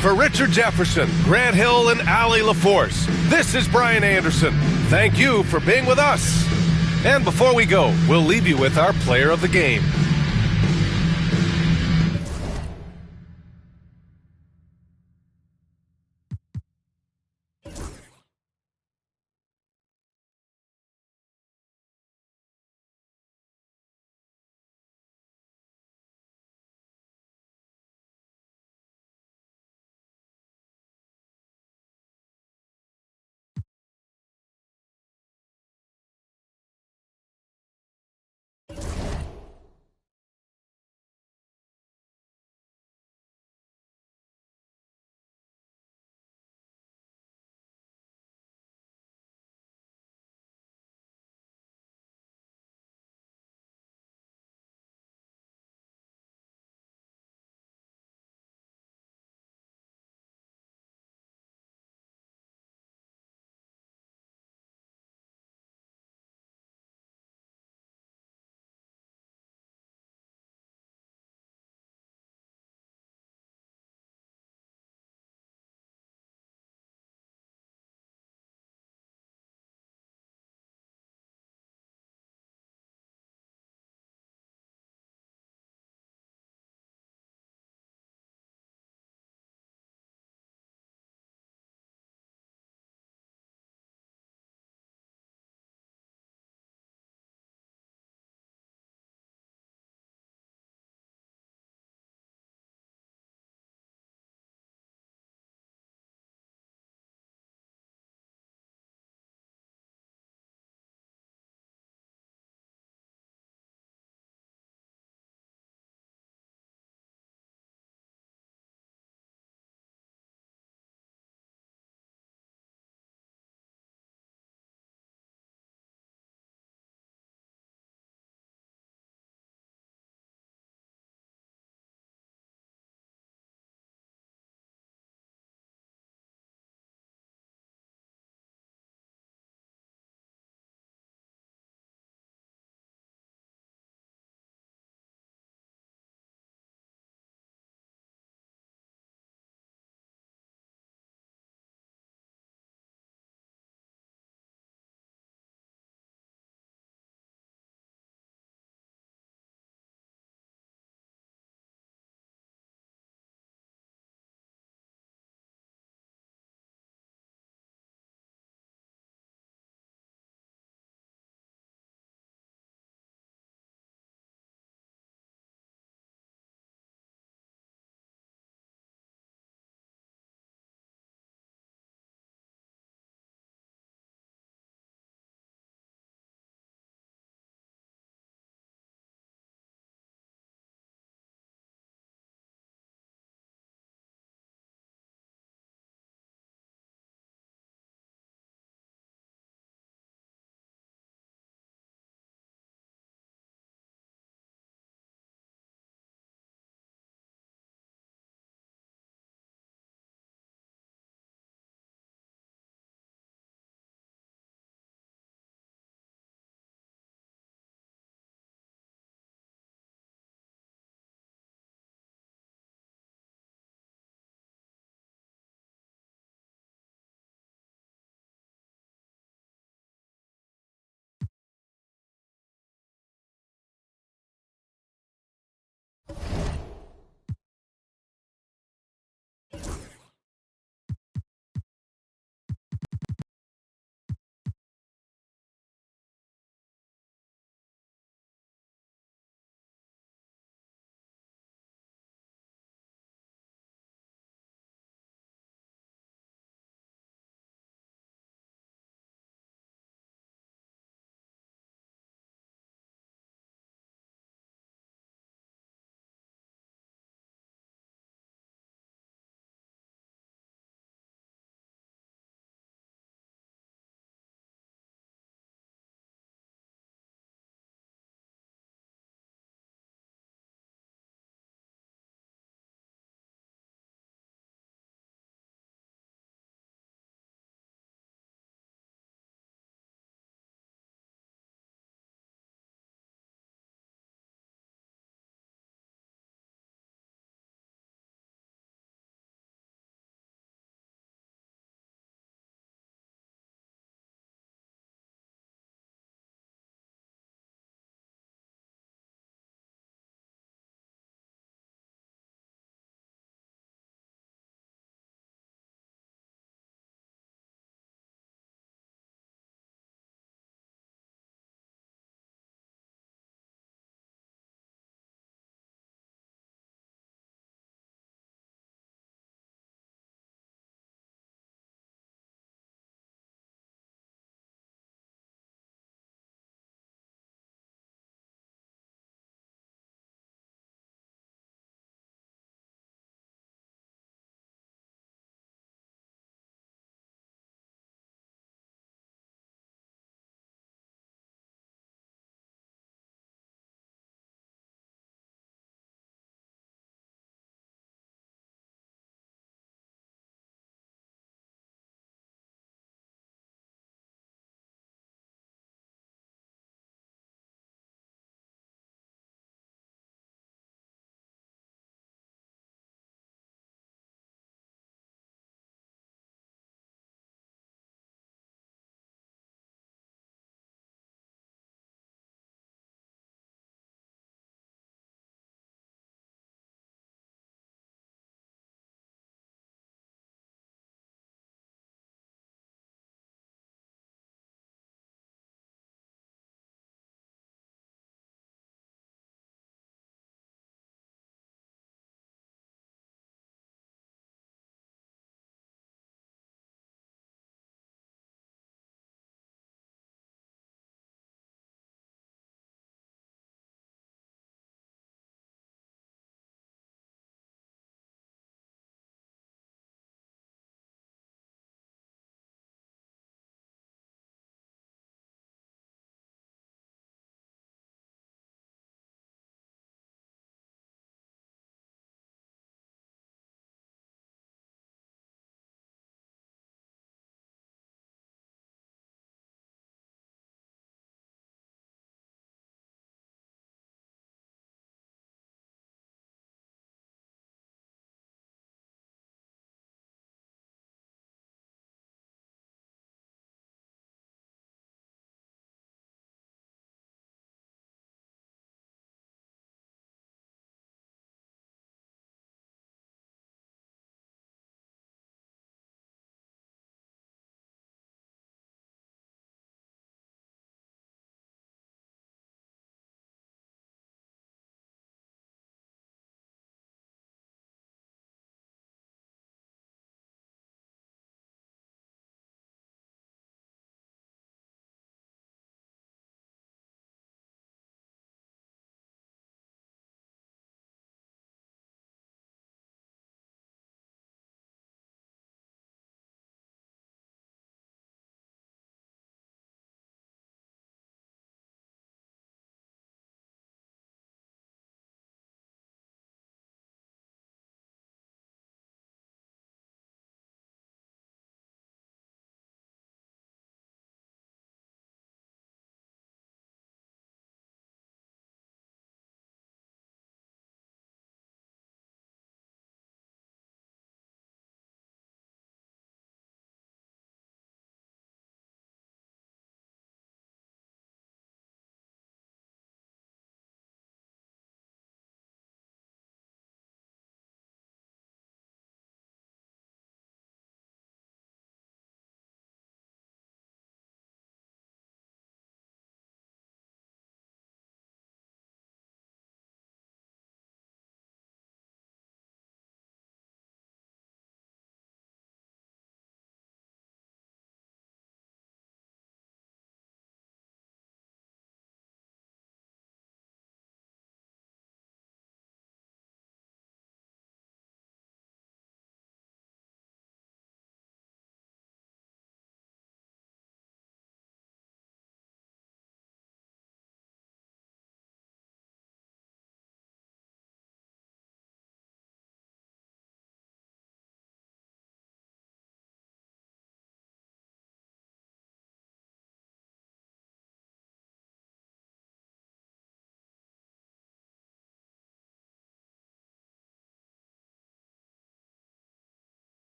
For Richard Jefferson, Grant Hill, and Allie LaForce, this is Brian Anderson. Thank you for being with us. And before we go, we'll leave you with our player of the game.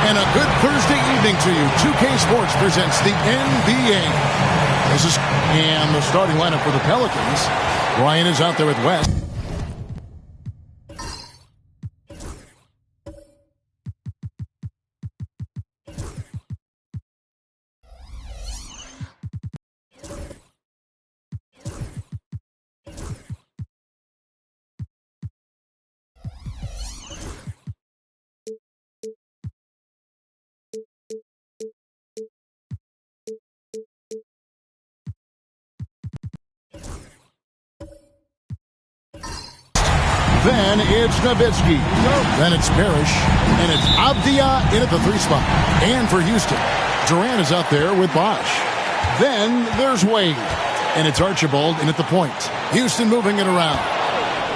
And a good Thursday evening to you. 2K Sports presents the NBA. And the starting lineup for the Pelicans. Ryan is out there with West. Then it's Nowitzki. Then it's Parrish. And it's Avdia in at the 3 spot. And for Houston, Durant is out there with Bosch. Then there's Wade. And it's Archibald in at the point. Houston moving it around.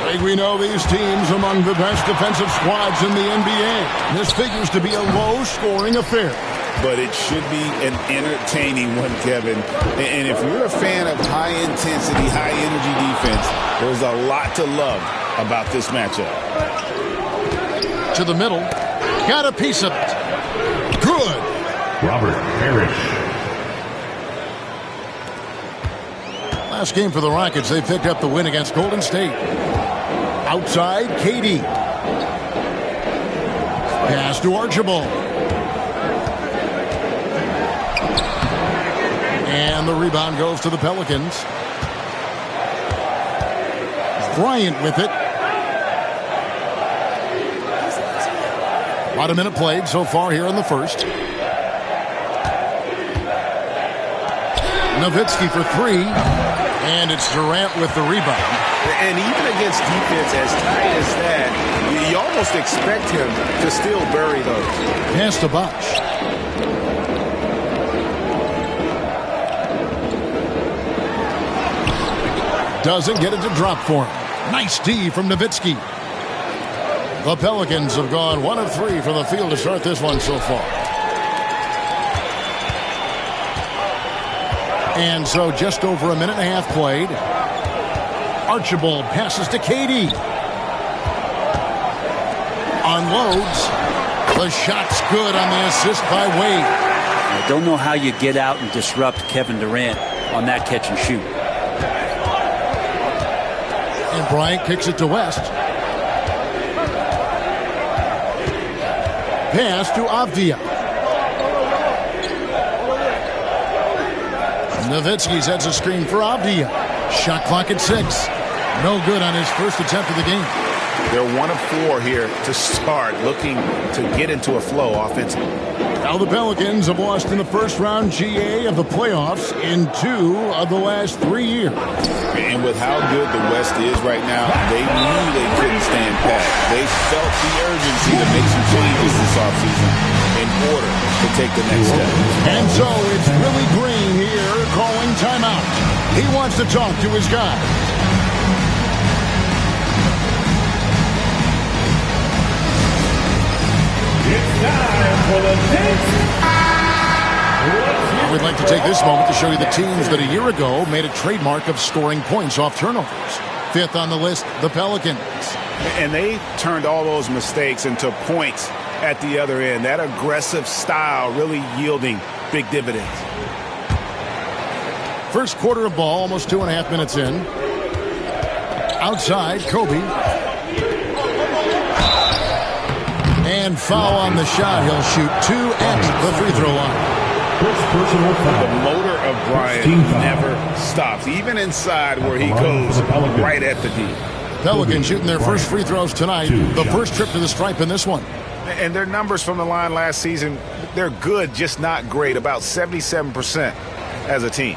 Like we know these teams among the best defensive squads in the NBA. This figures to be a low-scoring affair. But it should be an entertaining one, Kevin. And if you're a fan of high-intensity, high-energy defense, there's a lot to love about this matchup. To the middle. Got a piece of it. Good. Robert Parrish. Last game for the Rockets, they picked up the win against Golden State. Outside, KD. Pass to Archibald. And the rebound goes to the Pelicans. Bryant with it. About a minute played so far here in the first. Nowitzki for 3. And it's Durant with the rebound. And even against defense as tight as that, you almost expect him to still bury those. Pass to Bosch. Doesn't get it to drop for him. Nice D from Nowitzki. The Pelicans have gone 1 of 3 from the field to start this one so far. And so just over a minute and a half played. Archibald passes to KD. Unloads. The shot's good on the assist by Wade. I don't know how you get out and disrupt Kevin Durant on that catch and shoot. And Bryant kicks it to West. Pass to Avdia. Nowitzki sets a screen for Avdia. Shot clock at 6. No good on his first attempt of the game. They're 1 of 4 here to start, looking to get into a flow offensively. Now the Pelicans have lost in the first round GA of the playoffs in 2 of the last 3 years. And with how good the West is right now, they knew they couldn't stand pat. They felt the urgency to make some changes this offseason in order to take the next step. And so it's Willie Green here calling timeout. He wants to talk to his guys. It's time for the next. We'd like to take this moment to show you the teams that a year ago made a trademark of scoring points off turnovers. 5th on the list, the Pelicans. And they turned all those mistakes into points at the other end. That aggressive style really yielding big dividends. First quarter of ball, almost 2.5 minutes in. Outside, Kobe. And foul on the shot. He'll shoot 2 at the free throw line. The motor of Bryant never stops, even inside where he goes right at the D. Pelicans shooting their first free throws tonight. The first trip to the stripe in this one. And their numbers from the line last season, they're good, just not great. About 77% as a team.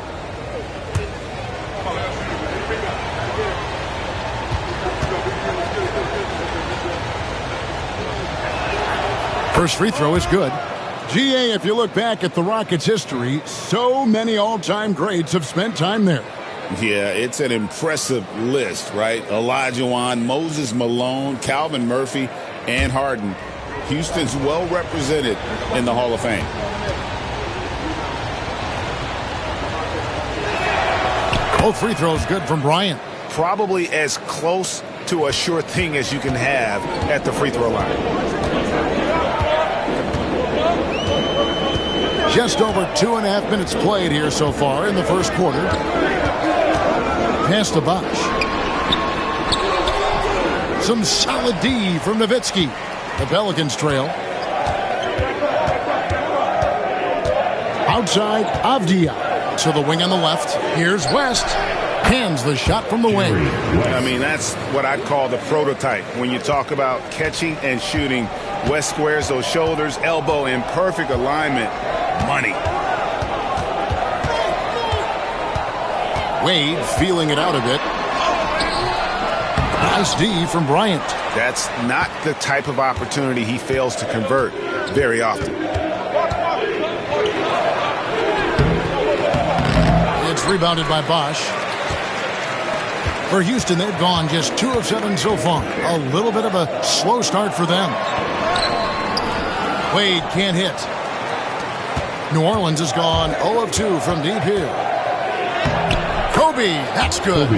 First free throw is good. GA, if you look back at the Rockets' history, so many all-time greats have spent time there. Yeah, it's an impressive list, right? Olajuwon, Moses Malone, Calvin Murphy, and Harden. Houston's well represented in the Hall of Fame. Both free throws good from Bryant. Probably as close to a sure thing as you can have at the free throw line. Just over 2.5 minutes played here so far in the first quarter. Pass to Bosh. Some solid D from Nowitzki. The Pelicans trail. Outside, Avdia to the wing on the left. Here's West. Hands the shot from the wing. I mean, that's what I'd call the prototype. When you talk about catching and shooting, West squares those shoulders, elbow in perfect alignment. Money. Wade feeling it out a bit. Nice D from Bryant. That's not the type of opportunity he fails to convert very often. It's rebounded by Bosh. For Houston, they've gone just 2 of 7 so far. A little bit of a slow start for them. Wade can't hit. New Orleans has gone 0 of 2 from deep here. Kobe, that's good.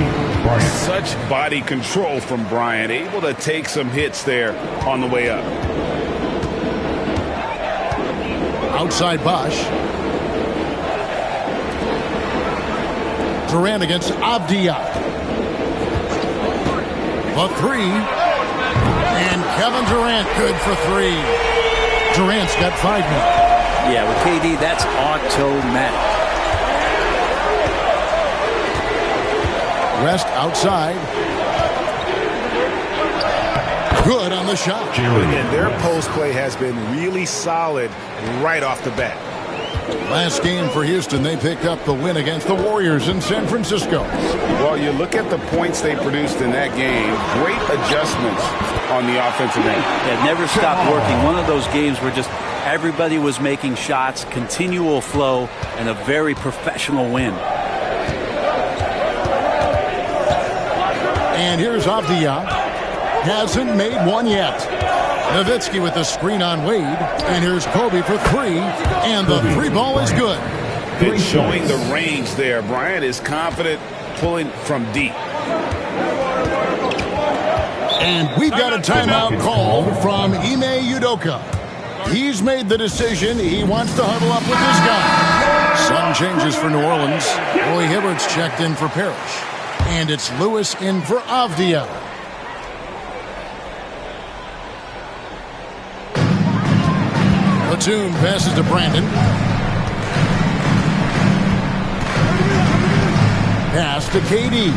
Such body control from Bryant, able to take some hits there on the way up. Outside Bosh. Durant against Avdia. The 3. And Kevin Durant good for 3. Durant's got 5 now. Yeah, with KD, that's automatic. West outside. Good on the shot. And their post play has been really solid right off the bat. Last game for Houston, they picked up the win against the Warriors in San Francisco. Well, you look at the points they produced in that game. Great adjustments on the offensive end. Yeah, never stopped working. One of those games where just everybody was making shots, continual flow, and a very professional win. And here's Avdia. Hasn't made one yet. Nowitzki with the screen on Wade. And here's Kobe for 3. And the 3 ball is good. It's showing the range there. Bryant is confident pulling from deep. And we've got a timeout call from Ime Udoka. He's made the decision. He wants to huddle up with his guy. Some changes for New Orleans. Roy Hibbert's checked in for Parrish. And it's Lewis in for Avdia. Batum passes to Brandon. Pass to KD.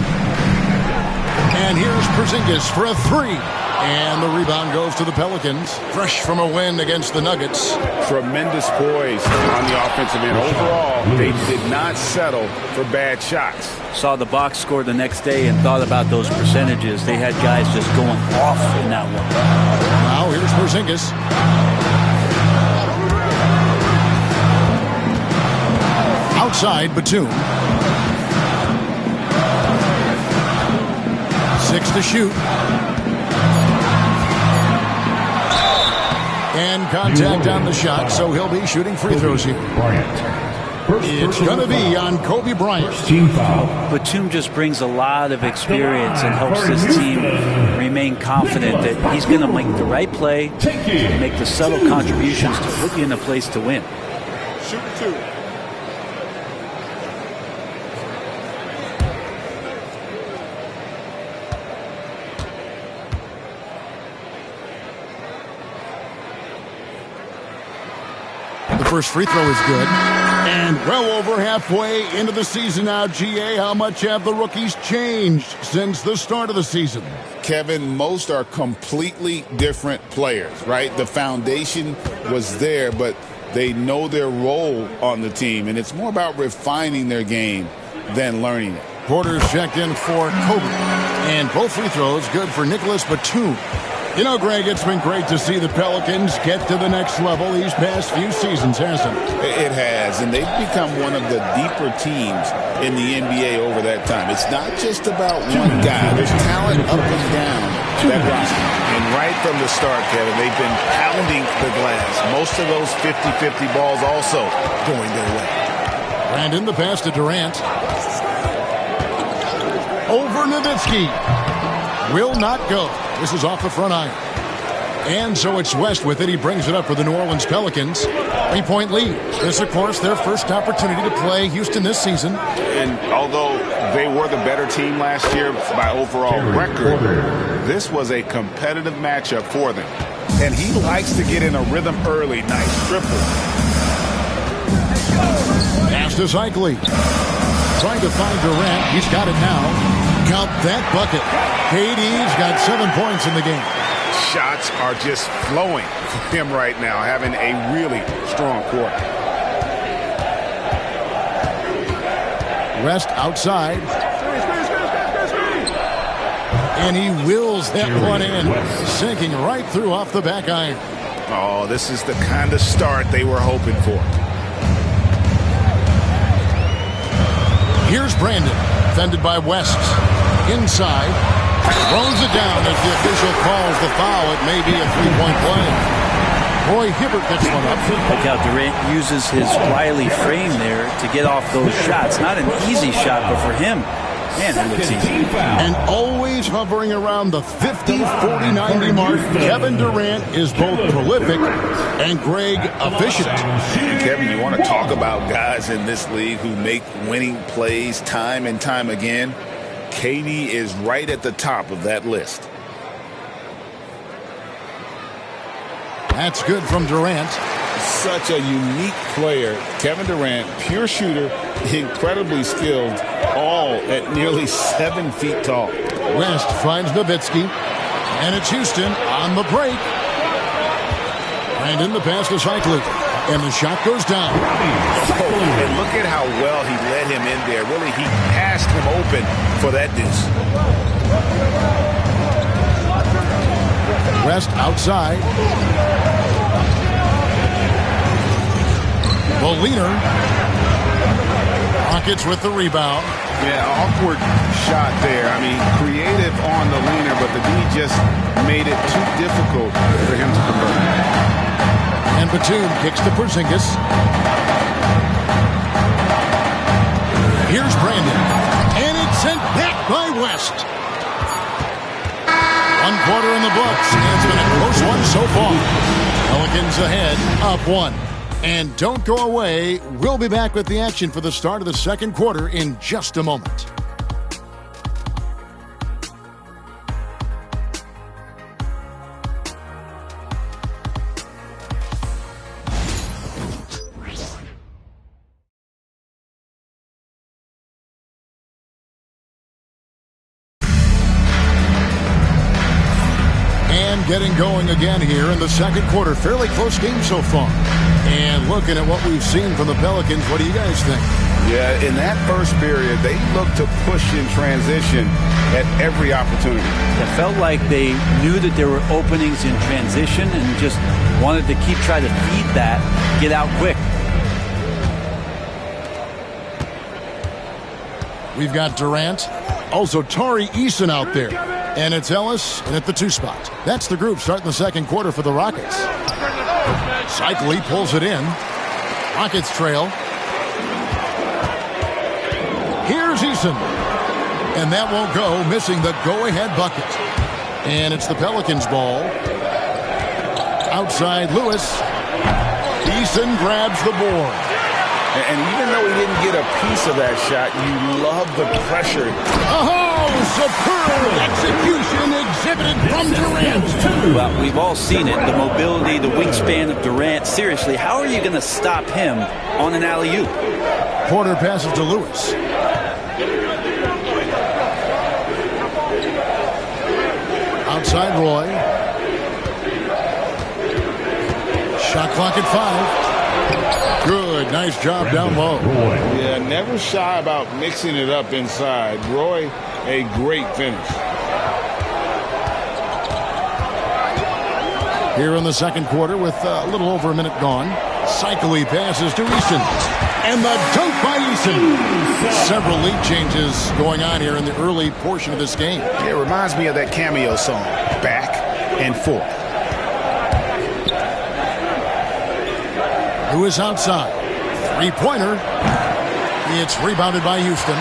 And here's Porzingis for a 3. And the rebound goes to the Pelicans. Fresh from a win against the Nuggets. Tremendous poise on the offensive end. Overall, they did not settle for bad shots. Saw the box score the next day and thought about those percentages. They had guys just going off in that one. Now here's Porzingis. Outside, Batum. 6 to shoot. And contact on the shot, so he'll be shooting free throws here. It's going to be on Kobe Bryant. Batum just brings a lot of experience and helps this team remain confident that he's going to make the right play, make the subtle contributions to put you in a place to win. Shoot 2. The first free throw is good. And well over halfway into the season now, GA, how much have the rookies changed since the start of the season? Kevin, most are completely different players, right? The foundation was there, but they know their role on the team, and it's more about refining their game than learning it. Porter's checked in for Kobe, and both free throws good for Nicholas Batum. You know, Greg, it's been great to see the Pelicans get to the next level these past few seasons, hasn't it? It has, and they've become one of the deeper teams in the NBA over that time. It's not just about one guy. There's talent up and down that roster. And right from the start, Kevin, they've been pounding the glass. Most of those 50-50 balls also going their way. Brandon, the pass to Durant. Over Nowitzki. Will not go. This is off the front iron. And so it's West with it. He brings it up for the New Orleans Pelicans. 3-point lead. This, of course, their first opportunity to play Houston this season. And although they were the better team last year by overall record, this was a competitive matchup for them. And he likes to get in a rhythm early. Nice triple. Pass to Cycli. Trying to find Durant. He's got it now. Count that bucket. KD's got 7 points in the game. Shots are just flowing for him right now, having a really strong quarter. West outside. And he wills that one in, sinking right through off the back iron. Oh, this is the kind of start they were hoping for. Here's Brandon, defended by West. Inside, throws it down as the official calls the foul. It may be a three-point play. Roy Hibbert picks one up. Look how Durant uses his wily frame there to get off those shots. Not an easy shot, but for him, man, it looks easy. And always hovering around the 50, 40, 90 mark, Kevin Durant is both prolific and, Greg, efficient. And Kevin, you want to talk about guys in this league who make winning plays time and time again? KD is right at the top of that list. That's good from Durant. Such a unique player. Kevin Durant, pure shooter, incredibly skilled, all at nearly 7 feet tall. West finds Nowitzki, and it's Houston on the break. Brandon, the pass to Cycli, and the shot goes down. And look at how well he led him in there. Really, he passed him open for that deuce. West outside. Molina. Rockets with the rebound. Yeah, awkward shot there. I mean, creative on the leaner, but the D just made it too difficult for him to convert. And Batum kicks to Porzingis. Here's Brandon. And it's sent back by West. 1 quarter in the books. And it's been a close one so far. Pelicans ahead, up 1. And don't go away. We'll be back with the action for the start of the second quarter in just a moment. Getting going again here in the second quarter. Fairly close game so far. And looking at what we've seen from the Pelicans, what do you guys think? Yeah, in that first period, they looked to push in transition at every opportunity. It felt like they knew that there were openings in transition and just wanted to keep trying to feed that, get out quick. We've got Durant. Also, Tari Eason out there. And it's Ellis in at the 2 spot. That's the group starting the second quarter for the Rockets. Cycli pulls it in. Rockets trail. Here's Eason. And that won't go, missing the go-ahead bucket. And it's the Pelicans' ball. Outside Lewis. Eason grabs the board. And even though he didn't get a piece of that shot, you love the pressure. Oh, superb execution exhibited from Durant. Well, we've all seen it. The mobility, the wingspan of Durant. Seriously, how are you going to stop him on an alley-oop? Porter passes to Lewis. Outside Roy. Shot clock at 5. Good. Nice job down low. Yeah, never shy about mixing it up inside. Roy, a great finish. Here in the second quarter with a little over a minute gone. Cycly passes to Easton. And the dunk by Easton. Several lead changes going on here in the early portion of this game. It reminds me of that cameo song, Back and Forth. Lewis outside. Three-pointer. It's rebounded by Houston.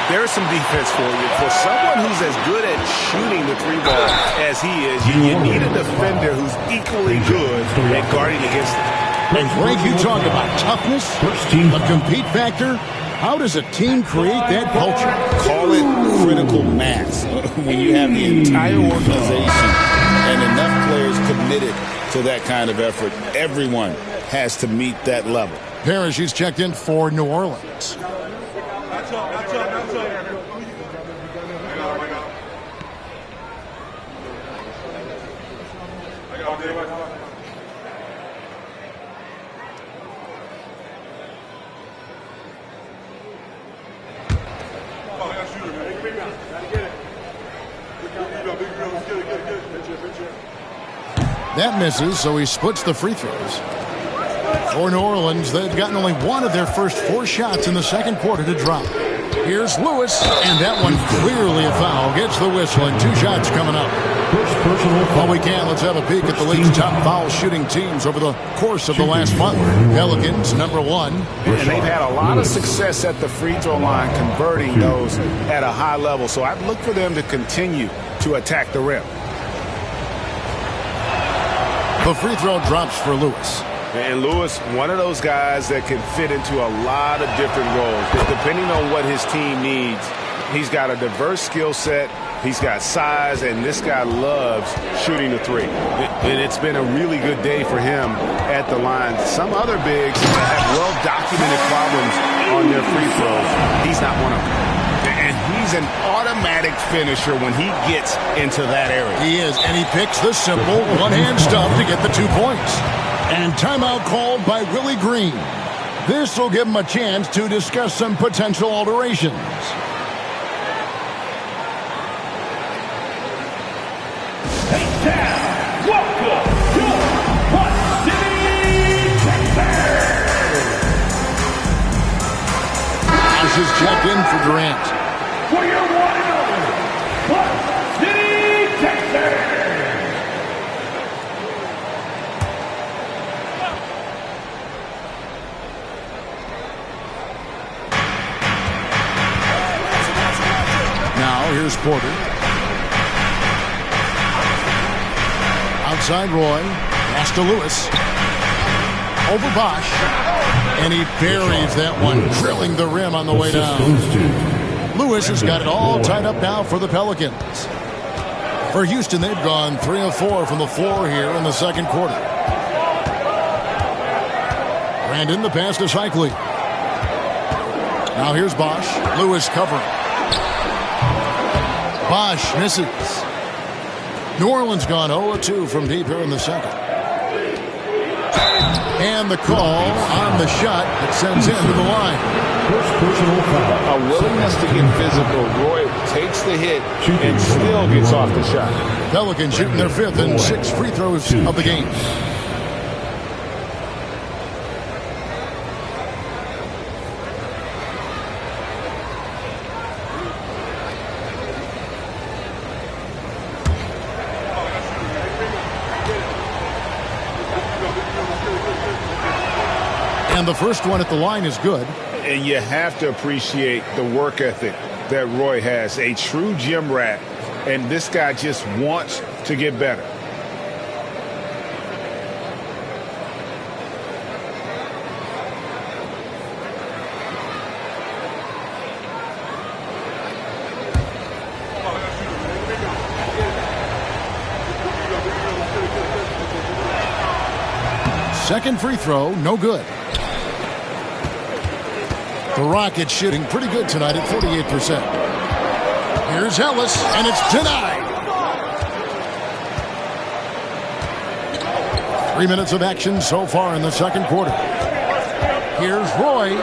There's some defense for you. For someone who's as good at shooting the three ball as he is, you need a defender who's equally good at guarding against it. And Greg, you talk about toughness, the compete factor. How does a team create that culture? Call it critical mass. When you have the entire organization and enough players committed to that kind of effort, everyone has to meet that level. Parrish is checked in for New Orleans. That misses, so he splits the free throws. For New Orleans, they've gotten only one of their first 4 shots in the second quarter to drop. Here's Lewis, and that one clearly a foul. Gets the whistle, and 2 shots coming up. While we can, let's have a peek at the league's top foul shooting teams over the course of the last month. Pelicans, number 1. And they've had a lot of success at the free throw line, converting those at a high level. So I'd look for them to continue to attack the rim. The free throw drops for Lewis. And Lewis, one of those guys that can fit into a lot of different roles. Depending on what his team needs, he's got a diverse skill set. He's got size, and this guy loves shooting the three. And it's been a really good day for him at the line. Some other bigs have well-documented problems on their free throws. He's not one of them. And he's an automatic finisher when he gets into that area. He is, and he picks the simple one-hand stuff to get the 2 points. And timeout called by Willie Green. This will give him a chance to discuss some potential alterations. Welcome to Hot City, Texas. This is checked in for Durant. For your one and only Hot City, Texas. Now here's Porter. Outside Roy. Pass to Lewis. Over Bosch. And he buries that one, drilling the rim on the way down. Lewis has got it all tied up now for the Pelicans. For Houston, they've gone 3 of 4 from the floor here in the second quarter. Brandon, the pass to Cycly. Now here's Bosch. Lewis covering. Bosch misses. New Orleans gone 0-2 from deep here in the second. And the call on the shot that sends him to the line. A willingness to get physical. Roy takes the hit and still gets off the shot. Pelicans shooting their 5th and 6th free throws of the game. And the first one at the line is good. And you have to appreciate the work ethic that Roy has. A true gym rat. And this guy just wants to get better. Second free throw, no good. The Rockets shooting pretty good tonight at 48%. Here's Ellis, and it's denied. 3 minutes of action so far in the second quarter. Here's Roy.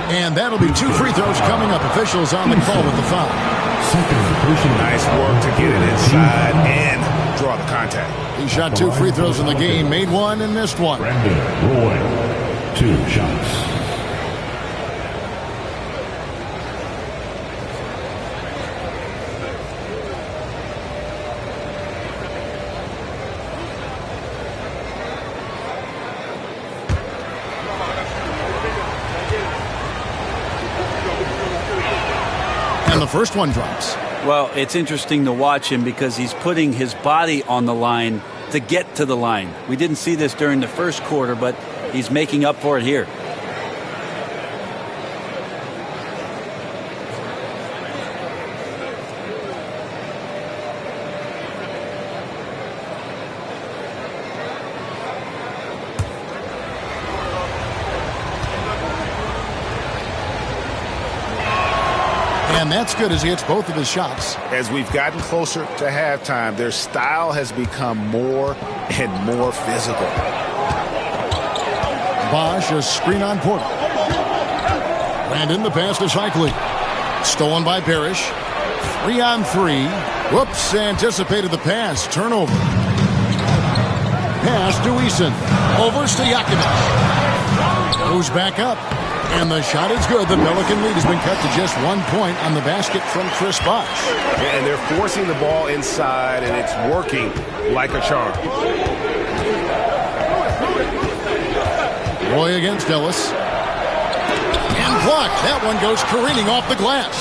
And that'll be 2 free throws coming up. Officials on the call with the foul. Nice work to get it inside and draw the contact. He shot 2 free throws in the game, made 1 and missed 1. Roy, 2 shots. And the first one drops. Well, it's interesting to watch him because he's putting his body on the line to get to the line. We didn't see this during the first quarter, but he's making up for it here. And that's good as he hits both of his shots. As we've gotten closer to halftime, their style has become more and more physical. Bosch, a screen on Porter. Brandon, the pass to Shikely. Stolen by Parrish. 3-on-3. Whoops, anticipated the pass. Turnover. Pass to Eason. Over Stojakovic. Goes back up. And the shot is good. The Pelican lead has been cut to just 1 point on the basket from Chris Bosh. And they're forcing the ball inside, and it's working like a charm. Roy against Ellis. And blocked. That one goes careening off the glass.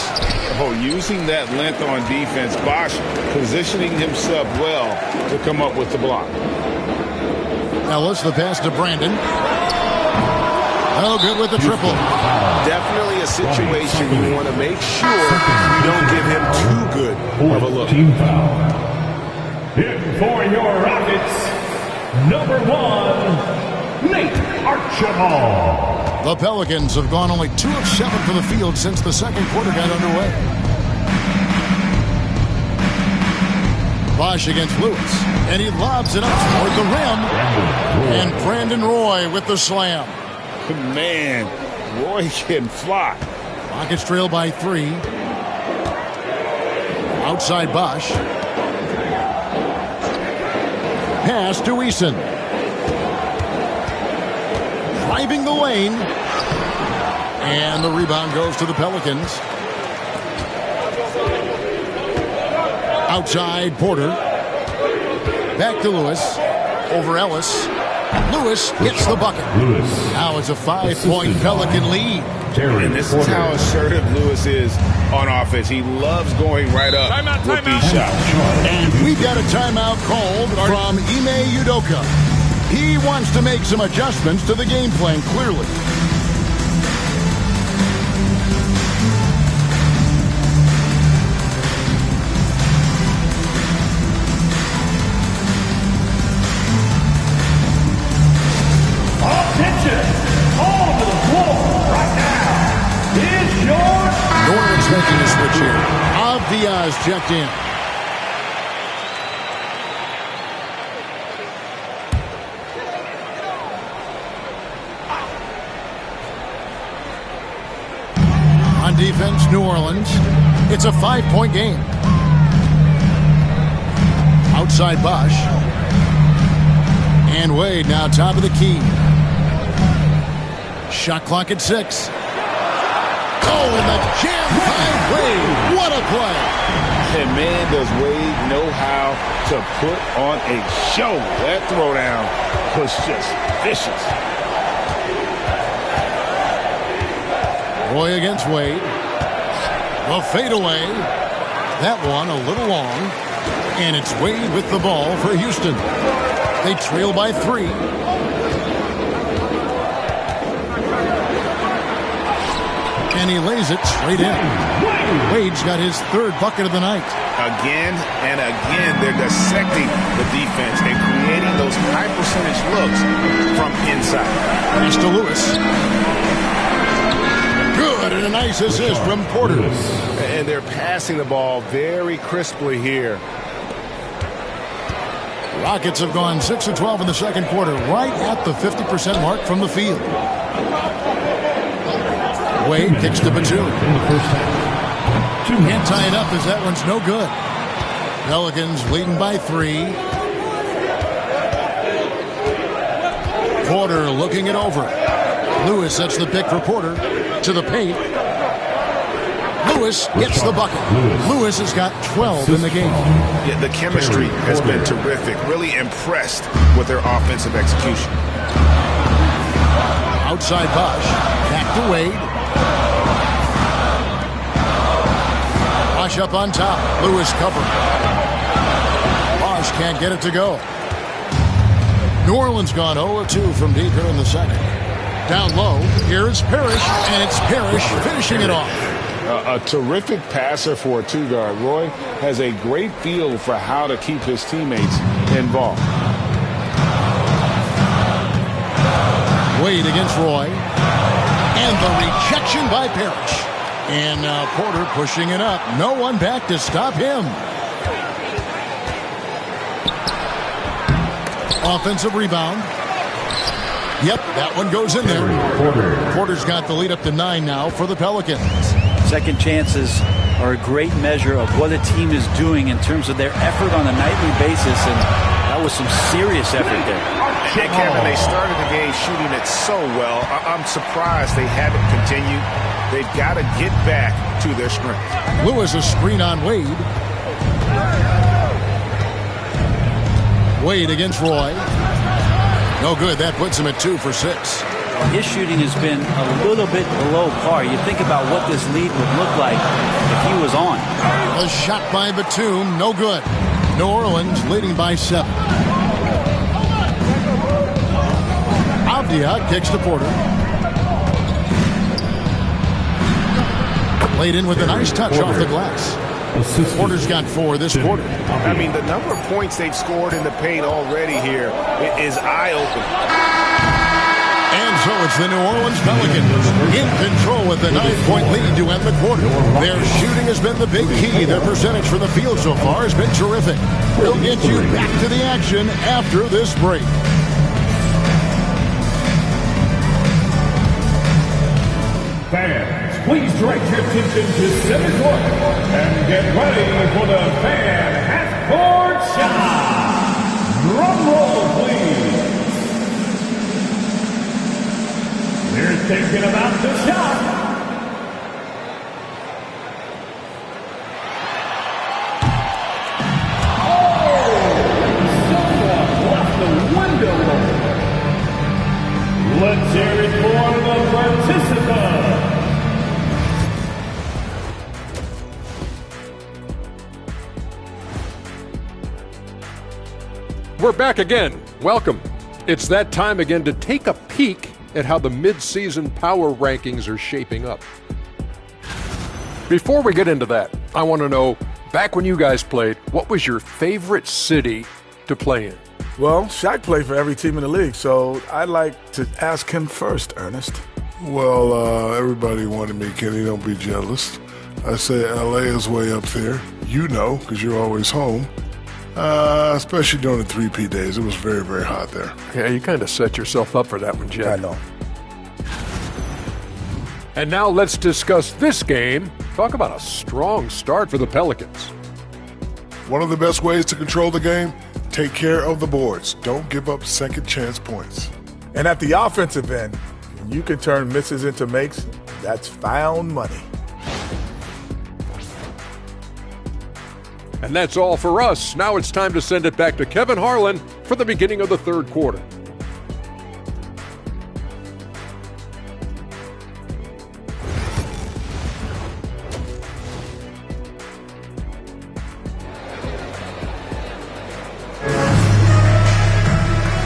Oh, using that length on defense, Bosh positioning himself well to come up with the block. Ellis, the pass to Brandon. Oh, good with the triple. Definitely a situation you want to make sure you don't give him too good of a look. Team foul. In for your Rockets, number 1, Nate Archibald. The Pelicans have gone only 2 of 7 from the field since the second quarter got underway. Bosh against Lewis. And he lobs it up toward the rim. And Brandon Roy with the slam. Man, Roy can fly. Rockets trail by 3. Outside Bosh. Pass to Eason. Driving the lane. And the rebound goes to the Pelicans. Outside Porter. Back to Lewis. Over Ellis. Lewis gets the bucket. Now it's a 5-point Pelican lead. And this is how assertive Lewis is on offense. He loves going right up with these shots. And we've got a timeout called from Ime Udoka. He wants to make some adjustments to the game plan, clearly. Making a switch here. Diaz checked in. On defense, New Orleans. It's a 5-point game. Outside Bosh. And Wade now top of the key. Shot clock at 6. Oh, and the jam by Wade. What a play. And man, does Wade know how to put on a show. That throwdown was just vicious. Roy against Wade. The fadeaway. That one a little long. And it's Wade with the ball for Houston. They trail by 3. And he lays it straight in. Wade's got his 3rd bucket of the night. Again and again, they're dissecting the defense and creating those high percentage looks from inside. Pass to Lewis. Good, and a nice assist from Porter. And they're passing the ball very crisply here. Rockets have gone 6 of 12 in the second quarter, right at the 50% mark from the field. Wade kicks to Batum. Can't tie it up as that one's no good. Pelicans leading by 3. Porter looking it over. Lewis sets the pick for Porter to the paint. Lewis gets the bucket. Lewis has got 12 in the game. Yeah, the chemistry has been terrific. Really impressed with their offensive execution. Outside Bosch. Back to Wade. Bosch up on top. Lewis covered. Bosch can't get it to go. New Orleans gone 0-2 from deep here in the second. Down low. Here is Parrish, and it's Parrish finishing it off. A terrific passer for a two-guard. Roy has a great feel for how to keep his teammates involved. Wade against Roy. And the rejection by Parrish. And now Porter pushing it up. No one back to stop him. Offensive rebound. Yep, that one goes in there. Porter's got the lead up to 9 now for the Pelicans. Second chances are a great measure of what a team is doing in terms of their effort on a nightly basis, and that was some serious effort there. And Kevin, they started the game shooting it so well. I'm surprised they haven't continued. They've got to get back to their strength. Lewis a screen on Wade. Wade against Roy. No good. That puts him at 2 for 6. His shooting has been a little bit below par. You think about what this lead would look like if he was on. A shot by Batum. No good. New Orleans leading by 7. Avdia kicks to Porter. Played in with a nice touch off the glass. Porter's got 4 this quarter. I mean, the number of points they've scored in the paint already here is eye-opening. And so it's the New Orleans Pelicans in control with the 9-point lead to end the quarter. Their shooting has been the big key. Their percentage from the field so far has been terrific. We'll get you back to the action after this break. Fans, please direct your attention to center court and get ready for the fan half-court shot. Drum roll, please. They're thinking about the shot. Oh! Someone left the window open. Let's hear it for the participant. We're back again. Welcome. It's that time again to take a peek at how the mid-season power rankings are shaping up. Before we get into that, I want to know, back when you guys played, what was your favorite city to play in? Well, Shaq played for every team in the league, so I'd like to ask him first, Ernest. Well, everybody wanted me, Kenny. Don't be jealous. I say L.A. is way up there. You know, because you're always home. Especially during the 3P days. It was very, very hot there. Yeah, you kind of set yourself up for that one, Jeff. I know. And now let's discuss this game. Talk about a strong start for the Pelicans. One of the best ways to control the game, take care of the boards. Don't give up second chance points. And at the offensive end, you can turn misses into makes. That's found money. And that's all for us. Now it's time to send it back to Kevin Harlan for the beginning of the third quarter.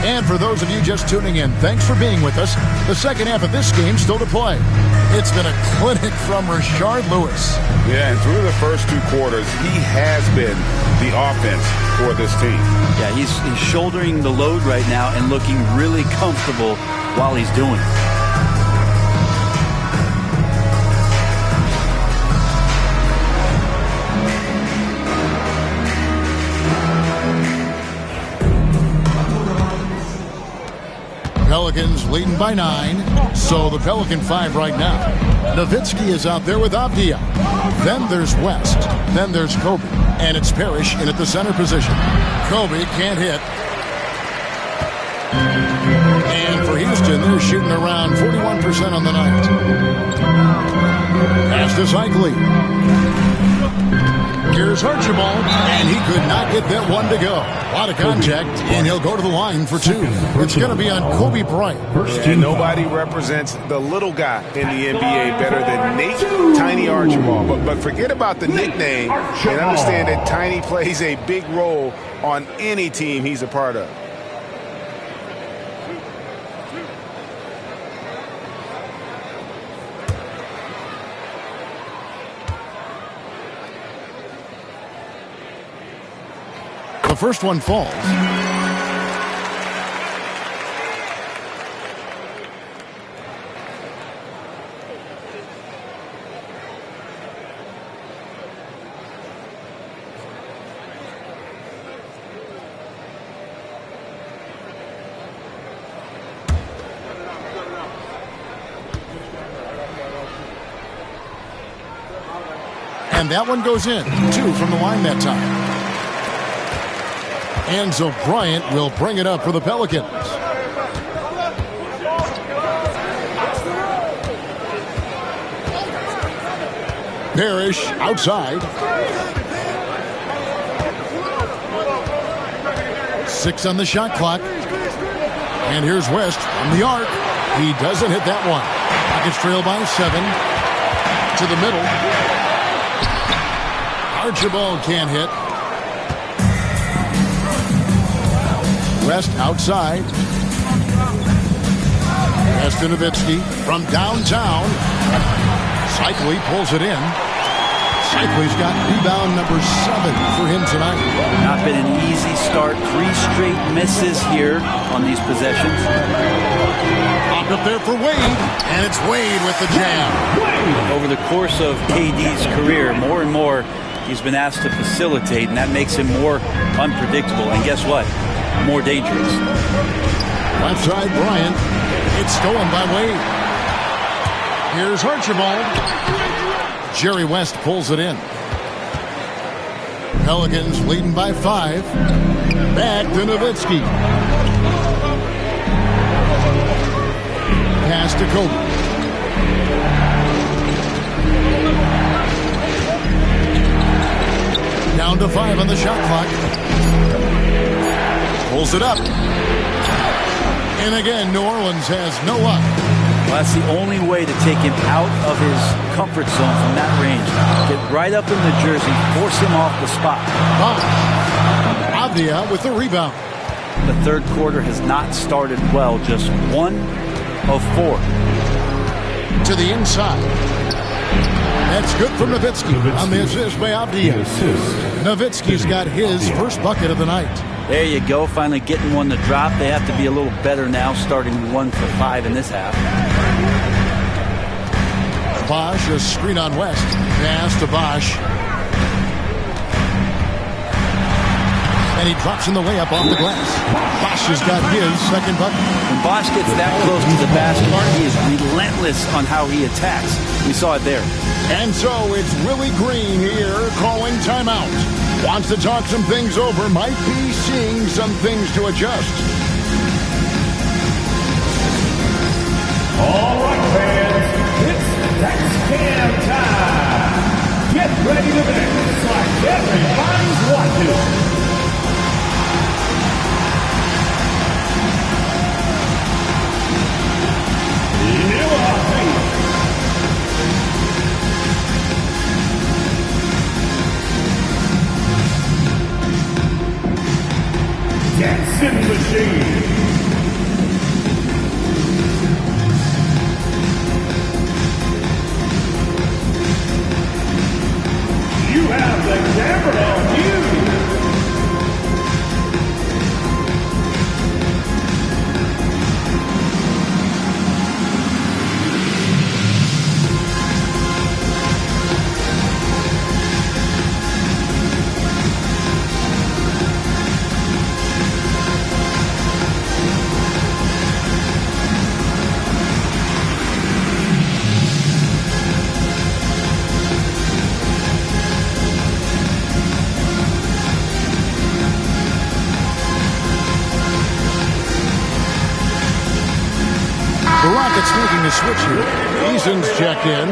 And for those of you just tuning in, thanks for being with us. The second half of this game still to play. It's been a clinic from Rashard Lewis. Yeah, and through the first 2 quarters, he has been the offense for this team. Yeah, he's shouldering the load right now and looking really comfortable while he's doing it. Pelicans leading by 9, so the Pelican 5 right now. Nowitzki is out there with Avdia. Then there's West. Then there's Kobe. And it's Parrish in at the center position. Kobe can't hit. And for Houston, they're shooting around 41% on the night. Pass to Cycli. Here's Archibald, and he could not get that one to go. A lot of contact, and he'll go to the line for 2. It's going to be on Kobe Bryant. And nobody represents the little guy in the NBA better than Nate Tiny Archibald. But forget about the nickname and understand that Tiny plays a big role on any team he's a part of. The first one falls. And that one goes in. 2 from the line that time. Enzo Bryant will bring it up for the Pelicans. Parrish outside. 6 on the shot clock. And here's West from the arc. He doesn't hit that one. Rockets trail by 7. To the middle. Archibald can't hit. West outside. Pass to Nowitzki from downtown. Cycli pulls it in. Cycli's got rebound number 7 for him tonight. Not been an easy start. 3 straight misses here on these possessions. Popped up there for Wade, and it's Wade with the jam. Over the course of KD's career, more and more he's been asked to facilitate, and that makes him more unpredictable. And guess what? More dangerous. Left side, Bryant. It's stolen by Wade. Here's Archibald. Jerry West pulls it in. Pelicans leading by 5. Back to Nowitzki. Pass to Kobe. Down to 5 on the shot clock. Pulls it up. And again, New Orleans has no luck. Well, that's the only way to take him out of his comfort zone from that range. Get right up in the jersey, force him off the spot. Avdia with the rebound. The third quarter has not started well, just 1 of 4. To the inside. That's good from Nowitzki on the assist by Avdia. Nowitzki's got his first bucket of the night. There you go, finally getting one to drop. They have to be a little better now, starting 1 for 5 in this half. Bosch, a screen on West. Pass to Bosch. And he drops in the layup off the glass. Bosch has got his second bucket. When Bosch gets that close to the basket, he is relentless on how he attacks. We saw it there. And so it's Willie Green here calling timeout. Wants to talk some things over, might be seeing some things to adjust. All right, fans, it's Taxcam time. Get ready to mix like everybody's watching. Dancing Machine. Rockets making a switch here. Eason's checked in.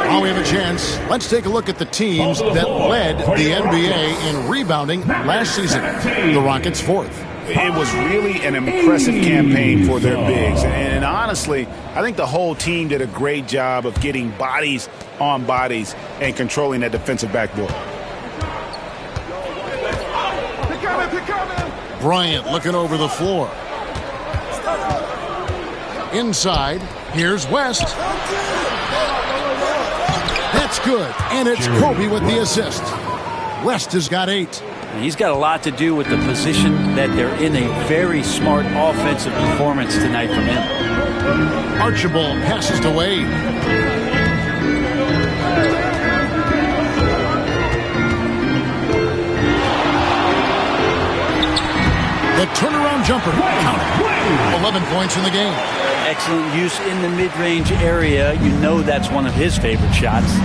While we have a chance, let's take a look at the teams that led the NBA in rebounding last season. The Rockets fourth. It was really an impressive campaign for their bigs. And honestly, I think the whole team did a great job of getting bodies on bodies and controlling that defensive backboard. Bryant looking over the floor. Inside, here's West. That's good, and it's Kobe with the assist. West has got 8. He's got a lot to do with the position that they're in. A very smart offensive performance tonight from him. Archibald passes to Wade. The turnaround jumper. 11 points in the game. Excellent use in the mid-range area. You know that's one of his favorite shots.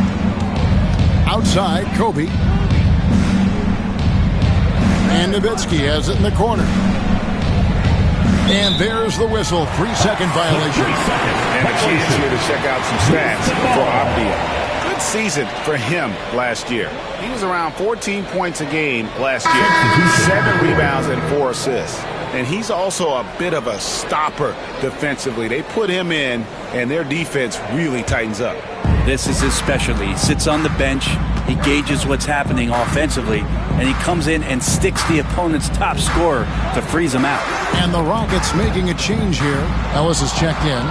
Outside, Kobe. And Nowitzki has it in the corner. And there's the whistle. 3-second violation. And a chance here to check out some stats for Abdia. Good season for him last year. He was around 14 points a game last year. 7 rebounds and 4 assists. And he's also a bit of a stopper defensively. They put him in, and their defense really tightens up. This is his specialty. He sits on the bench. He gauges what's happening offensively, and he comes in and sticks the opponent's top scorer to freeze him out. And the Rockets making a change here. Ellis is checked in.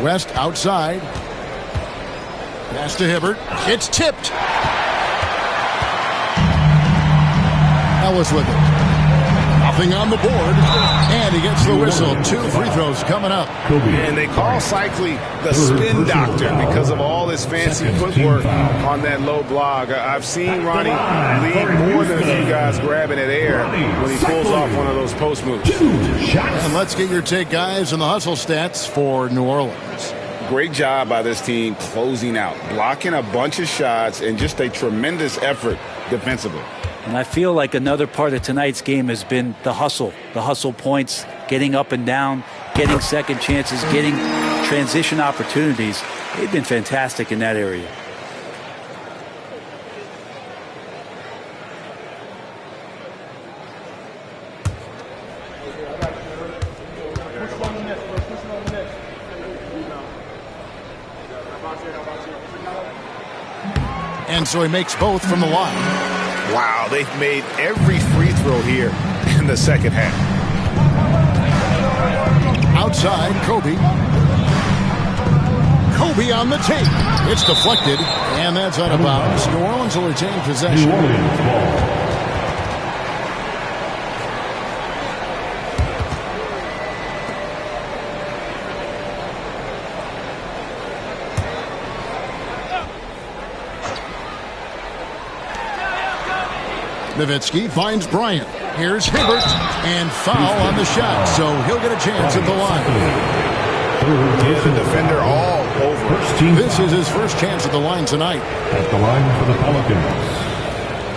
West outside. Pass to Hibbert. It's tipped. Ellis with it. Nothing on the board. And he gets the whistle. 2 free throws coming up. And they call Cycli the spin doctor because of all this fancy footwork on that low block. I've seen Ronnie lead more than a few guys grabbing at air when he pulls off one of those post moves. And let's get your take, guys, on the hustle stats for New Orleans. Great job by this team closing out, blocking a bunch of shots, and just a tremendous effort defensively. And I feel like another part of tonight's game has been the hustle points, getting up and down, getting second chances, getting transition opportunities. They've been fantastic in that area. And so he makes both from the line. Wow, they've made every free throw here in the second half. Outside, Kobe. Kobe on the tape. It's deflected, and that's out of bounds. New Orleans will retain possession. New Orleans ball. Nowitzki finds Bryant. Here's Hibbert, and foul on the shot, so he'll get a chance at the line. Yeah, the defender all over. This is his first chance at the line tonight. At the line for the Pelicans,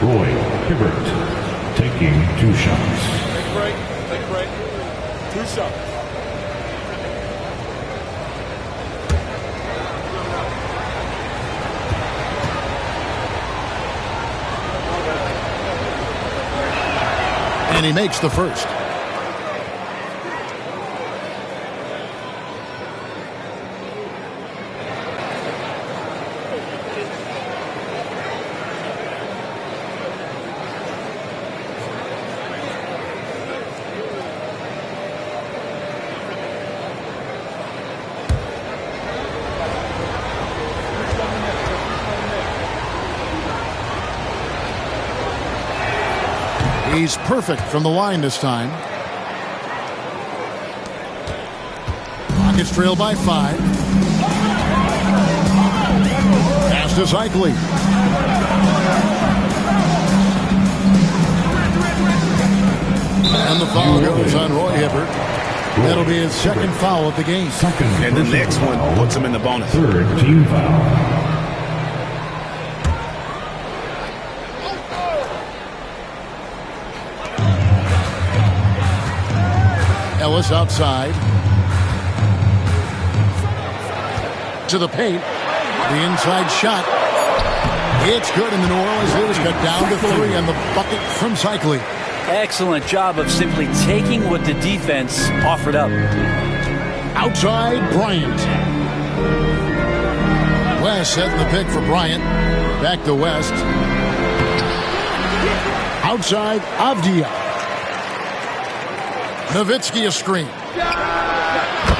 Roy Hibbert taking 2 shots. Take a break. 2 shots. And he makes the first. He's perfect from the line this time. Rockets trail by 5. Pass to Cycli. And the foul goes on Roy Hibbert. That'll be his second foul of the game. And the next one puts him in the bonus. 3rd team foul. Ellis outside. To the paint. The inside shot. It's good, and the New Orleans Blues cut down to 3 on the bucket from Cycling. Excellent job of simply taking what the defense offered up. Outside, Bryant. West setting the pick for Bryant. Back to West. Outside, Avdia. Nowitzki a screen.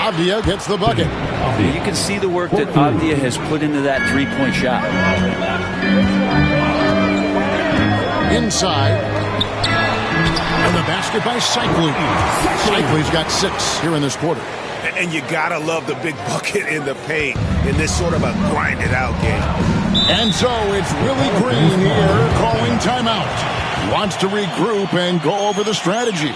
Avdia gets the bucket. You can see the work that Avdia has put into that three-point shot. Inside. And the basket by Cycling. Cycling's got 6 here in this quarter. And you got to love the big bucket in the paint in this sort of a grinded-out game. And so it's Willie Green here calling timeout. He wants to regroup and go over the strategy.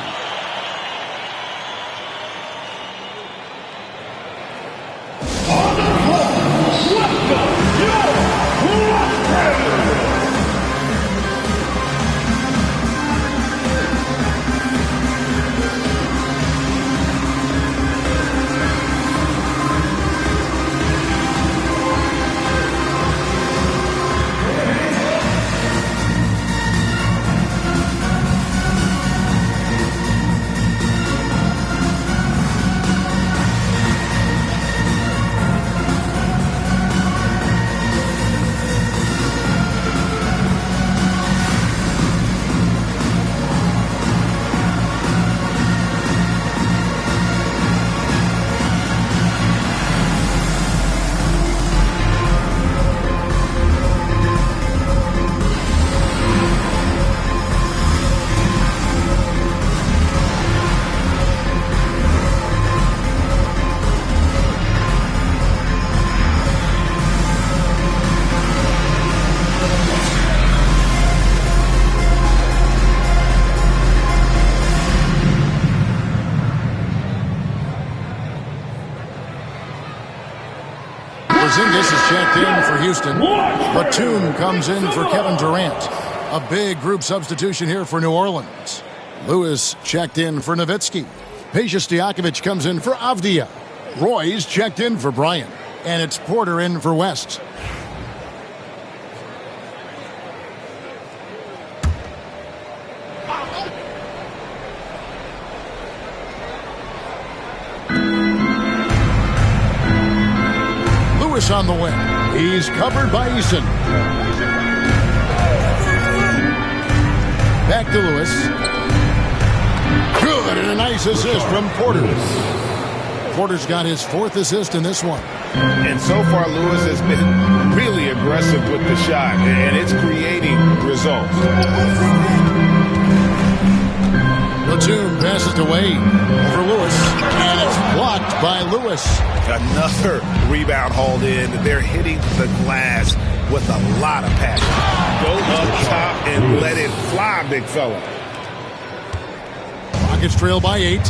Porzingis is checked in for Houston. Batum comes in for Kevin Durant. A big group substitution here for New Orleans. Lewis checked in for Nowitzki. Peja Stojakovic comes in for Avdia. Roy's checked in for Bryant. And it's Porter in for West. Lewis on the wing. He's covered by Eason. Back to Lewis. Good, and a nice assist from Porter. Porter's got his 4th assist in this one. And so far, Lewis has been really aggressive with the shot, and it's creating results. Batum passes to Wade over Lewis, and it's blocked by Lewis. Another rebound hauled in. They're hitting the glass with a lot of passion. Go up top and let it fly, big fella. Rockets trail by 8.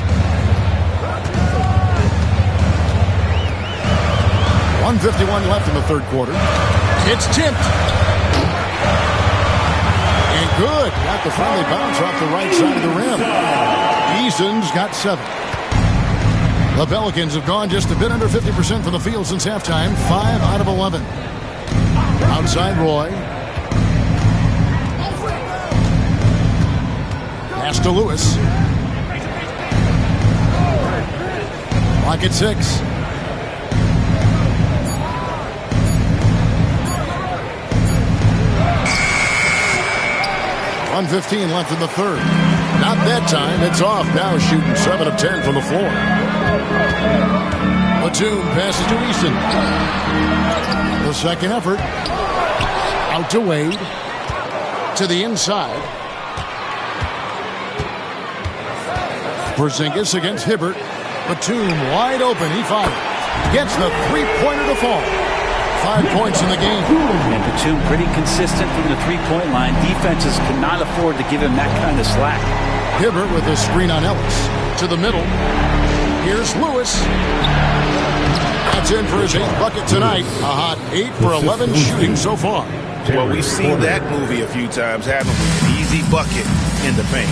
1:51 left in the third quarter. It's tipped. And good. Got the friendly bounce off the right side of the rim. Eason's got 7. The Pelicans have gone just a bit under 50% from the field since halftime. 5 out of 11. Outside Roy. Pass to Lewis. Clock at 6. .115 left in the third. Not that time. It's off now, shooting 7 of 10 from the floor. Batum passes to Eason. The second effort. Out to Wade. To the inside. Porzingis against Hibbert. Batum wide open. He fires. Gets the three-pointer to fall. 5 points in the game. And Batum pretty consistent from the three-point line. Defenses cannot afford to give him that kind of slack. Hibbert with a screen on Ellis. To the middle. Here's Lewis. That's in for his 8th bucket tonight. A hot 8 for 11 shooting so far. Well, we've seen that movie a few times, haven't we? An easy bucket in the paint.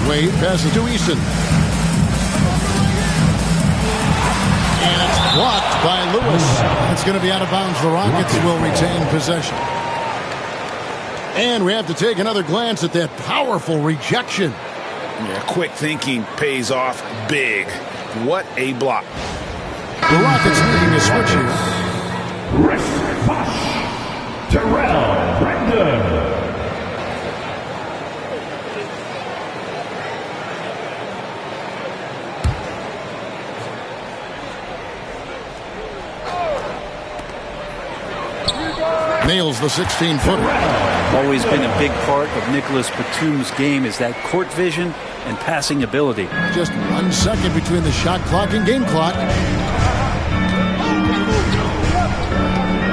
Wade passes to Easton. And it's blocked by Lewis. It's going to be out of bounds. The Rockets will retain possession. And we have to take another glance at that powerful rejection. Yeah, quick thinking pays off big. What a block. The Rockets needing a switch here. Terrell Brandon. Nails the 16-footer. Always been a big part of Nicholas Batum's game is that court vision and passing ability. Just 1 second between the shot clock and game clock.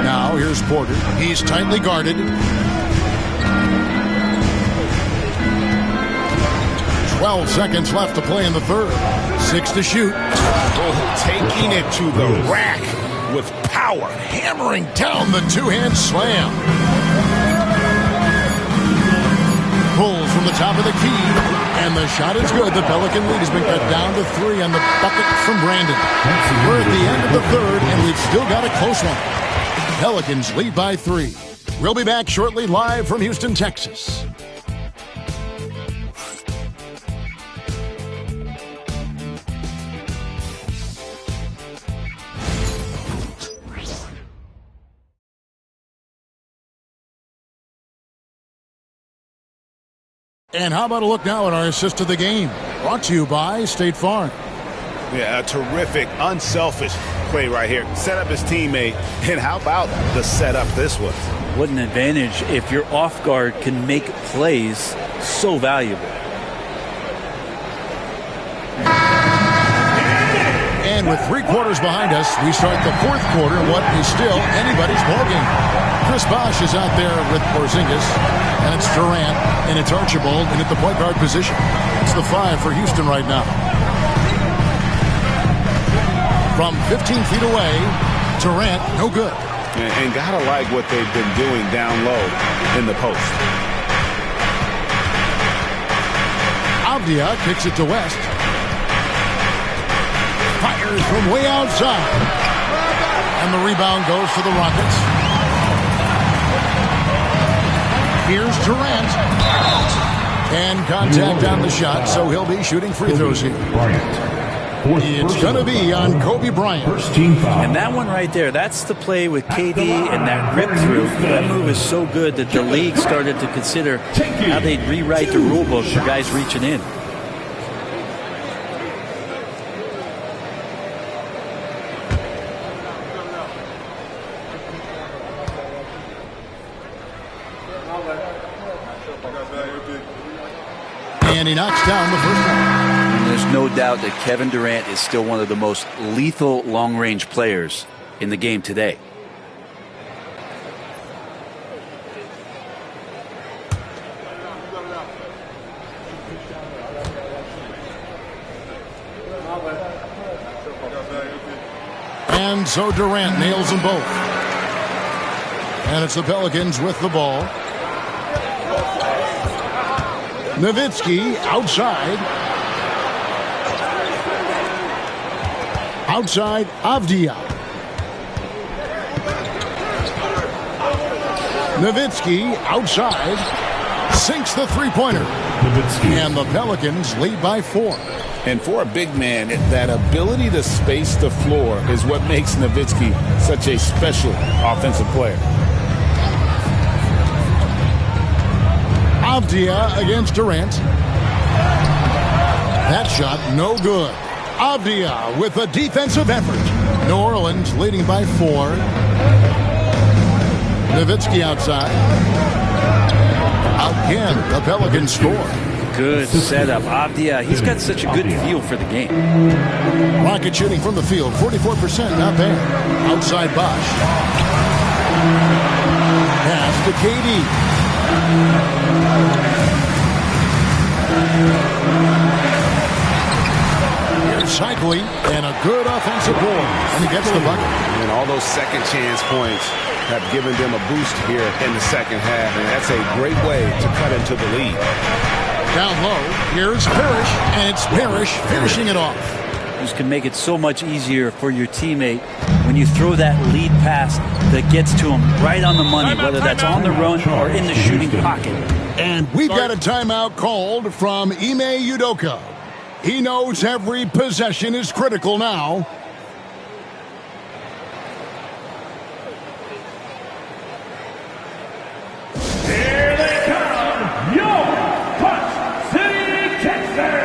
Now here's Porter. He's tightly guarded. 12 seconds left to play in the third. 6 to shoot. Oh, taking it to the rack with power. Hammering down the two-hand slam. Pulls from the top of the key. And the shot is good. The Pelican lead has been cut down to 3 on the bucket from Brandon. We're at the end of the third, and we've still got a close one. Pelicans lead by 3. We'll be back shortly live from Houston, Texas. And how about a look now at our assist of the game? Brought to you by State Farm. Yeah, a terrific, unselfish play right here. Set up his teammate. And how about the setup this was? What an advantage if your off guard can make plays so valuable. And with 3 quarters behind us, we start the fourth quarter in what is still anybody's ballgame. Chris Bosh is out there with Porzingis, and it's Durant, and it's Archibald, and at the point guard position. It's the 5 for Houston right now. From 15 feet away, Durant, no good. And gotta like what they've been doing down low in the post. Avdia kicks it to West. Fires from way outside. And the rebound goes to the Rockets. Here's Durant. And contact on the shot, so he'll be shooting free throws here. It's going to be on Kobe Bryant. And that one right there, that's the play with KD and that rip through. That move is so good that the league started to consider how they'd rewrite the rule book for guys reaching in. And he knocks down the first one. There's no doubt that Kevin Durant is still one of the most lethal long-range players in the game today. And so Durant nails them both. And it's the Pelicans with the ball. Nowitzki outside. Outside Avdia. Nowitzki outside. Sinks the three-pointer. And the Pelicans lead by 4. And for a big man, that ability to space the floor is what makes Nowitzki such a special offensive player. Avdia against Durant. That shot no good. Avdia with a defensive effort. New Orleans leading by 4. Nowitzki outside. Again, the Pelicans score. Good setup. Avdia, he's got such a good feel for the game. Rocket shooting from the field, 44%, not bad. Outside Bosh. Pass to KD. Here's Cycli, and a good offensive board, and he gets the bucket. And all those second chance points have given them a boost here in the second half, and that's a great way to cut into the lead. Down low, here's Parrish, and it's Parrish finishing it off. This can make it so much easier for your teammate when you throw that lead pass that gets to him right on the money, whether that's on the run or in the shooting pocket. And we've got a timeout called from Ime Udoka. He knows every possession is critical now. Here they come, your Punch City, Texas!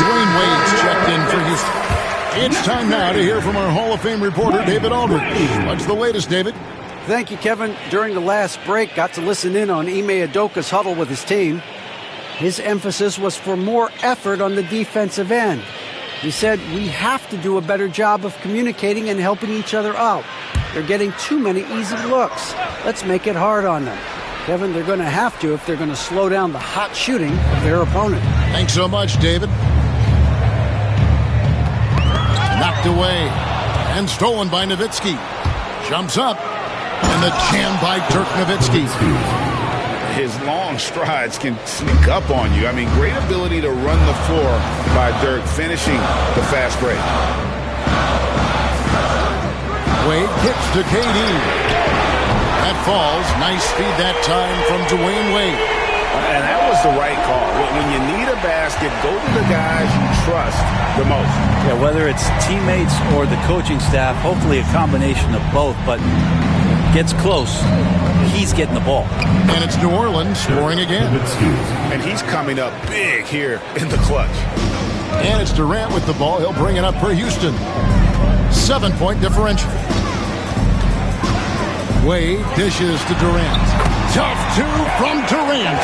Dwayne Wade's checked in for Houston. It's time now to hear from our Hall of Fame reporter, David Aldridge. What's the latest, David? Thank you, Kevin. During the last break, got to listen in on Ime Udoka's huddle with his team. His emphasis was for more effort on the defensive end. He said, we have to do a better job of communicating and helping each other out. They're getting too many easy looks. Let's make it hard on them. Kevin, they're going to have to if they're going to slow down the hot shooting of their opponent. Thanks so much, David. Knocked away and stolen by Nowitzki. Jumps up, and the jam by Dirk Nowitzki. His long strides can sneak up on you. I mean, great ability to run the floor by Dirk, finishing the fast break. Wade kicks to KD. That falls. Nice feed that time from Dwayne Wade. And that was the right call. When you need a basket, go to the guys you trust the most. Yeah, whether it's teammates or the coaching staff, hopefully a combination of both, but gets close, he's getting the ball. And it's New Orleans scoring again. And he's coming up big here in the clutch. And it's Durant with the ball. He'll bring it up for Houston. 7-point differential. Wade dishes to Durant. Tough two from Durant.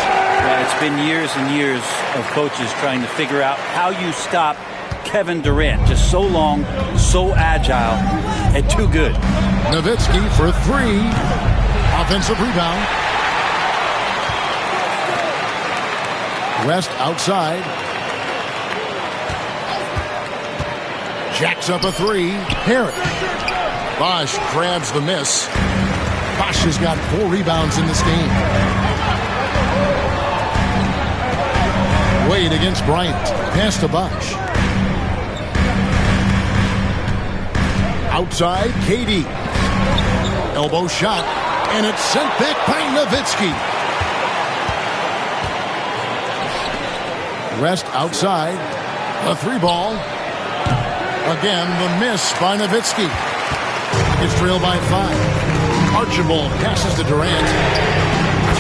Yeah, it's been years and years of coaches trying to figure out how you stop Kevin Durant. Just so long, so agile, and too good. Nowitzki for three. Offensive rebound. West outside. Jacks up a three. Harris. Bosch grabs the miss. Bosch has got 4 rebounds in this game. Wade against Bryant. Pass to Bosch. Outside, KD. Elbow shot. And it's sent back by Nowitzki. West outside. A 3-ball. Again, the miss by Nowitzki. It's trailed by 5. Archibald passes to Durant.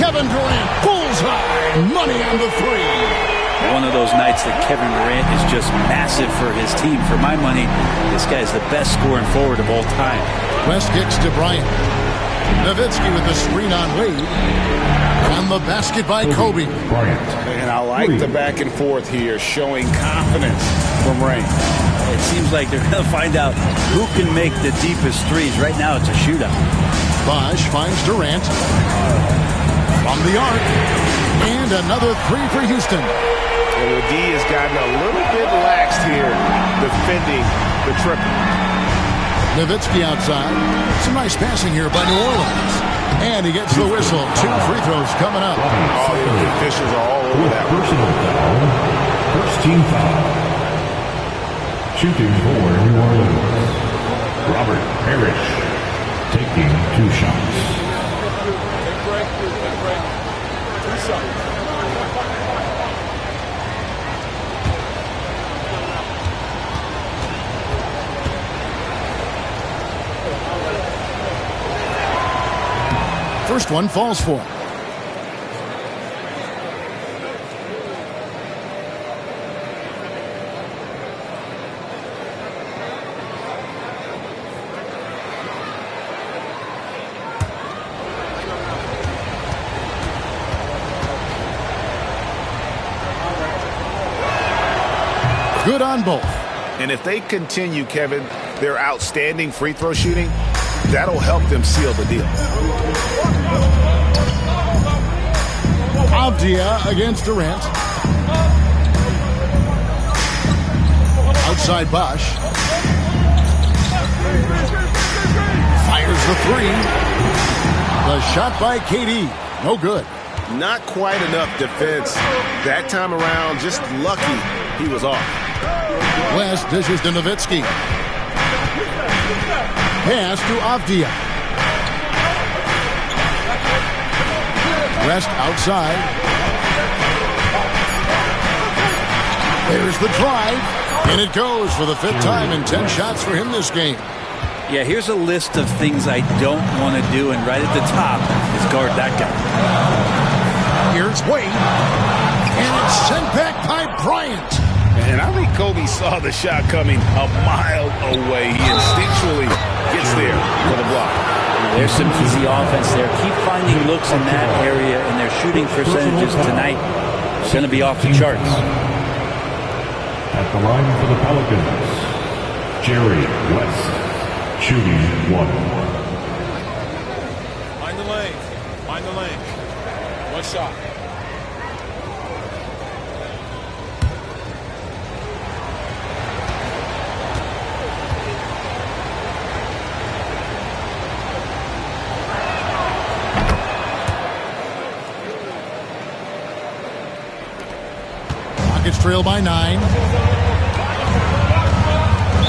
Kevin Durant, bullseye, money on the 3. One of those nights that Kevin Durant is just massive for his team. For my money, this guy's the best scoring forward of all time. West kicks to Bryant. Nowitzki with the screen on Wade. And the basket by Kobe. And I like the back and forth here, showing confidence from Rain. It seems like they're going to find out who can make the deepest threes. Right now, it's a shootout. Bosch finds Durant. From the arc. And another 3 for Houston. And the D has gotten a little bit laxed here, defending the triple. Nowitzki outside. Some nice passing here by New Orleans. And he gets the whistle. 2 free throws coming up. Oh, the officials are all over that. Personal foul. First team foul. Shooting for New Orleans, Robert Parrish, taking 2 shots. First one falls for him. Good on both. And if they continue, Kevin, their outstanding free throw shooting, that'll help them seal the deal. Avdia against Durant. Outside Bosch. Fires the 3. The shot by KD. No good. Not quite enough defense. That time around, just lucky he was off. West dishes to Nowitzki. Pass to Avdia. West outside. There's the drive. And it goes for the 5th time in 10 shots for him this game. Yeah, here's a list of things I don't want to do, and right at the top is guard that guy. Here's Wade. And it's sent back by Bryant. And I think Kobe saw the shot coming a mile away. He instinctually gets there for the block. There's some easy offense there. Keep finding looks in that area, and their shooting percentages tonight are going to be off the charts. At the line for the Pelicans, Jerry West, shooting 1. Find the lane. Find the lane. One shot. Rockets trail by 9.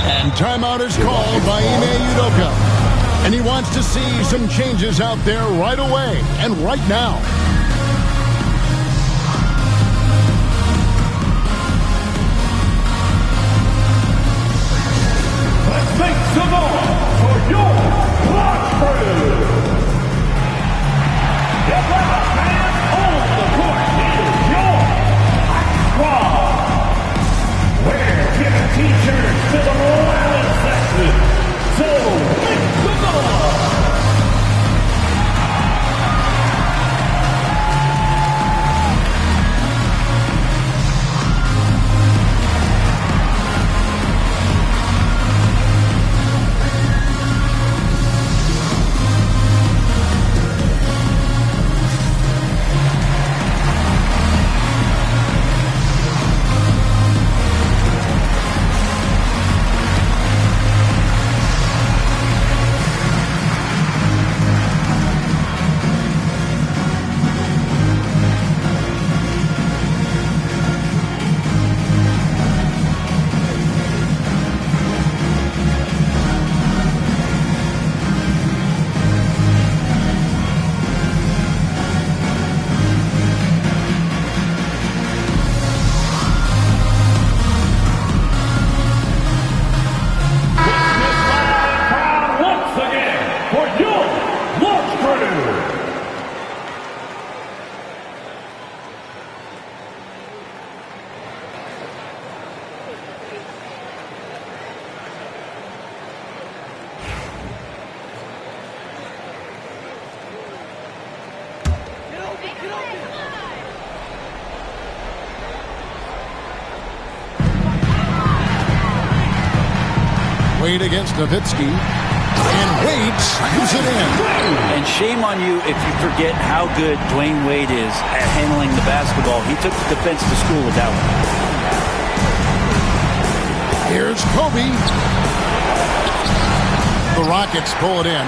And timeout is called by Ime Udoka. And he wants to see some changes out there right away and right now. Let's make some noise for your Block Crew. The last man on the court is your Squad. We're giving t-shirts to the Rhode Island section. So make some noise. Wade against Nowitzki. And Wade slams it in. And shame on you if you forget how good Dwayne Wade is at handling the basketball. He took the defense to school with that one. Here's Kobe. The Rockets pull it in.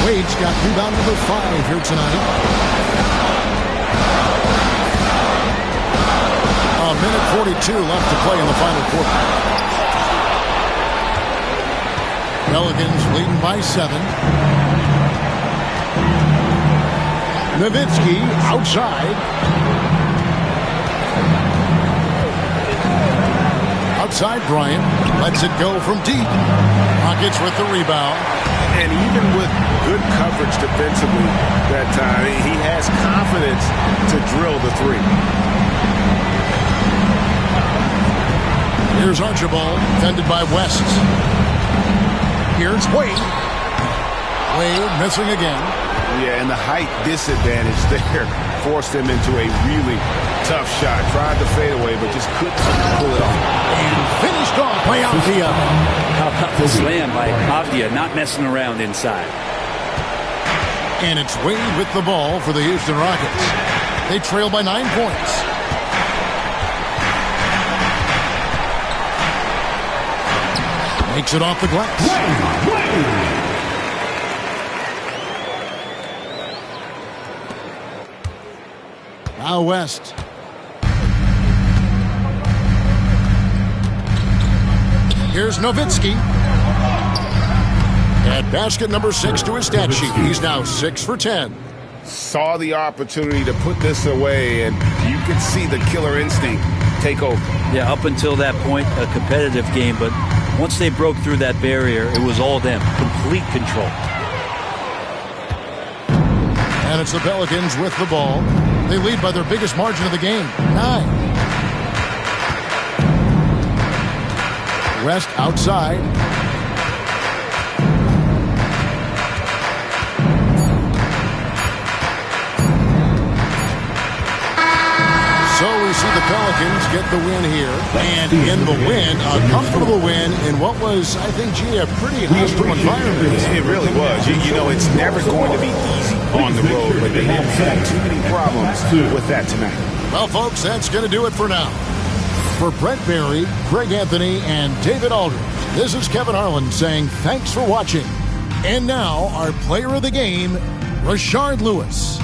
Wade's got rebound number 5 here tonight. A minute 42 left to play in the final quarter. Pelicans leading by 7. Nowitzki outside. Outside Bryant. Lets it go from deep. Rockets with the rebound. And even with good coverage defensively that time, he has confidence to drill the three. Here's Archibald, defended by West. Here's Wade. Wade missing again. Yeah, and the height disadvantage there forced him into a really tough shot. Tried to fade away, but just couldn't pull it off. And finished off by Avdia. How about the slam by Avdia, not messing around inside. And it's Wade with the ball for the Houston Rockets. They trail by 9 points. Makes it off the glass. Now West. Here's Nowitzki. At basket number 6 to his stat sheet. He's now 6 for 10. Saw the opportunity to put this away, and you could see the killer instinct take over. Yeah, up until that point, a competitive game, but once they broke through that barrier, it was all them. Complete control. And it's the Pelicans with the ball. They lead by their biggest margin of the game, 9. West outside. So we see the Pelicans get the win here. And in the win, a comfortable win in what was, I think, a pretty hostile environment. It really was. You know, it's never going to be easy on the road, but they didn't have too many problems with that tonight. Well, folks, that's going to do it for now. For Brent Berry, Greg Anthony, and David Aldridge, this is Kevin Harlan saying thanks for watching. And now, our player of the game, Rashard Lewis.